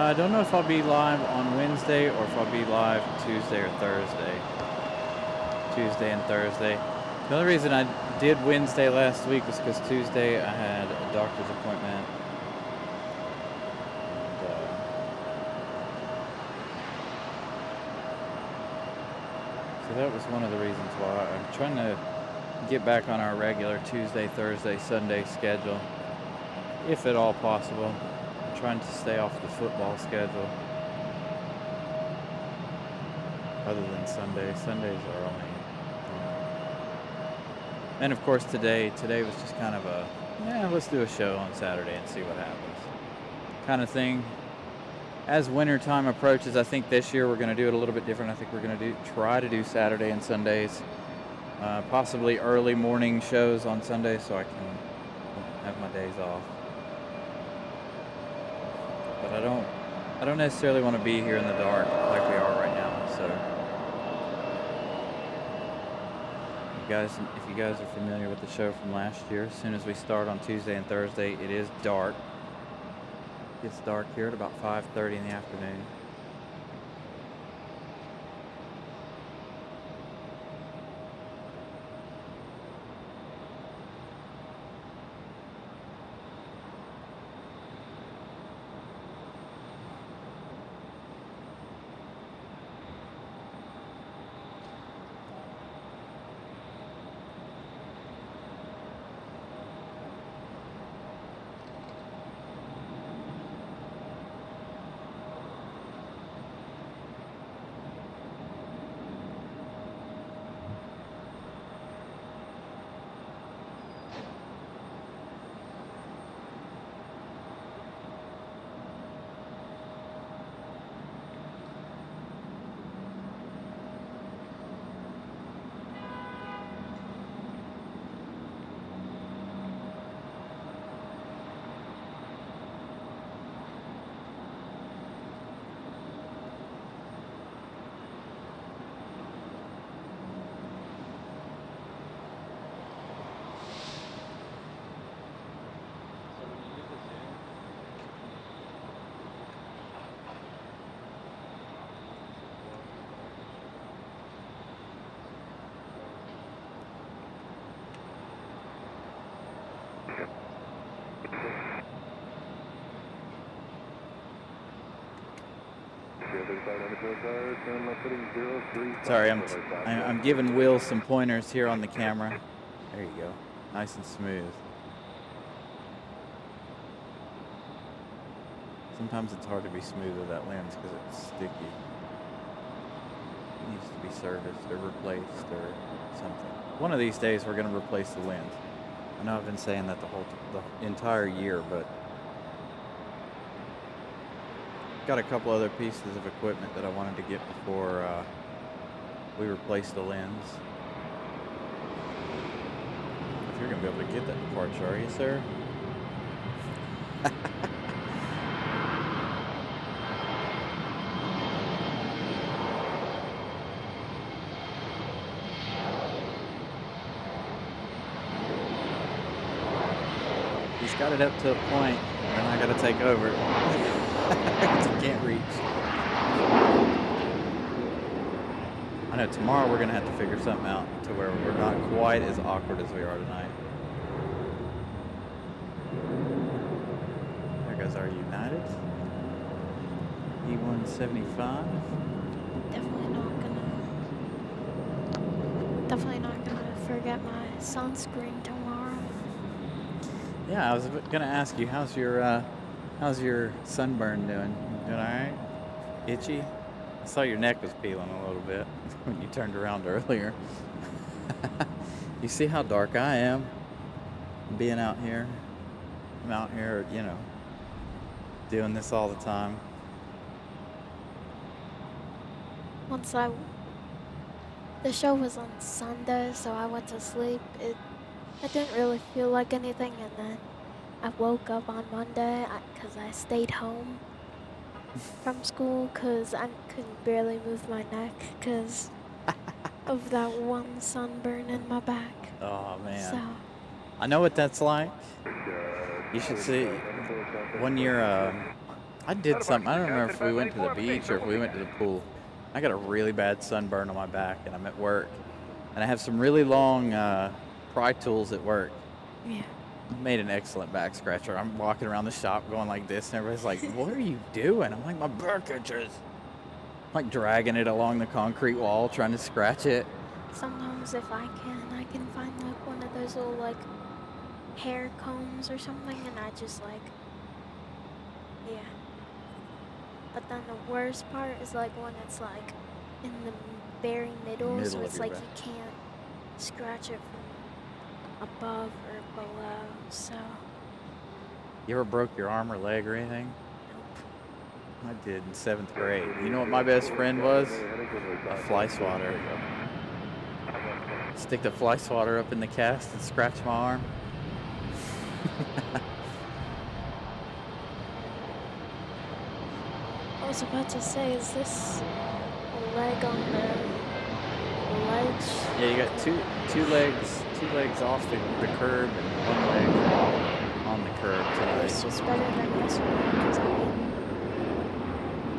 I don't know if I'll be live on Wednesday or if I'll be live Tuesday or Thursday. Tuesday and Thursday. The only reason I did Wednesday last week was because Tuesday I had a doctor's appointment. And, so that was one of the reasons why I'm trying to get back on our regular Tuesday, Thursday, Sunday schedule, if at all possible. I'm trying to stay off the football schedule. Other than Sundays. Sundays are only... And of course today was just kind of a, let's do a show on Saturday and see what happens kind of thing. As winter time approaches, I think this year we're going to do it a little bit different. I think we're going to try to do Saturday and Sundays, possibly early morning shows on Sunday so I can have my days off. But I don't necessarily want to be here in the dark like we are right now, so. If you guys are familiar with the show from last year, as soon as we start on Tuesday and Thursday, it is dark. It gets dark here at about 5:30 in the afternoon. Sorry, I'm giving Will some pointers here on the camera. There you go, nice and smooth. Sometimes it's hard to be smooth with that lens because it's sticky. It needs to be serviced or replaced or something. One of these days we're going to replace the lens. I know I've been saying that the entire year, but got a couple other pieces of equipment that I wanted to get before we replace the lens. If you're gonna be able to get that parts, are you, sir? He's got it up to a point, and I gotta take over. He can't reach. I know tomorrow we're gonna have to figure something out to where we're not quite as awkward as we are tonight. There goes our United E175. Definitely not gonna forget my sunscreen tomorrow. Yeah, I was gonna ask you, how's your sunburn doing? Doing all right? Itchy? I saw your neck was peeling a little bit when you turned around earlier. You see how dark I am being out here? I'm out here, doing this all the time. The show was on Sunday, so I went to sleep. I didn't really feel like anything, and then I woke up on Monday because I stayed home from school because I couldn't barely move my neck because of that one sunburn in my back. Oh, man. So, I know what that's like. You should see, when you're I did something. I don't remember if we went to the beach or if we went to the pool. I got a really bad sunburn on my back, and I'm at work, and I have some really long pry tools at work. Yeah. Made an excellent back scratcher. I'm walking around the shop going like this, and everybody's like, "What are you doing?" I'm like, "My back itches." I'm like dragging it along the concrete wall, trying to scratch it. Sometimes if I can find like one of those little like hair combs or something, and I just like, yeah. But then the worst part is like when it's like in the very middle, so Middle of it's your like back. you can't scratch it from above or below. So You ever broke your arm or leg or anything? nope. I did in 7th grade. You know what my best friend was? A fly swatter. Stick the fly swatter up in the cast and scratch my arm. I was about to say, is this a leg on the ledge? Yeah, you got two legs off the curb and one leg on the curb tonight. It's just better than this one, because I mean,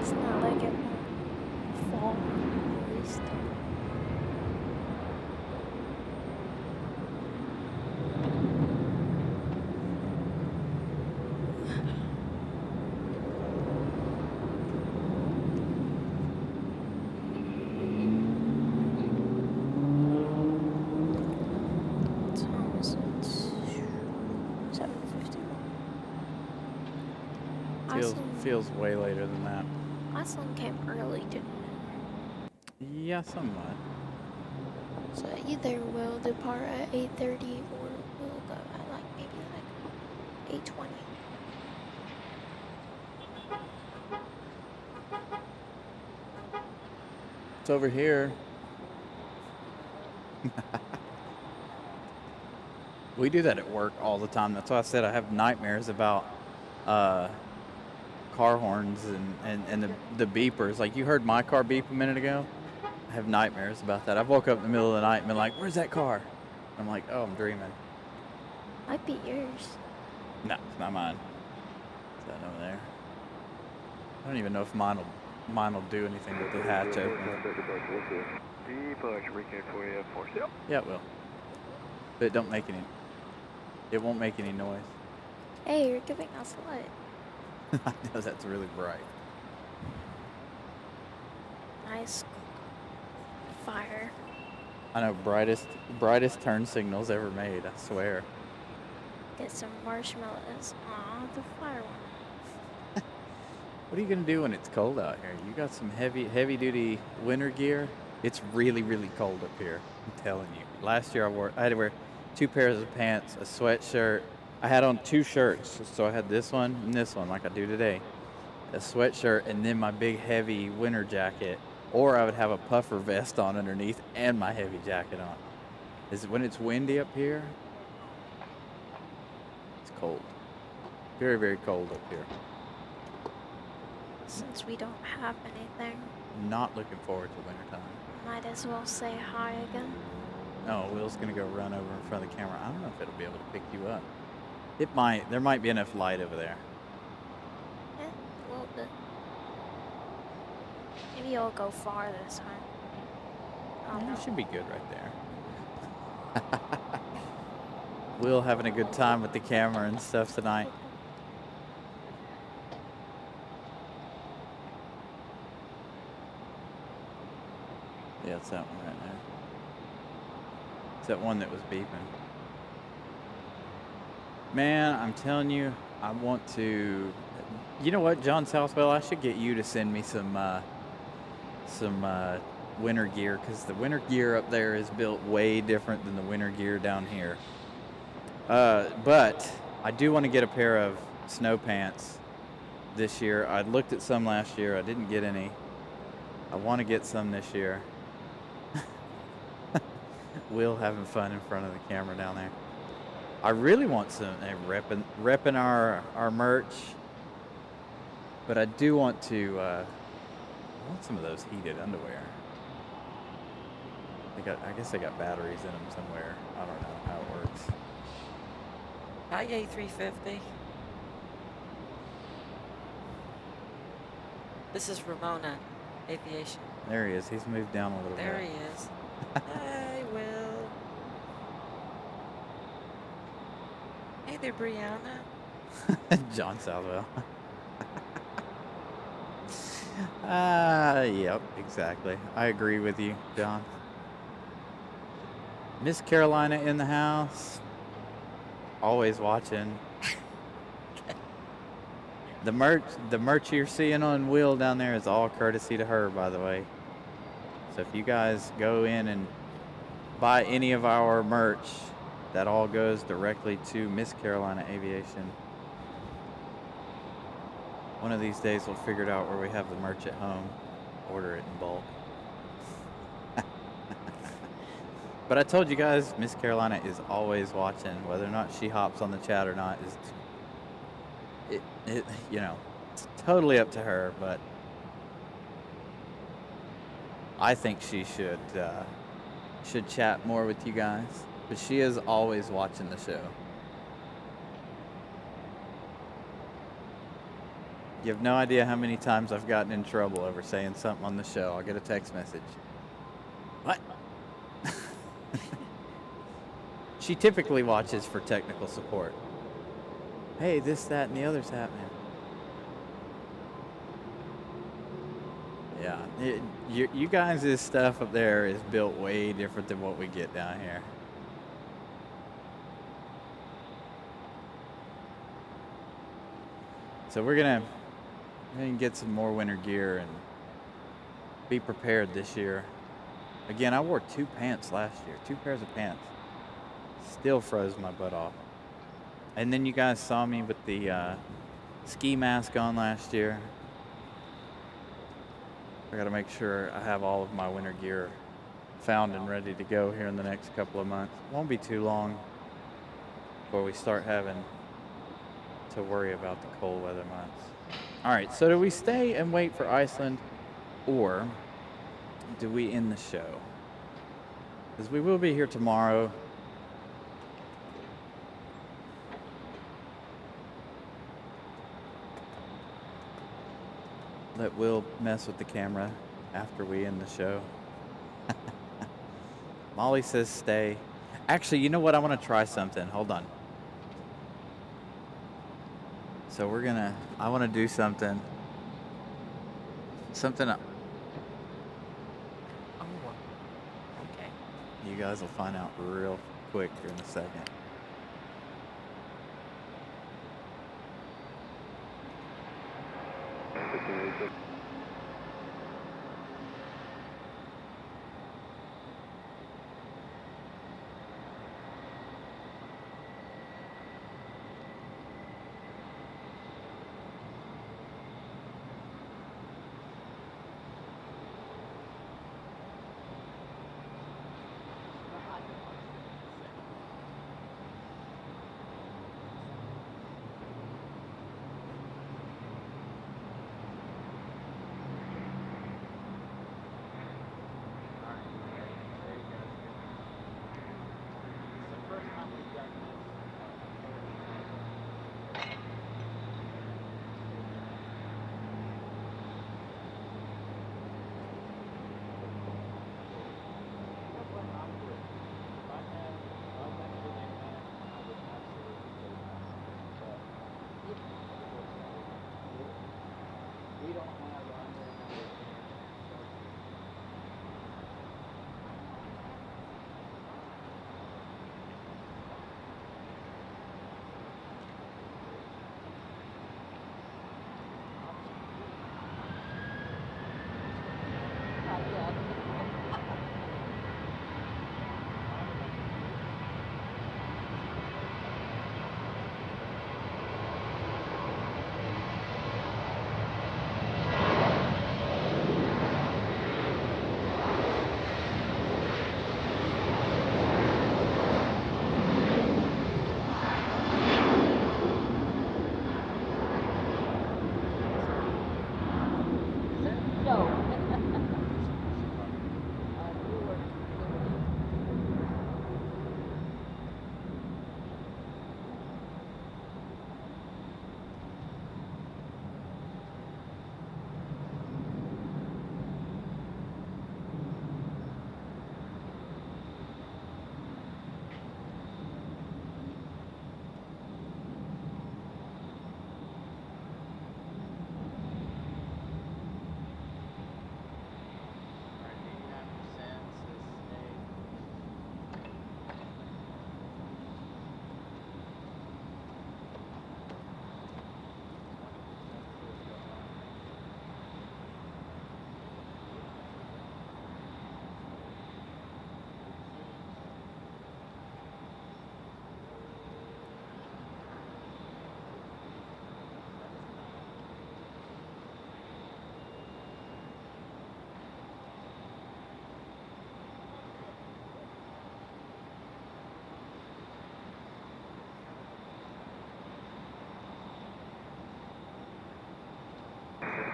it's not like it won't fall, at least. What time is it? 7:51. Feels way later than that. Iceland came early, didn't Yeah, somewhat. it? So either we'll depart at 8:30 or we'll go at like maybe like 8:20. It's over here. We do that at work all the time. That's why I said I have nightmares about car horns and the beepers. Like you heard my car beep a minute ago. I have nightmares about that. I've woke up in the middle of the night and been like, "Where's that car?" I'm like, "Oh, I'm dreaming." Might be yours. No, it's not mine. It's that over there. I don't even know if mine will do anything with the hatch open. Departure weekend for you, 40. Yeah, it will. But it don't make any. It won't make any noise. Hey, you're giving us light. I know that's really bright. Nice fire. I know, brightest turn signals ever made. I swear. Get some marshmallows. Aw, the fire one. What are you gonna do when it's cold out here? You got some heavy duty winter gear. It's really cold up here. I'm telling you. Last year I had to wear 2 pairs of pants, a sweatshirt. I had on 2 shirts, so I had this one and this one, like I do today. A sweatshirt and then my big heavy winter jacket, or I would have a puffer vest on underneath and my heavy jacket on. When it's windy up here, it's cold. Very cold up here. Since we don't have anything, Not looking forward to wintertime. might as well say hi again. Oh, Will's gonna go run over in front of the camera. I don't know if it'll be able to pick you up. It might. There might be enough light over there. Yeah, a little bit. Maybe I'll go far this time. I don't Yeah, know. it should be good right there. Will having a good time with the camera and stuff tonight. Yeah, it's that one right there. It's that one that was beeping. Man, I'm telling you, I want to. You know what, John Southwell? I should get you to send me some winter gear, because the winter gear up there is built way different than the winter gear down here. But I do want to get a pair of snow pants this year. I looked at some last year. I didn't get any. I want to get some this year. Will having fun in front of the camera down there. I really want some repping our merch, but I do want to. I want some of those heated underwear. I guess they got batteries in them somewhere. I don't know how it works. Hi, A350. This is Ramona Aviation. There he is. He's moved down a little There bit. he is. Hey, Will. Hey there, Brianna. John Southwell. Yep, exactly. I agree with you, John. Miss Carolina in the house. Always watching. The merch you're seeing on Will down there is all courtesy to her, by the way. So if you guys go in and buy any of our merch, that all goes directly to Miss Carolina Aviation. One of these days we'll figure it out where we have the merch at home. Order it in bulk. But I told you guys, Miss Carolina is always watching. Whether or not she hops on the chat or not is, it's totally up to her. But I think she should chat more with you guys. But she is always watching the show. You have no idea how many times I've gotten in trouble over saying something on the show. I'll get a text message. What? She typically watches for technical support. Hey, this, that, and the other's happening. Yeah, you guys' stuff up there is built way different than what we get down here. So we're gonna get some more winter gear and be prepared this year. Again, I wore 2 pants last year, 2 pairs of pants. Still froze my butt off. And then you guys saw me with the ski mask on last year. I gotta make sure I have all of my winter gear found and ready to go here in the next couple of months. Won't be too long before we start having to worry about the cold weather months. All right, so do we stay and wait for Iceland, or do we end the show? Because we will be here tomorrow. Let Will mess with the camera after we end the show. Molly says stay. Actually, you know what? I want to try something. Hold on. So I want to do something. Something. Oh, okay. You guys will find out real quick here in a second.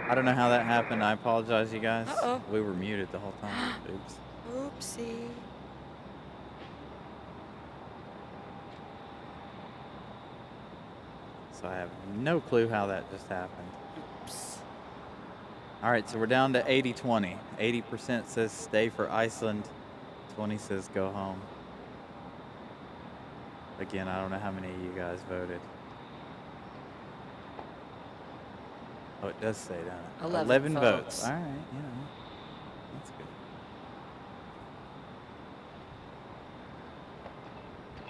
I don't know how that happened. I apologize, you guys. Uh-oh. We were muted the whole time. Oops. Oopsie. So I have no clue how that just happened. Oops. All right, so we're down to 80-20. 80% says stay for Iceland. 20 says go home. Again, I don't know how many of you guys voted. Oh, it does say that. 11 votes. votes. All right, you know, that's good.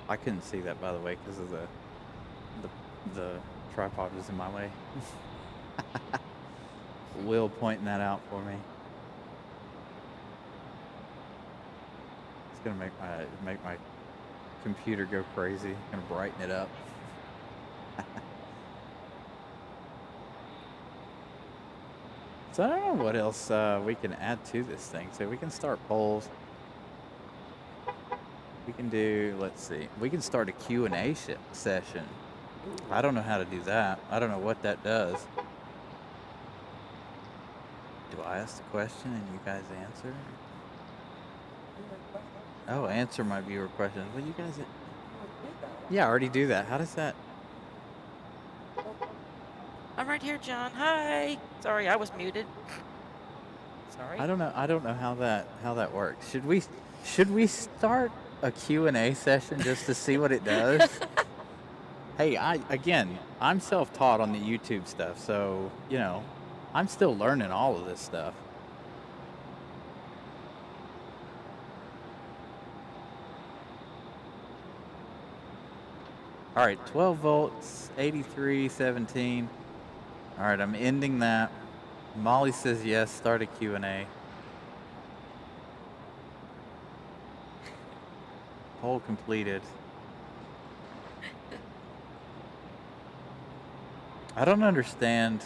I couldn't see that, by the way, because of the tripod was in my way. Will pointing that out for me. It's gonna make my computer go crazy. Gonna brighten it up. So I don't know what else we can add to this thing. So we can start polls. We can do, let's see, we can start a Q&A session. I don't know how to do that. I don't know what that does. Do I ask the question and you guys answer? Oh, answer my viewer questions. Well, you guys, yeah, I already do that. How does that? I'm right here, John. Hi. Sorry, I was muted. Sorry. I don't know how that works. Should we start a Q&A session just to see what it does? Hey, I'm self-taught on the YouTube stuff, so, you know, I'm still learning all of this stuff. All right, 12 volts, 8317. All right, I'm ending that. Molly says yes, start a Q&A. Poll completed. I don't understand.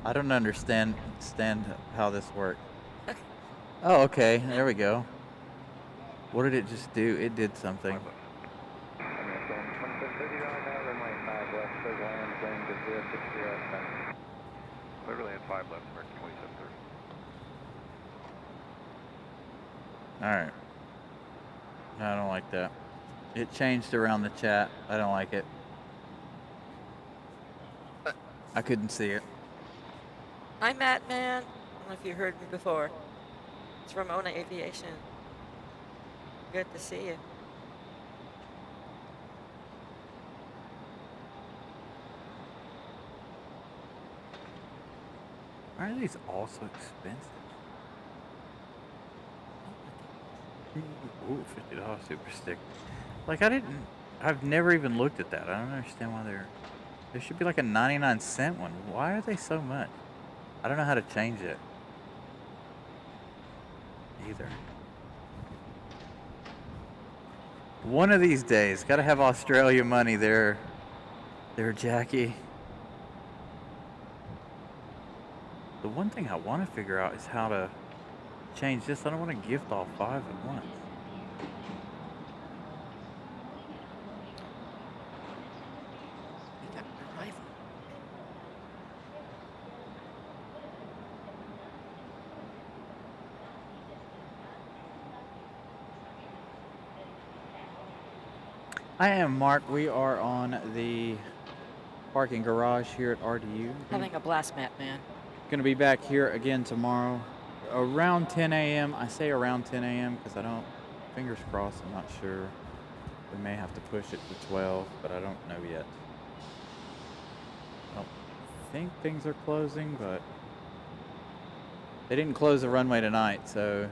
I don't understand how this works. Oh, okay, there we go. What did it just do? It did something. I'm going to 2730 now, runway 5 left, clear to land, going to 060 outside. Clearly at 5 left, American 2730. Alright. I don't like that. It changed around the chat. I don't like it. I couldn't see it. Hi, Matt, man. I don't know if you heard me before. It's Ramona Aviation. Good to see you. Why are these all so expensive? Ooh, $50 super stick. Like, I've never even looked at that. I don't understand why there should be like a 99-cent one. Why are they so much? I don't know how to change it either. One of these days, gotta have Australia money there, Jackie. The one thing I want to figure out is how to change this. I don't want to gift all 5 at once. We got an arrival. I am Mark. We are on the parking garage here at RDU. Having a blast, Matt, man. Going to be back here again tomorrow around 10 a.m. I say around 10 a.m. because I don't, fingers crossed, I'm not sure. We may have to push it to 12, but I don't know yet. I don't think things are closing, but they didn't close the runway tonight, so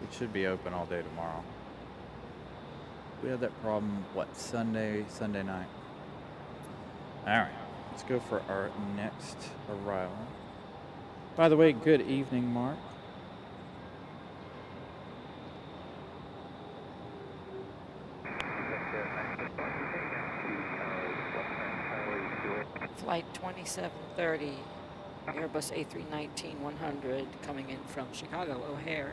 it should be open all day tomorrow. We had that problem, what, Sunday night. All right, let's go for our next arrival. By the way, good evening, Mark. Flight 2730, Airbus A319-100 coming in from Chicago O'Hare.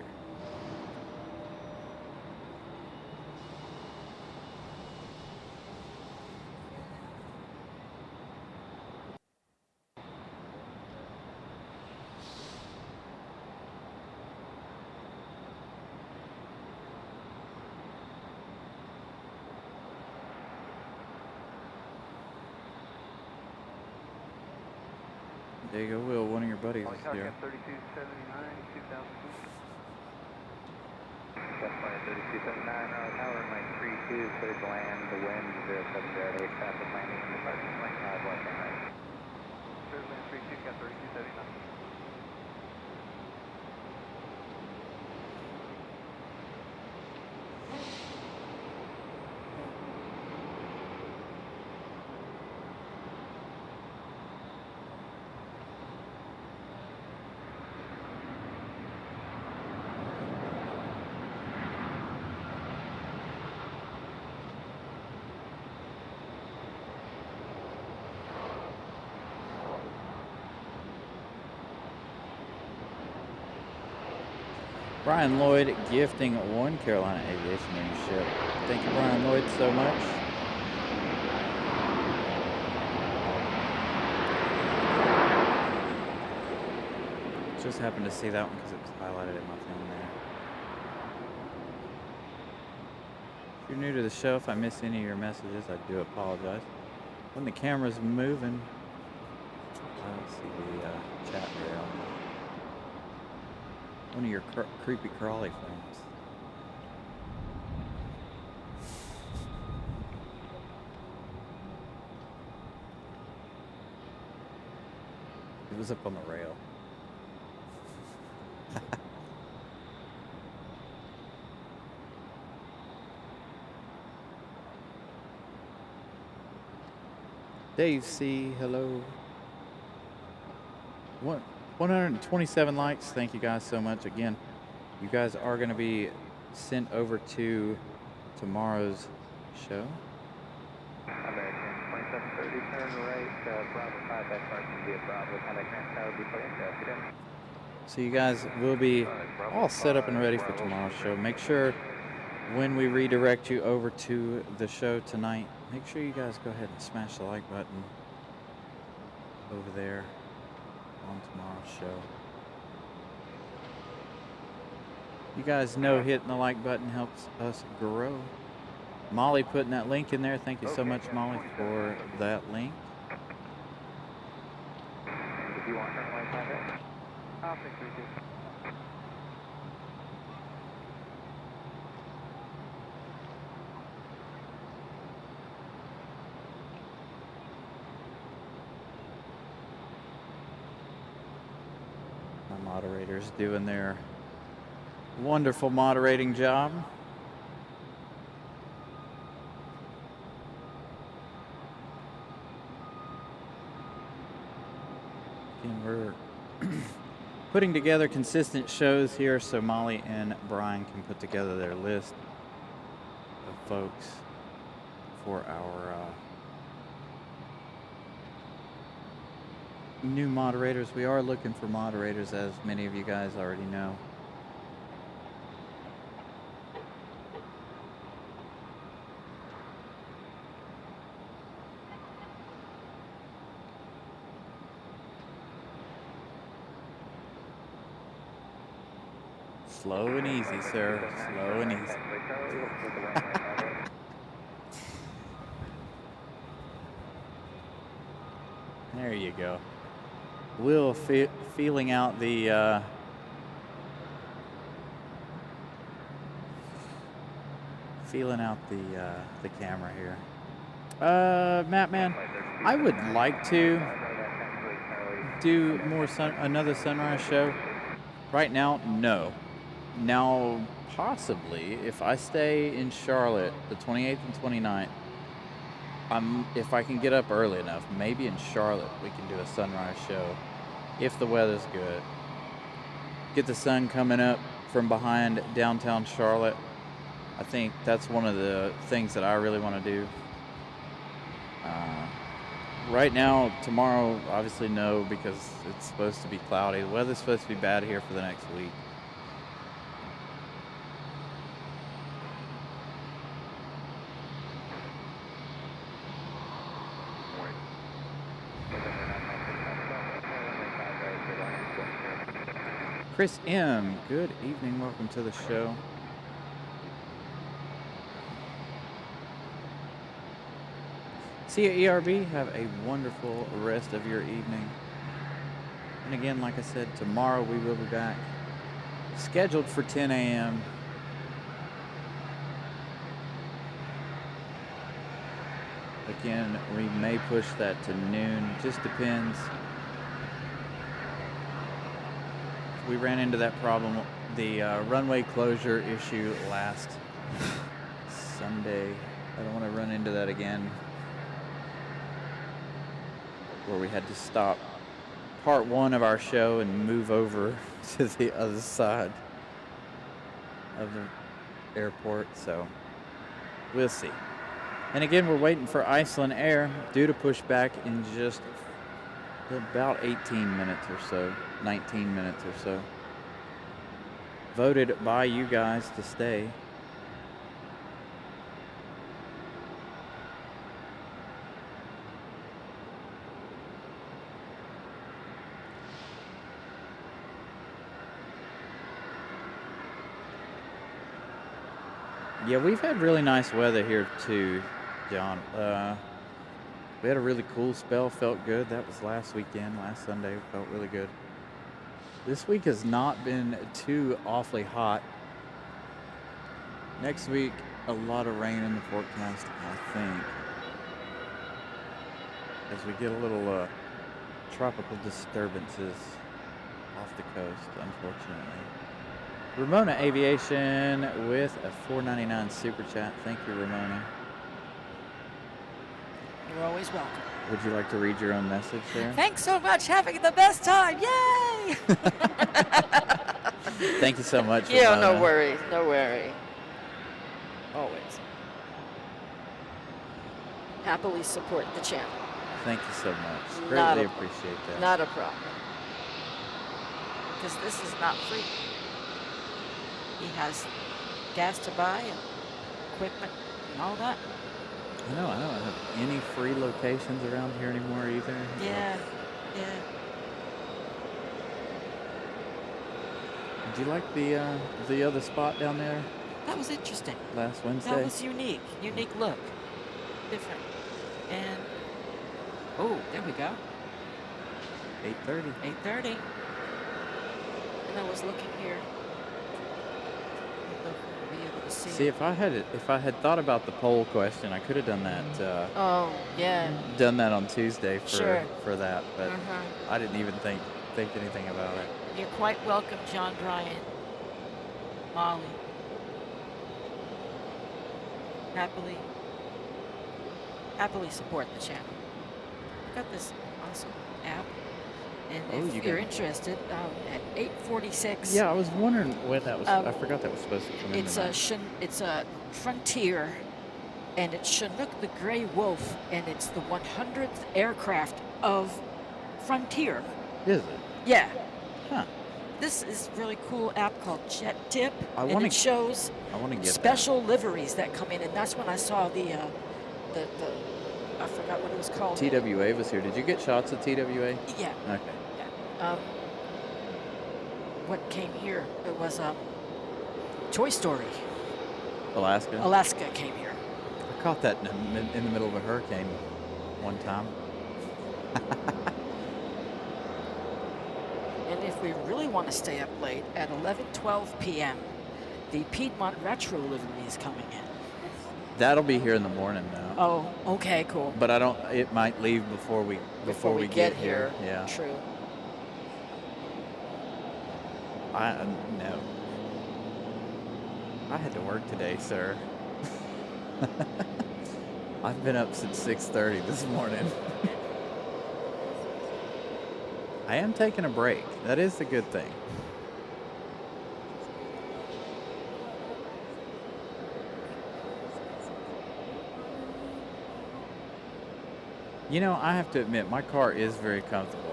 There you go, Will. One of your buddies Only is California here. 3279, 2000 feet. California 3279, Raleigh Tower, runway 32, cleared to land, the wind 0708, traffic landing in departure, 25 left and right. Cleared land 32, got 3279. Brian Lloyd gifting one Carolina Aviation membership. Thank you, Brian Lloyd, so much. Just happened to see that one because it was highlighted in my phone there. If you're new to the show, if I miss any of your messages, I do apologize. When the camera's moving, I don't see the chat rail. One of your creepy crawly friends. It was up on the rail. Dave C, hello. 127 likes. Thank you guys so much. Again, you guys are going to be sent over to tomorrow's show. American 2730, turn right, Bravo 5, that car can be a Bravo, contact Grand Tower, be put in. So you guys will be all set up and ready for tomorrow's show. Make sure when we redirect you over to the show tonight, make sure you guys go ahead and smash the like button over there on tomorrow's show. You guys know hitting the like button helps us grow. Molly putting that link in there. Thank you so much, Molly, for that link. If you want runway 5, I'll take 32. My moderators doing their wonderful moderating job. Again, we're putting together consistent shows here so Molly and Brian can put together their list of folks for our new moderators. We are looking for moderators, as many of you guys already know. Slow and easy, sir. Slow and easy. There you go. Will feeling out the the camera here. Matt, man, I would like to do another sunrise show. Right now, no. Now, possibly, if I stay in Charlotte the 28th and 29th, if I can get up early enough, maybe in Charlotte we can do a sunrise show if the weather's good. Get the sun coming up from behind downtown Charlotte. I think that's one of the things that I really want to do. Right now, tomorrow, obviously no, because it's supposed to be cloudy. The weather's supposed to be bad here for the next week. Chris M., good evening. Welcome to the show. See you, ERB. Have a wonderful rest of your evening. And again, like I said, tomorrow we will be back. Scheduled for 10 a.m. Again, we may push that to noon. Just depends. We ran into that problem, the runway closure issue last Sunday. I don't want to run into that again, where we had to stop part one of our show and move over to the other side of the airport. So we'll see. And again, we're waiting for Iceland Air, due to push back in just about 18 minutes or so, 19 minutes or so. Voted by you guys to stay. Yeah, we've had really nice weather here too, John. We had a really cool spell, felt good. That was last weekend, last Sunday, felt really good. This week has not been too awfully hot. Next week, a lot of rain in the forecast, I think. As we get a little tropical disturbances off the coast, unfortunately. Ramona Aviation with a $4.99 super chat. Thank you, Ramona. You're always welcome. Would you like to read your own message there? Thanks so much. Having the best time. Yay! Thank you so much, Yeah, Ramona. no worry. No worry. Always. Happily support the channel. Thank you so much. Not Greatly a- appreciate that. Not a problem. Because this is not free. He has gas to buy and equipment and all that. I know. I don't have any free locations around here anymore either. Yeah, yeah. Did you like the other spot down there That was interesting. last Wednesday? That was unique. Unique look. Different. And, oh, there we go. 8:30. 8:30. And I was looking here. I don't know if we'll be able to see See, it. if I had thought about the poll question, I could have done that. Oh, yeah. Done that on Tuesday Sure. for that, but Uh-huh. I didn't even think anything about it. You're quite welcome, John Bryan. Molly. Happily support the channel. Got this awesome app. And Oh, if you you're got- interested, at 8:46. Yeah, I was wondering when that was. I Um, forgot that was supposed to come in. It's a Frontier, and it's Chinook the Gray Wolf, and it's the 100th aircraft of Frontier. Is it? Yeah. Huh. This is a really cool app called Jet Tip, I and wanna- it shows I want to get special liveries that come in, and that's when I saw the I forgot what it was called. that. TWA was here. Did you get shots of TWA? Yeah. Okay. What came here? It was Toy Story. Alaska. Alaska came here. I caught that in the middle of a hurricane one time. And if we really want to stay up late, at 11:12 p.m., the Piedmont Retro livery is coming in. That'll be here in the morning now. Oh, okay, cool. But I don't. It might leave before we get here. Yeah. True. No. I had to work today, sir. I've been up since 6:30 this morning. I am taking a break. That is the good thing. You know, I have to admit, my car is very comfortable.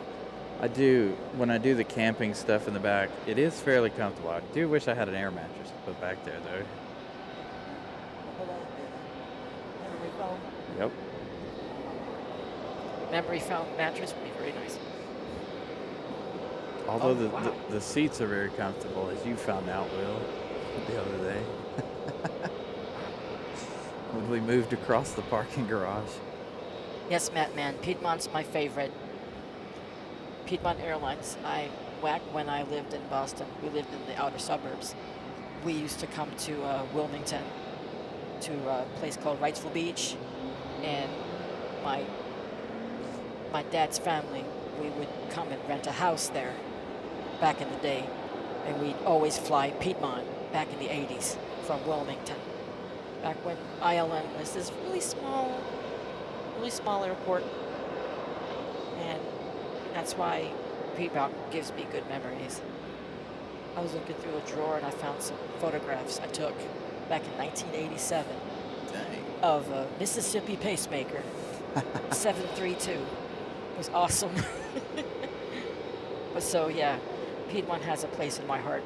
When I do the camping stuff in the back, it is fairly comfortable. I do wish I had an air mattress to put back there, though. Memory foam. Yep. Memory foam mattress would be very nice. Although Oh, wow. the seats are very comfortable, as you found out, Will, the other day. When we moved across the parking garage. Yes, Matt, man. Piedmont's my favorite. Piedmont Airlines. Back when I lived in Boston, we lived in the outer suburbs. We used to come to Wilmington, to a place called Wrightsville Beach, and my dad's family, we would come and rent a house there back in the day, and we'd always fly Piedmont back in the 80s from Wilmington. Back when ILM was this really small airport, and that's why Piedmont gives me good memories. I was looking through a drawer and I found some photographs I took back in 1987 Dang. of a Mississippi Pacemaker 732. It was awesome. But so yeah, Piedmont has a place in my heart.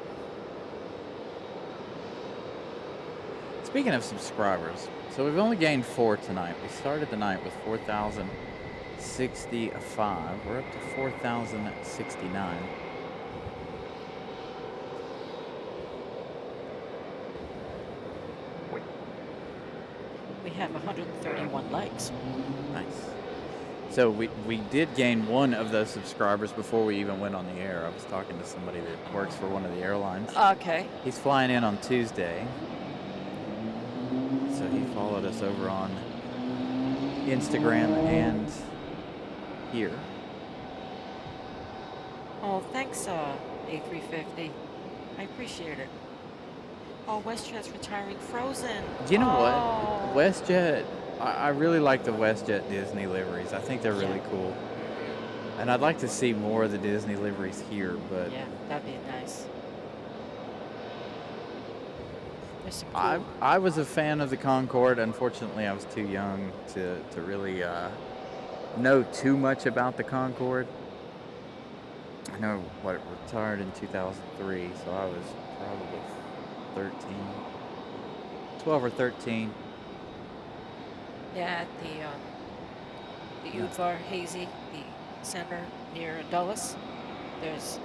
Speaking of subscribers, so we've only gained 4 tonight. We started the night with 4,065. We're up to 4,069. We have 131 likes. Nice. So we did gain one of those subscribers before we even went on the air. I was talking to somebody that works for one of the airlines. Okay. He's flying in on Tuesday. So he followed us over on Instagram and here. Oh, thanks, A350. I appreciate it. Oh, WestJet's retiring Frozen. You know Oh. what? WestJet, I really like the WestJet Disney liveries. I think they're really cool. And I'd like to see more of the Disney liveries here, but Yeah, that'd be nice. There's some cool. I was a fan of the Concorde. Unfortunately, I was too young to really know too much about the Concorde. I know what it retired in 2003, so I was probably 12 or 13. Yeah, at the Udvar Hazy, the center near Dulles. It's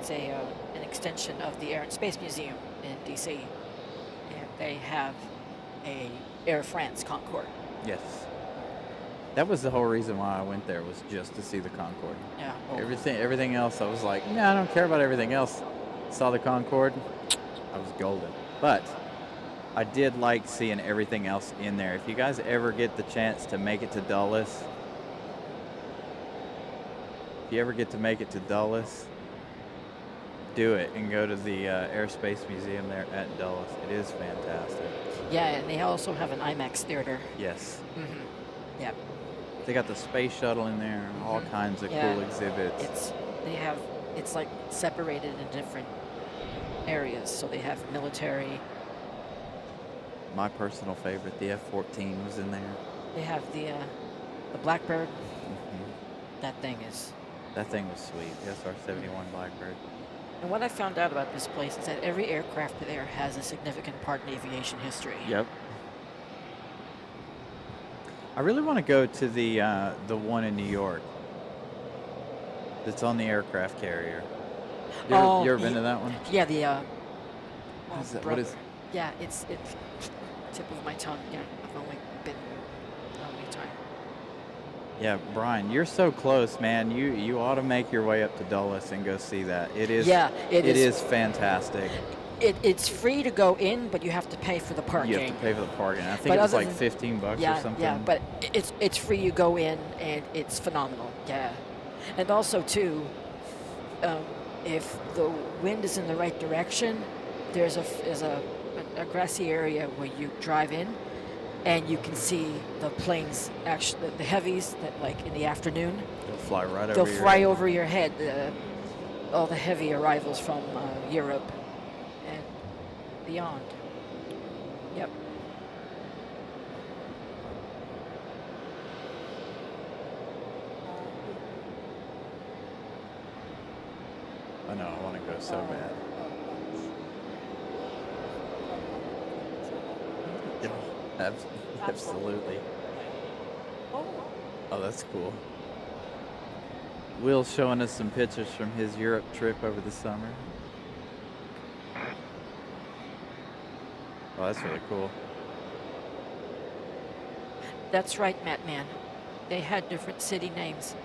an extension of the Air and Space Museum in DC, and they have a Air France Concorde. Yes. That was the whole reason why I went there, was just to see the Concorde. Yeah. Everything else, I was like, no, I don't care about everything else. Saw the Concorde, I was golden. But I did like seeing everything else in there. If you guys ever get the chance to make it to Dulles, do it and go to the Airspace Museum there at Dulles. It is fantastic. Yeah, and they also have an IMAX theater. Yes. Mm-hmm. Yep. They got the space shuttle in there and all kinds of Yeah. cool exhibits. It's like separated in different areas. So they have military. My personal favorite, the F-14 was in there. They have the Blackbird. Hmm. That thing is. That thing was sweet. The SR-71 Blackbird. And what I found out about this place is that every aircraft there has a significant part in aviation history. Yep. I really want to go to the one in New York. That's on the aircraft carrier. You ever been to that one? Yeah, the. What is? Yeah, it's tip of my tongue. Yeah, I've only been only time. Yeah, Brian, you're so close, man. You ought to make your way up to Dulles and go see that. It is. Yeah, it is fantastic. It's free to go in, but you have to pay for the parking. You have to pay for the parking. I think But it was other like than- $15 or something. Yeah, but it's free. You go in, and it's phenomenal. Yeah, and also too, if the wind is in the right direction, there's a grassy area where you drive in, and you can see the planes. Actually, the heavies that like in the afternoon. They'll fly right over. They'll your fly head. over your head. All the heavy arrivals from Europe and beyond. Yep. I know. I want to go so bad. Yeah, absolutely. Oh, that's cool. Will's showing us some pictures from his Europe trip over the summer. Oh, that's really cool. That's right, Matt Man. They had different city names.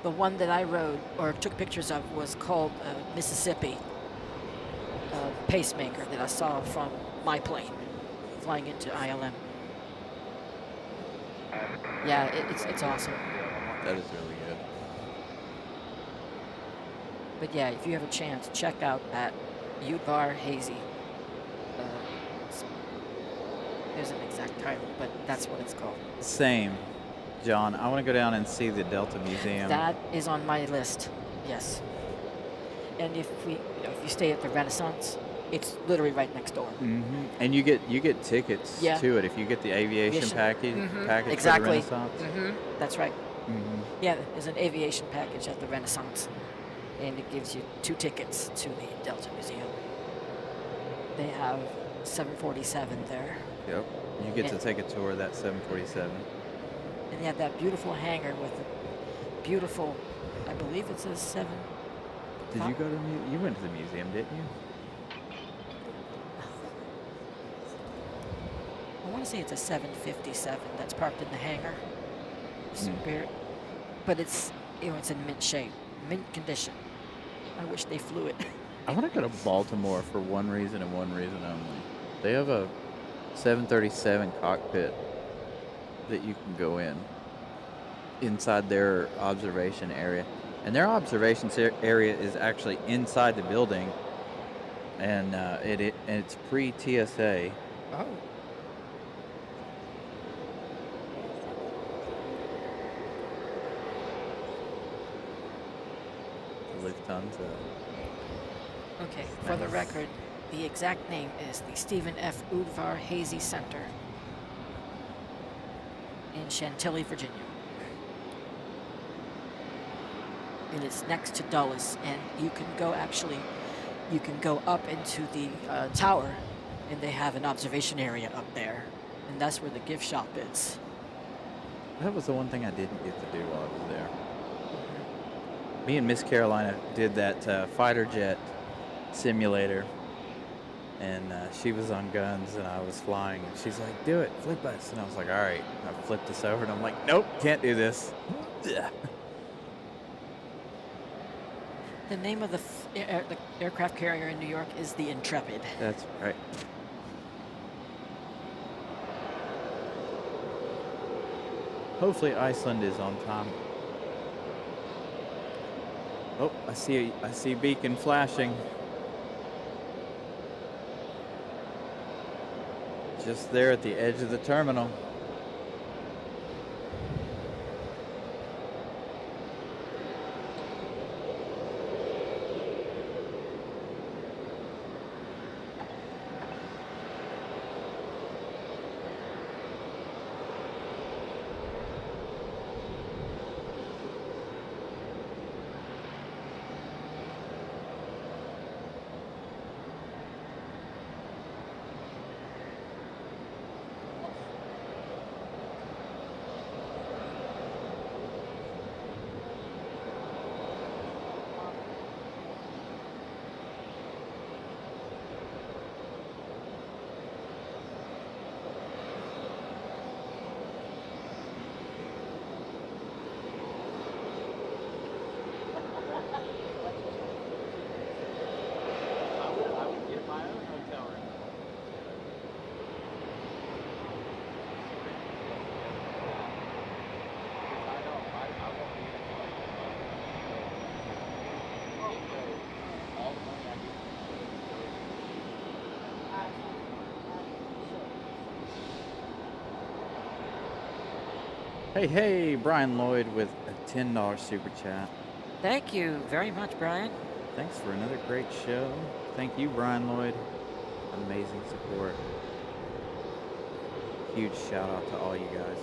The one that I rode or took pictures of was called Mississippi Pacemaker that I saw from my plane flying into ILM. Yeah, it's awesome. That is really good. But yeah, if you have a chance, check out that Udvar Hazy. There's an exact title, but that's what it's called. Same, John. I want to go down and see the Delta Museum. That is on my list. Yes. And if you stay at the Renaissance, it's literally right next door. Mm-hmm. And you get tickets Yeah. to it if you get the aviation package. Mhm. Package Exactly. for the Renaissance. That's right. Mm-hmm. Yeah, there's an aviation package at the Renaissance, and it gives you 2 tickets to the Delta Museum. They have 747 there, Yep. You get to And- take a tour of that 747. and they have that beautiful hangar with the beautiful, I believe it says 7. Did you go to you went to the museum, didn't you? I want to say it's a 757 that's parked in the hangar. Hmm. Spirit, but it's it's in mint shape, mint condition. I wish they flew it. I want to go to Baltimore for one reason and one reason only. They have a 737 cockpit that you can go inside their observation area. And their observation area is actually inside the building, and it's pre-TSA. Oh. Lufthansa. Okay, for the record, the exact name is the Stephen F. Udvar Hazy Center in Chantilly, Virginia. And it's next to Dulles, and you can go up into the tower, and they have an observation area up there, and that's where the gift shop is. That was the one thing I didn't get to do while I was there. Me and Miss Carolina did that fighter jet simulator, and she was on guns and I was flying, and she's like, "Do it, flip us," and I was like, "All right." I flipped us over, and I'm like, "Nope, can't do this." The name of the aircraft carrier in New York is the Intrepid. That's right. Hopefully Iceland is on time. Oh, I see beacon flashing. Just there at the edge of the terminal. Hey, Brian Lloyd with a $10 super chat. Thank you very much, Brian. Thanks for another great show. Thank you, Brian Lloyd. Amazing support. Huge shout out to all you guys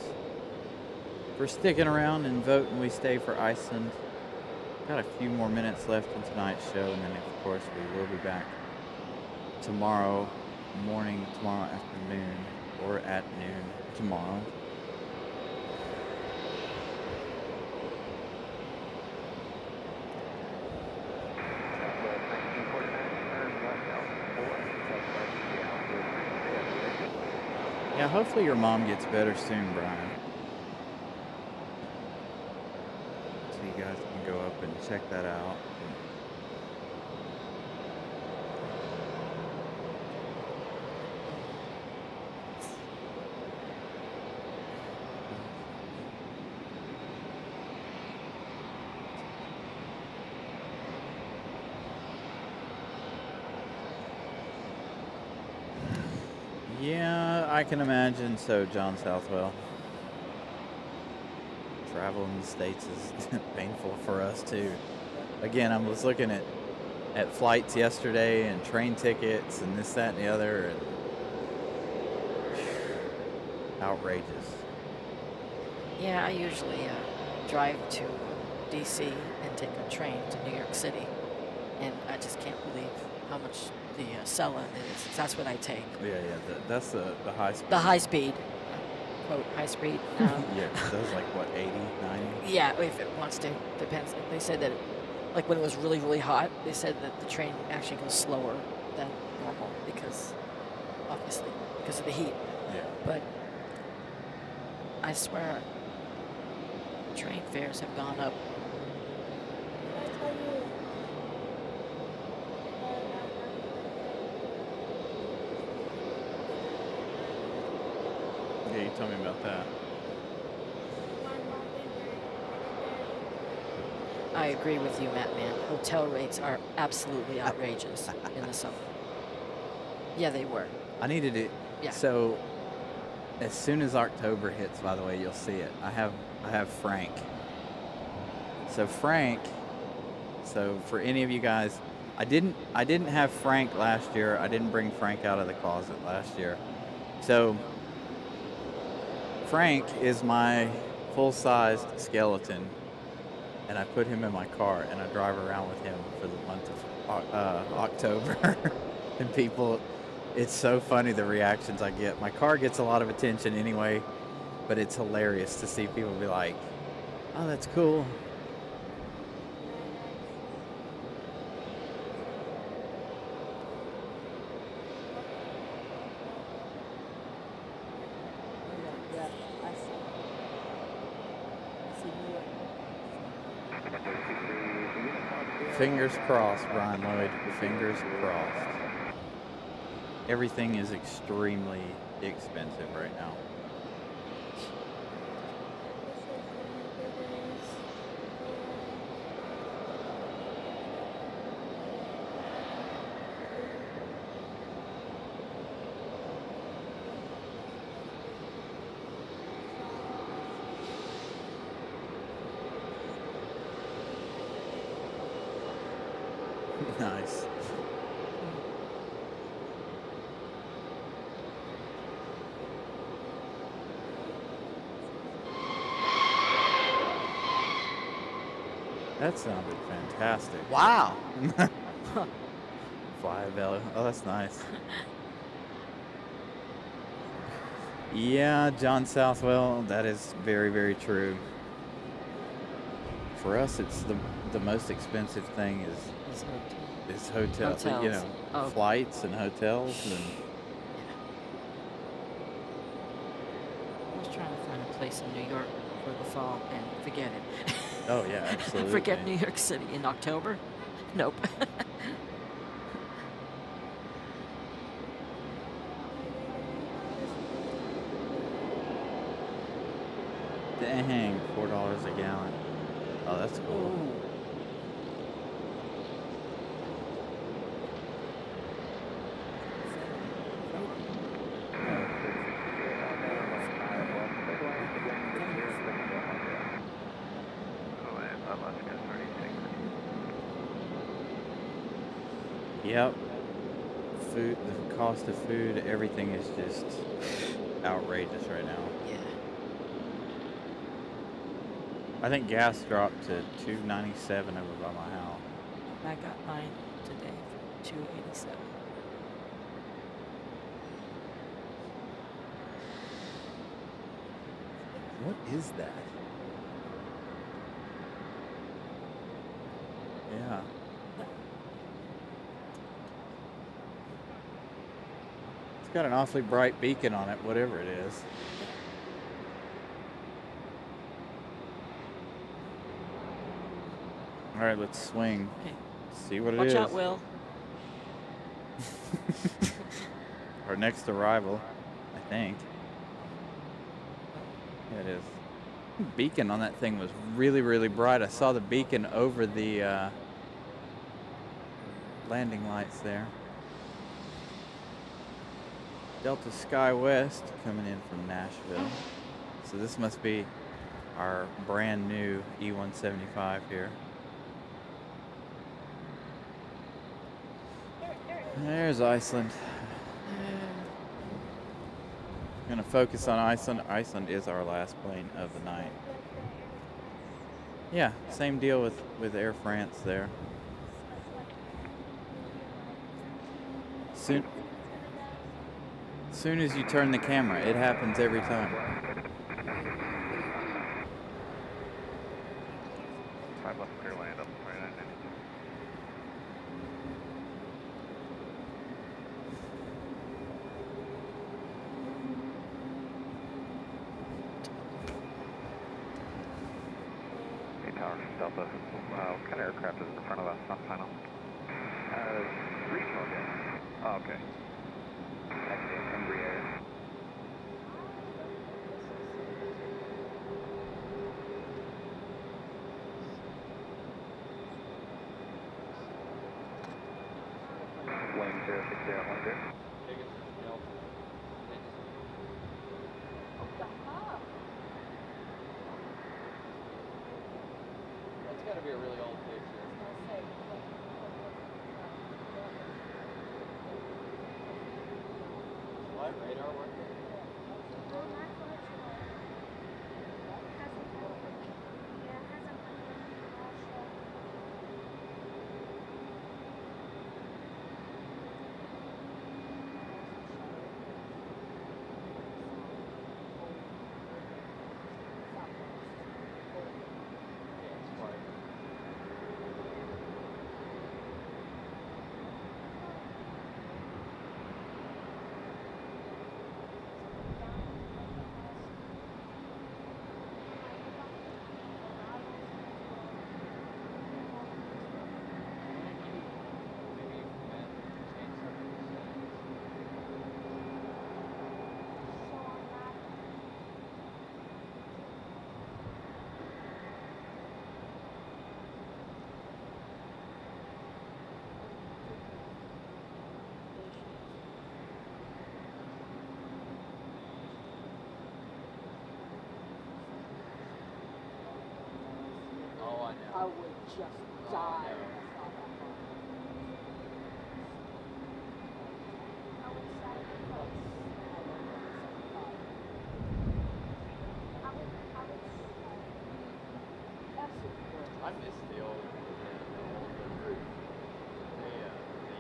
for sticking around and voting we stay for Iceland. Got a few more minutes left in tonight's show, and then of course we will be back tomorrow morning, tomorrow afternoon, or at noon tomorrow. Yeah, hopefully your mom gets better soon, Brian. So you guys can go up and check that out. Yeah, I can imagine. So, John Southwell, traveling the States is painful for us too. Again, I was looking at flights yesterday and train tickets and this, that, and the other, and outrageous. Yeah, I usually drive to D.C. and take a train to New York City, and I just can't believe how much the Sella is. That's what I take. Yeah, that's the high speed. The high speed, quote, high speed. Yeah, that was like what, 80, 90? Yeah, if it wants to, depends. They said that, like when it was really, really hot, they said that the train actually goes slower than normal because, obviously, because of the heat. Yeah. But I swear, train fares have gone up. Yeah, you tell me about that. I agree with you, Matt, man. Hotel rates are absolutely outrageous in the summer. Yeah, they were. I needed it. Yeah. So, as soon as October hits, by the way, you'll see it. I have Frank. So Frank. So for any of you guys, I didn't have Frank last year. I didn't bring Frank out of the closet last year. So Frank is my full-sized skeleton, and I put him in my car and I drive around with him for the month of October. And people, it's so funny the reactions I get. My car gets a lot of attention anyway, but it's hilarious to see people be like, "Oh, that's cool." Fingers crossed, Brian Lloyd. Fingers crossed. Everything is extremely expensive right now. Nice. That sounded fantastic. Wow. Fly belly. Oh, that's nice. Yeah, John Southwell, that is very, very true. For us, it's the most expensive thing is hotels. You know, Oh. flights and hotels and. I was trying to find a place in New York for the fall and forget it. Oh yeah, absolutely. Forget New York City in October? Nope. Dang, $4 a gallon. Oh, that's cool. Ooh. Yep. Food, the cost of food, everything is just outrageous right now. Yeah. I think gas dropped to $2.97 over by my house. I got mine today for $2.87. What is that? Yeah. It's got an awfully bright beacon on it, whatever it is. All right, let's swing. Hey, See what it watch is. out, Will. Our next arrival, I think. Yeah, it is. The beacon on that thing was really, really bright. I saw the beacon over the landing lights there. Delta Sky West coming in from Nashville. So this must be our brand new E175 here. There's Iceland. I'm gonna focus on Iceland. Iceland is our last plane of the night. Yeah, same deal with Air France there. Soon as you turn the camera, it happens every time. 5 left clear land up 2992. Hey, Tower, Delta. What kind of aircraft is in front of us on final? Regional jet. Oh, okay. Actually, Embraer. Wing 06010. That's got to be a really old picture. Live radar work? I would just die. I miss the old, the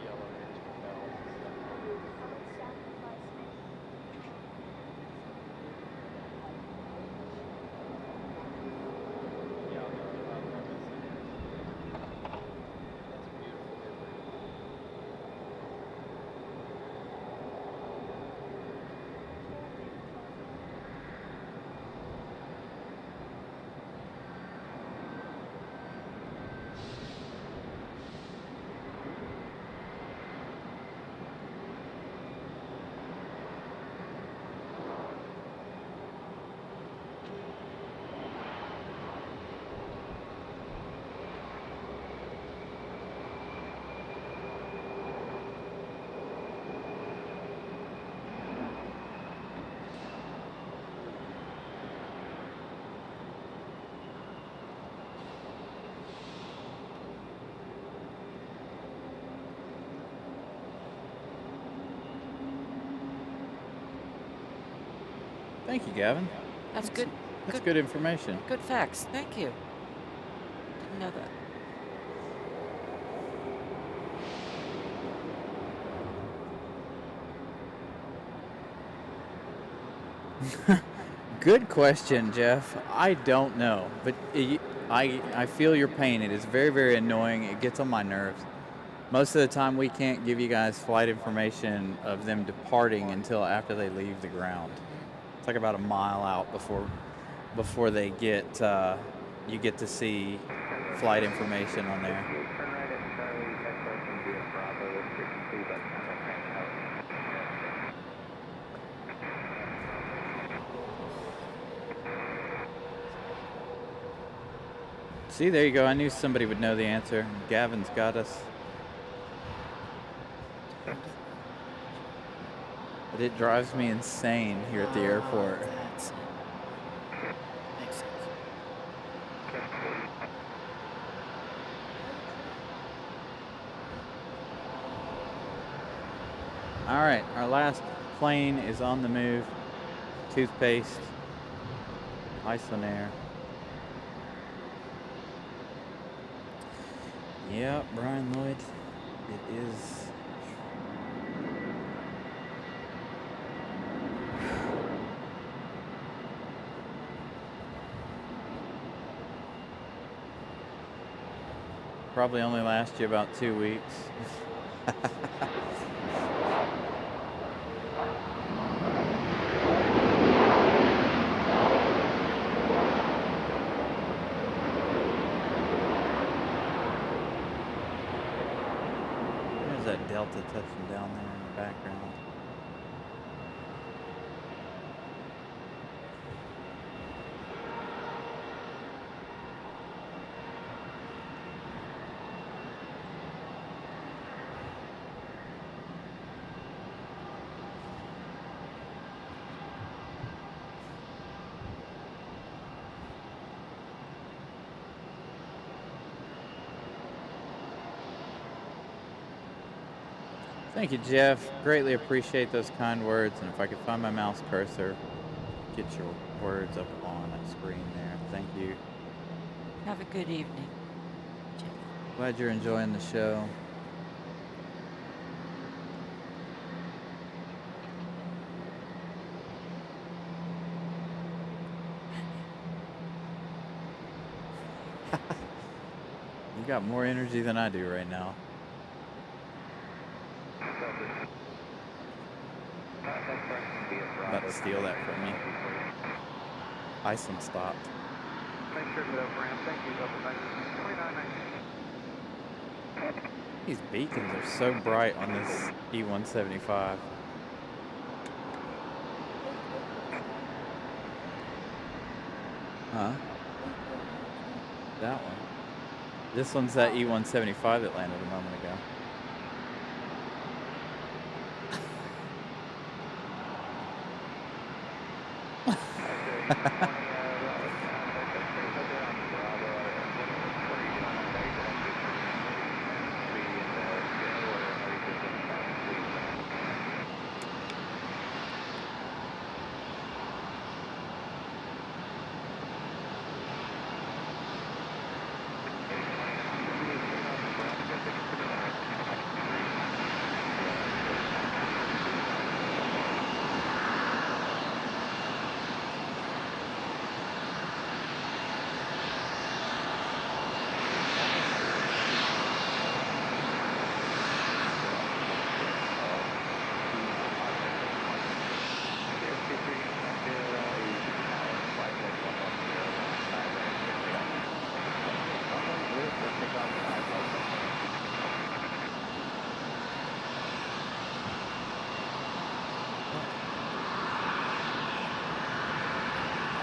yellow engine bells and stuff. Yeah, I'll go with that. That's a beautiful livery. Thank you, Gavin. That's good. That's good information. Good facts. Thank you. Didn't know that. Good question, Jeff. I don't know, but I feel your pain. It is very, very annoying. It gets on my nerves. Most of the time, we can't give you guys flight information of them departing until after they leave the ground. It's like about a mile out before they get you get to see flight information on there. Turn right at Charlie, check person via Bravo with frequency, but not right out. See, there you go. I knew somebody would know the answer. Gavin's got us. But it drives me insane here at the airport. That's it. Makes sense. All right, our last plane is on the move. Toothpaste, Iceland Air. Yep, Brian Lloyd. It is. Probably only last you about 2 weeks. There's that Delta touching down there in the background. Thank you, Jeff. Greatly appreciate those kind words. And if I could find my mouse cursor, get your words up on that screen there. Thank you. Have a good evening, Jim. Glad you're enjoying the show. You got more energy than I do right now. About to steal that from me. Iceland stopped. Make sure to get up ramp. Thank you, Delta 2919. These beacons are so bright on this E175. Huh? That one. This one's that E175 that landed a moment ago.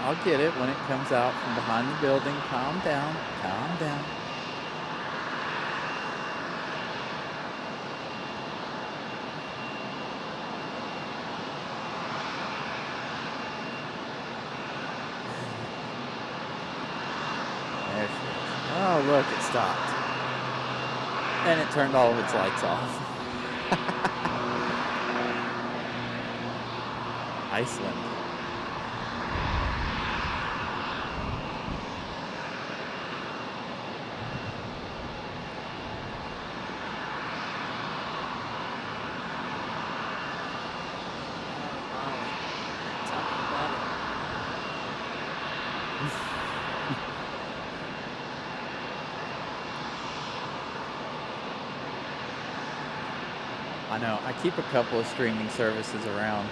I'll get it when it comes out from behind the building. Calm down, calm down. There she is. Oh, look, it stopped. And it turned all of its lights off. Iceland. Tell me about it. I know, I keep a couple of streaming services around,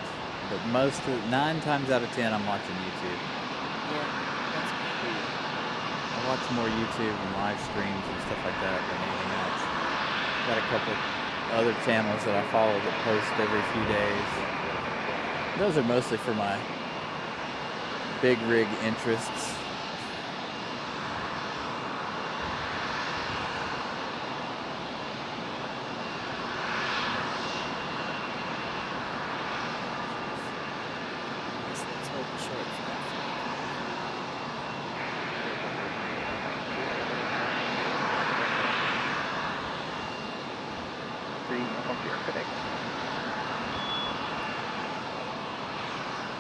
but 9 times out of 10 I'm watching YouTube. Yeah, that's me. I watch more YouTube and live streams and stuff like that than anything else. Got a couple other channels that I follow that post every few days. Those are mostly for my big rig interests. This one's holding short for that.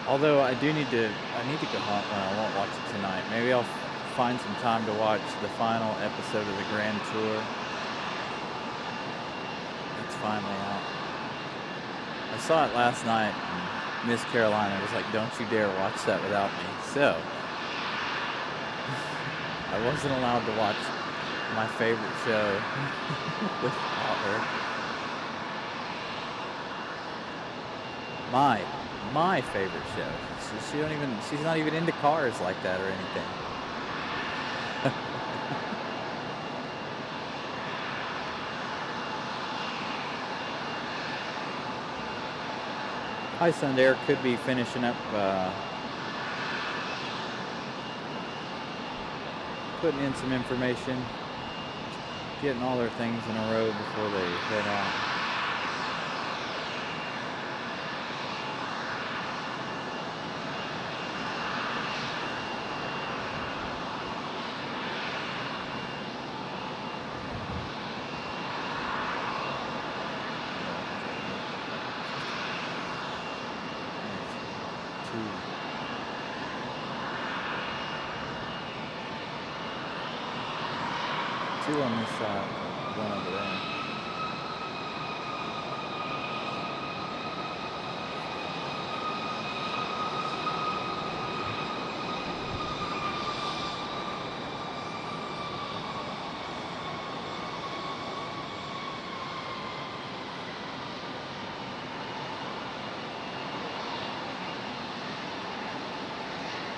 Although I need to go home. Well, I won't watch it tonight. Maybe I'll find some time to watch the final episode of the Grand Tour. It's finally out. I saw it last night, and Miss Carolina was like, "Don't you dare watch that without me." So I wasn't allowed to watch my favorite show without her. My favorite show. She's not even into cars like that or anything. Iceland Air could be finishing up, putting in some information, getting all their things in a row before they head out. Two on this side, one over there.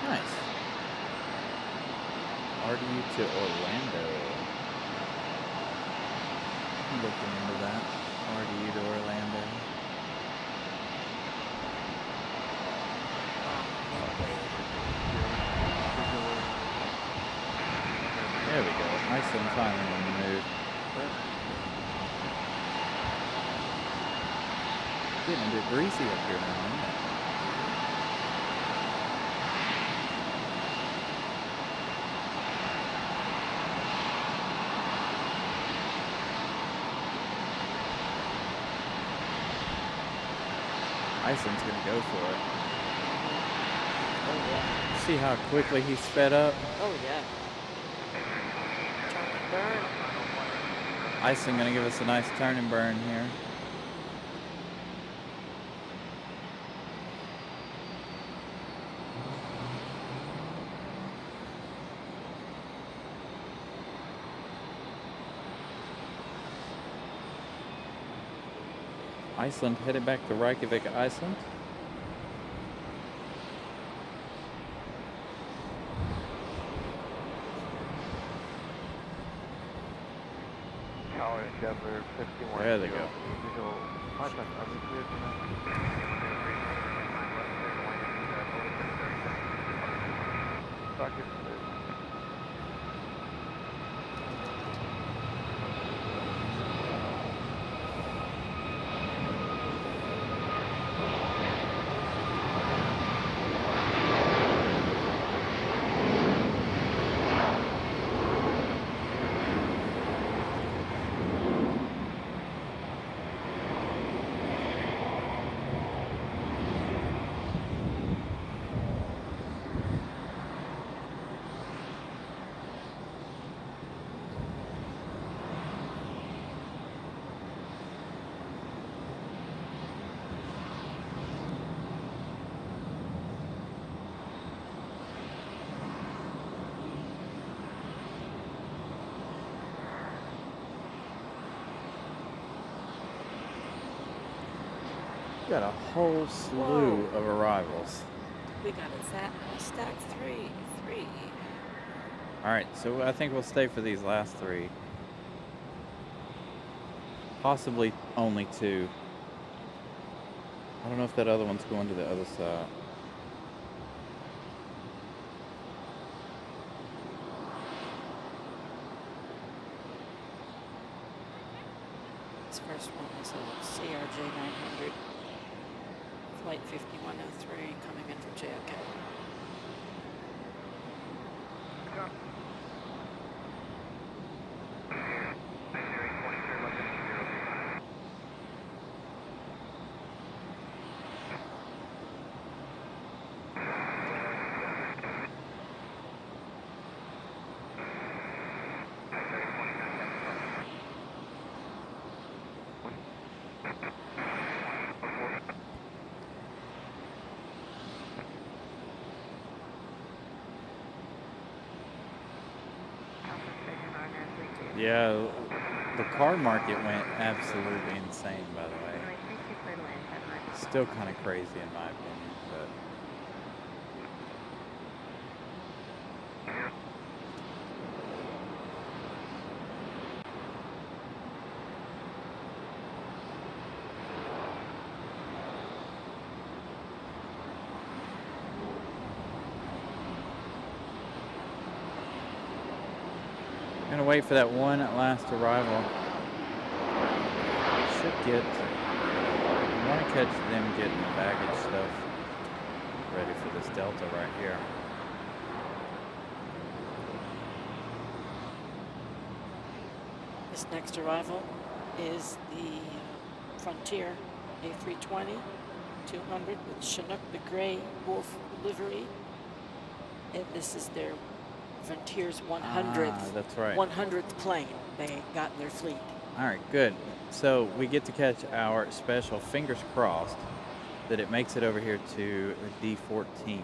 Nice. RDU to Orlando. Looking into that. RDU to Orlando. There we go. Iceland finally on the move. Getting a bit breezy up here now, isn't it? Iceland's gonna go for it. Oh yeah. See how quickly he sped up? Oh yeah. Turn and burn. Iceland gonna give us a nice turn and burn here. Iceland headed back to Reykjavik, Iceland. Tower Chevrolet 51. There they go. Visual 5 are we clear tonight? Socket. Got a whole slew of arrivals. We got a stack 3. All right, so I think we'll stay for these last 3. Possibly only 2. I don't know if that other one's going to the other side. This first one is a CRJ 900, flight 5103, coming in from JFK. Yeah, the car market went absolutely insane, by the way. Still kind of crazy in my opinion, but gonna wait for that one last arrival. Should get. I want to catch them getting the baggage stuff ready for this Delta right here. This next arrival is the Frontier A320 200 with Chinook the Gray Wolf livery, and this is their Frontier's 100th. That's right. 100th plane they got in their fleet. All right, good. So we get to catch our special, fingers crossed, that it makes it over here to D14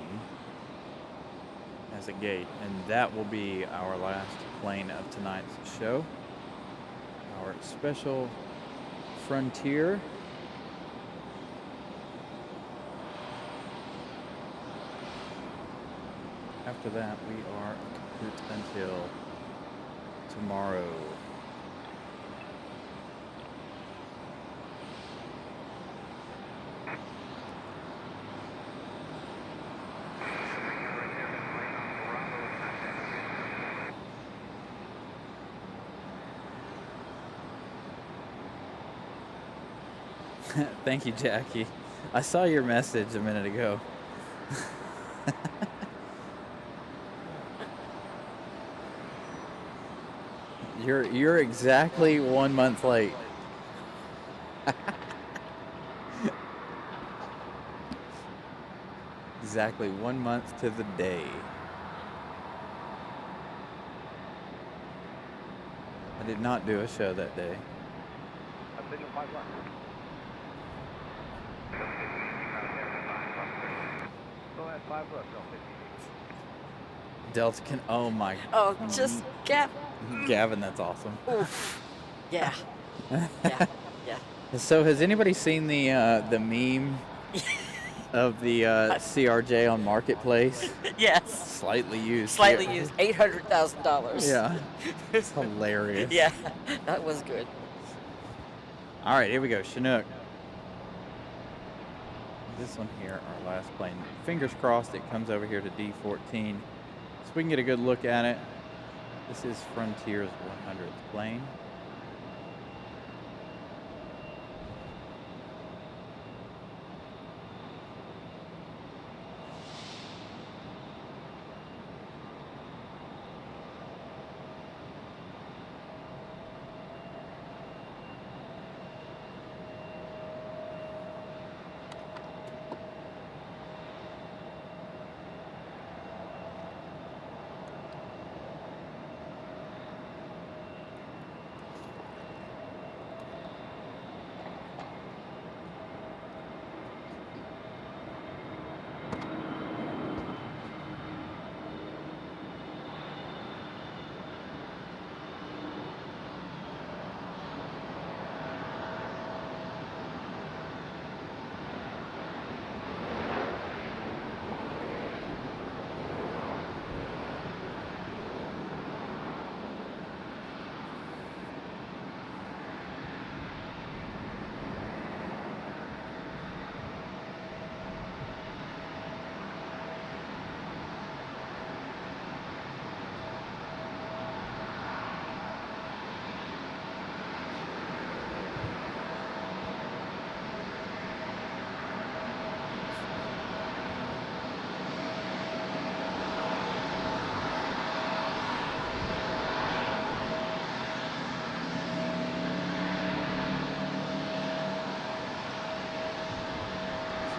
as a gate. And that will be our last plane of tonight's show. Our special Frontier. After that, we are kaput until tomorrow. Thank you, Jackie. I saw your message a minute ago. You're exactly 1 month late. Exactly 1 month to the day. I did not do a show that day. Signal 5 left. Still has 5 left, Delta can. Oh my. Oh, just Gavin, that's awesome. Oof. Yeah. Yeah. So has anybody seen the meme of the CRJ on Marketplace? Yes. Slightly used. Slightly used. $800,000. Yeah. It's hilarious. Yeah, that was good. All right, here we go. Chinook. This one here, our last plane. Fingers crossed it comes over here to D14 so we can get a good look at it. This is Frontier's 100th plane.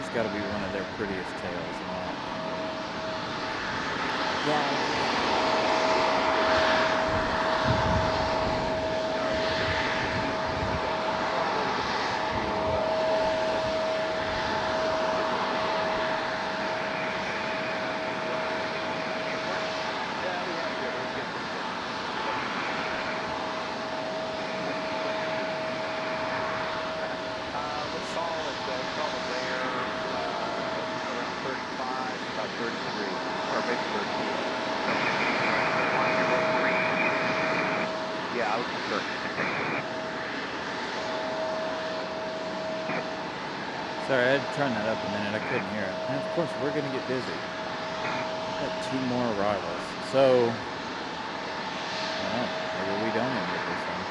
That's got to be one of their prettiest tails. In my opinion. Yeah. Yeah, I would prefer. Sorry, I had to turn that up a minute. I couldn't hear it. And of course, we're gonna get busy. Got 2 more arrivals. So, I don't know. Maybe we don't even get this one.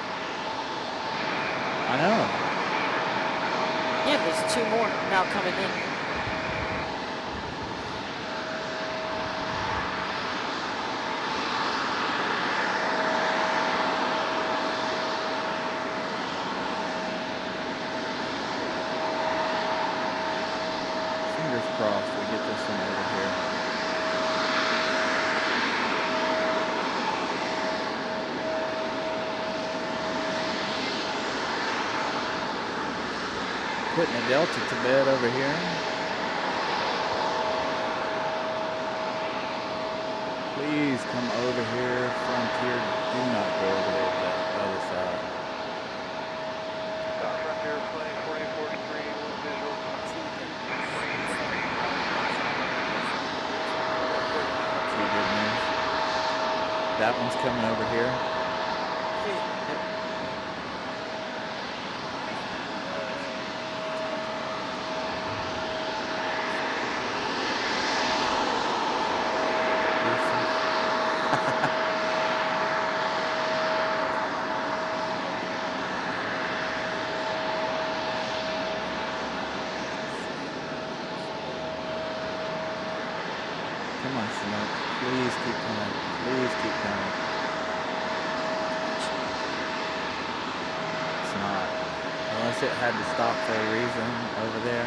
I know. Yeah, there's 2 more now coming in. Fingers crossed we get this one over here. Putting a Delta to bed over here. Please come over here, Frontier. Do not go over there to that other side. Frontier flight 4843, one visual. See good news. That one's coming over here. Come on, Chinook. Please keep coming. Please keep coming. It's not. Unless it had to stop for a reason over there.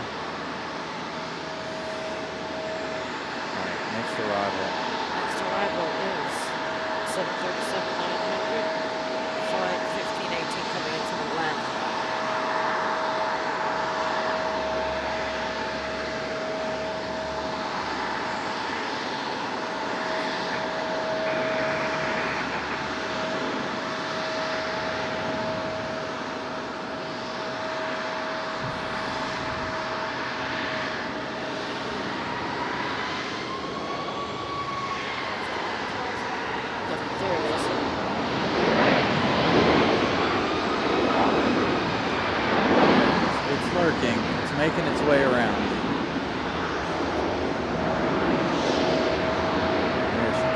Alright, next arrival. Next arrival is 737-900, flight 1518 coming into the landing. Yep, there it is. It's lurking. It's making its way around. There she goes.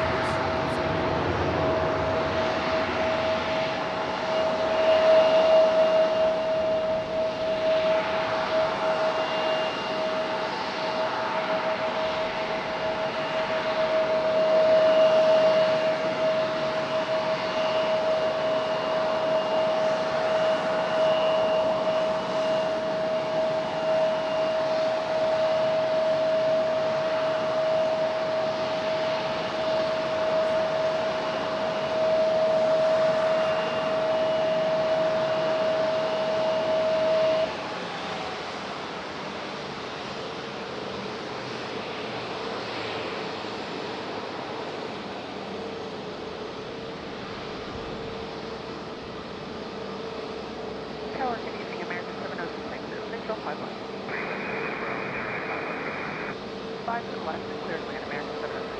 Tower, can you see American 706? Visual 5 left. 5 to the left, and clear to land American 706.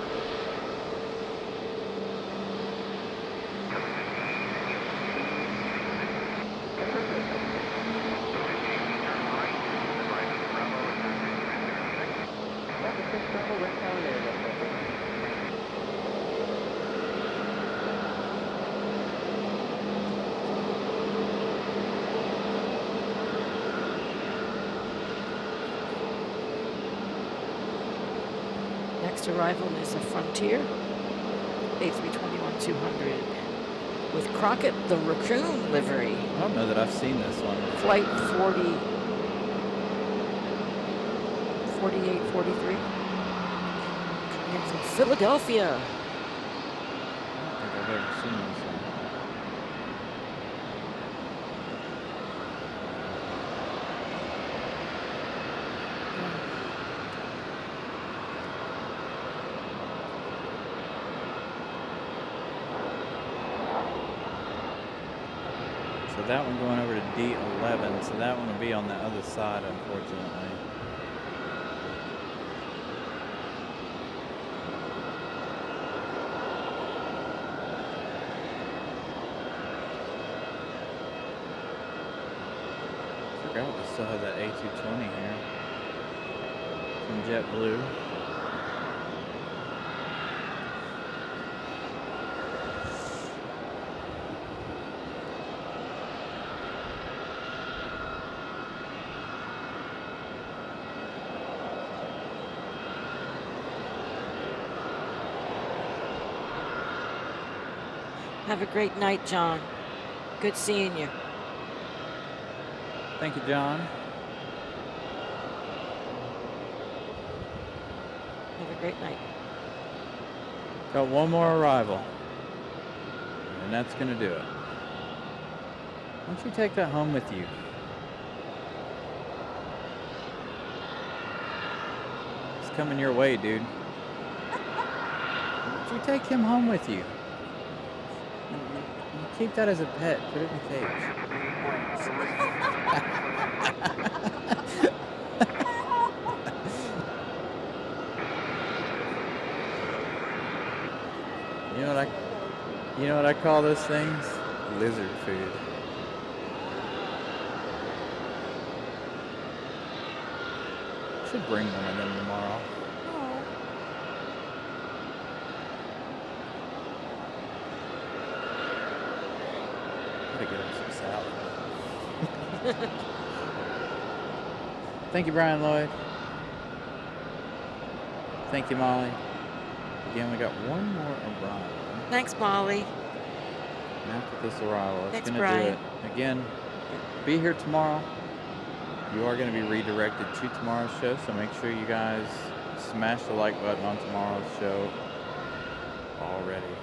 Next arrival is a Frontier A321-200 with Crockett the Raccoon livery. I don't know that I've seen this one. Flight 4843. Coming in from Philadelphia. I don't think I've ever seen this one. So that one going over to D11, so that one will be on the other side, unfortunately. Forgot we still have that A220 here from JetBlue. Have a great night, John. Good seeing you. Thank you, John. Have a great night. Got one more arrival, and that's gonna do it. Why don't you take that home with you? It's coming your way, dude. Why don't you take him home with you? You keep that as a pet. Put it in a cage. You know what I call those things? Lizard food. Should bring one of them tomorrow. Gotta get him some salad. Thank you, Brian Lloyd. Thank you, Molly. Again, we got one more arrival. Thanks, Molly. And after this arrival, that's Thanks, going to do Brian. it. Again, be here tomorrow. You are going to be redirected to tomorrow's show, so make sure you guys smash the like button on tomorrow's show already.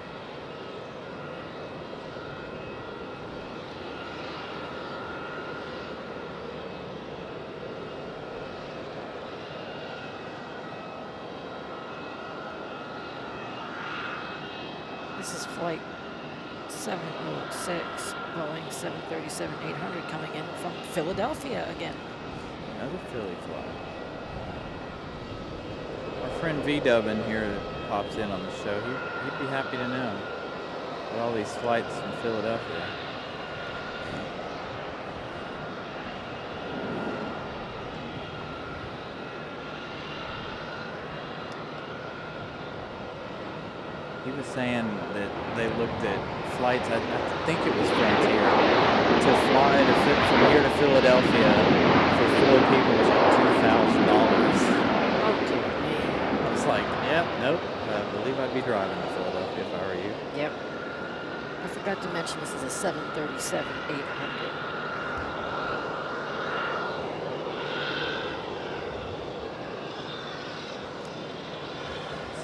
This is flight 706, Boeing 737-800 coming in from Philadelphia again. Another Philly flight. Our friend V-Dub in here that pops in on the show, he'd be happy to know about all these flights from Philadelphia. He was saying that they looked at flights, I think it was Frontier, to fly from here to Philadelphia for 4 people was like $2,000. Oh, dear me. I was like, yep, nope, I believe I'd be driving to Philadelphia if I were you. Yep. I forgot to mention this is a 737-800.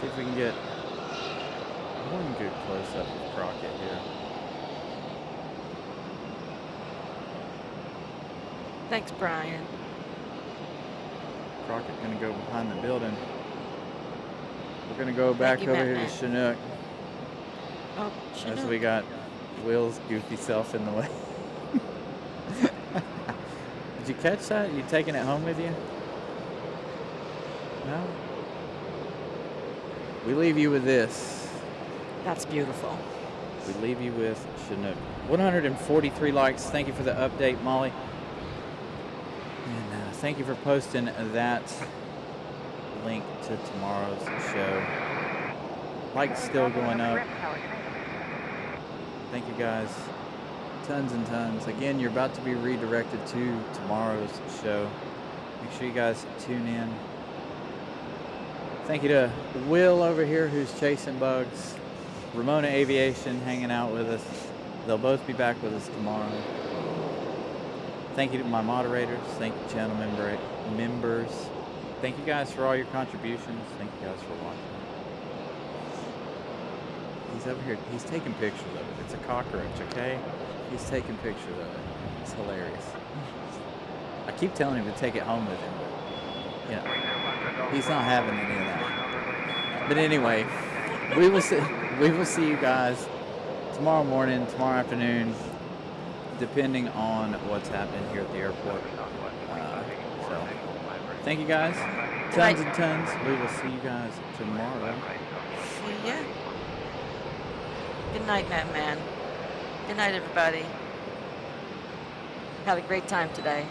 See if we can get one good close-up of Crockett here. Thanks, Brian. Crockett gonna go behind the building. We're gonna go back you, over Matt here to Man. Chinook. Oh, As Chinook. we got Will's goofy self in the way. Did you catch that? You taking it home with you? No? We leave you with this. That's beautiful. We leave you with Chinook. 143 likes. Thank you for the update, Molly. And thank you for posting that link to tomorrow's show. Likes still going up. Thank you guys. Tons and tons. Again, you're about to be redirected to tomorrow's show. Make sure you guys tune in. Thank you to Will over here who's chasing bugs. Ramona Aviation hanging out with us. They'll both be back with us tomorrow. Thank you to my moderators. Thank you, channel members. Thank you guys for all your contributions. Thank you guys for watching. He's over here. He's taking pictures of it. It's a cockroach, okay? He's taking pictures of it. It's hilarious. I keep telling him to take it home with him, but you know, he's not having any of that. But anyway, we will see you guys tomorrow morning, tomorrow afternoon, depending on what's happening here at the airport. So, thank you guys. Tons and tons. We will see you guys tomorrow. See ya. Good night, man. Good night, everybody. Had a great time today.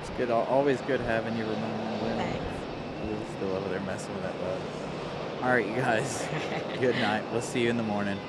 It's good. Always good having you, Ramon. Thanks. We're still over there messing with that bug. All right, you guys. Good night. We'll see you in the morning.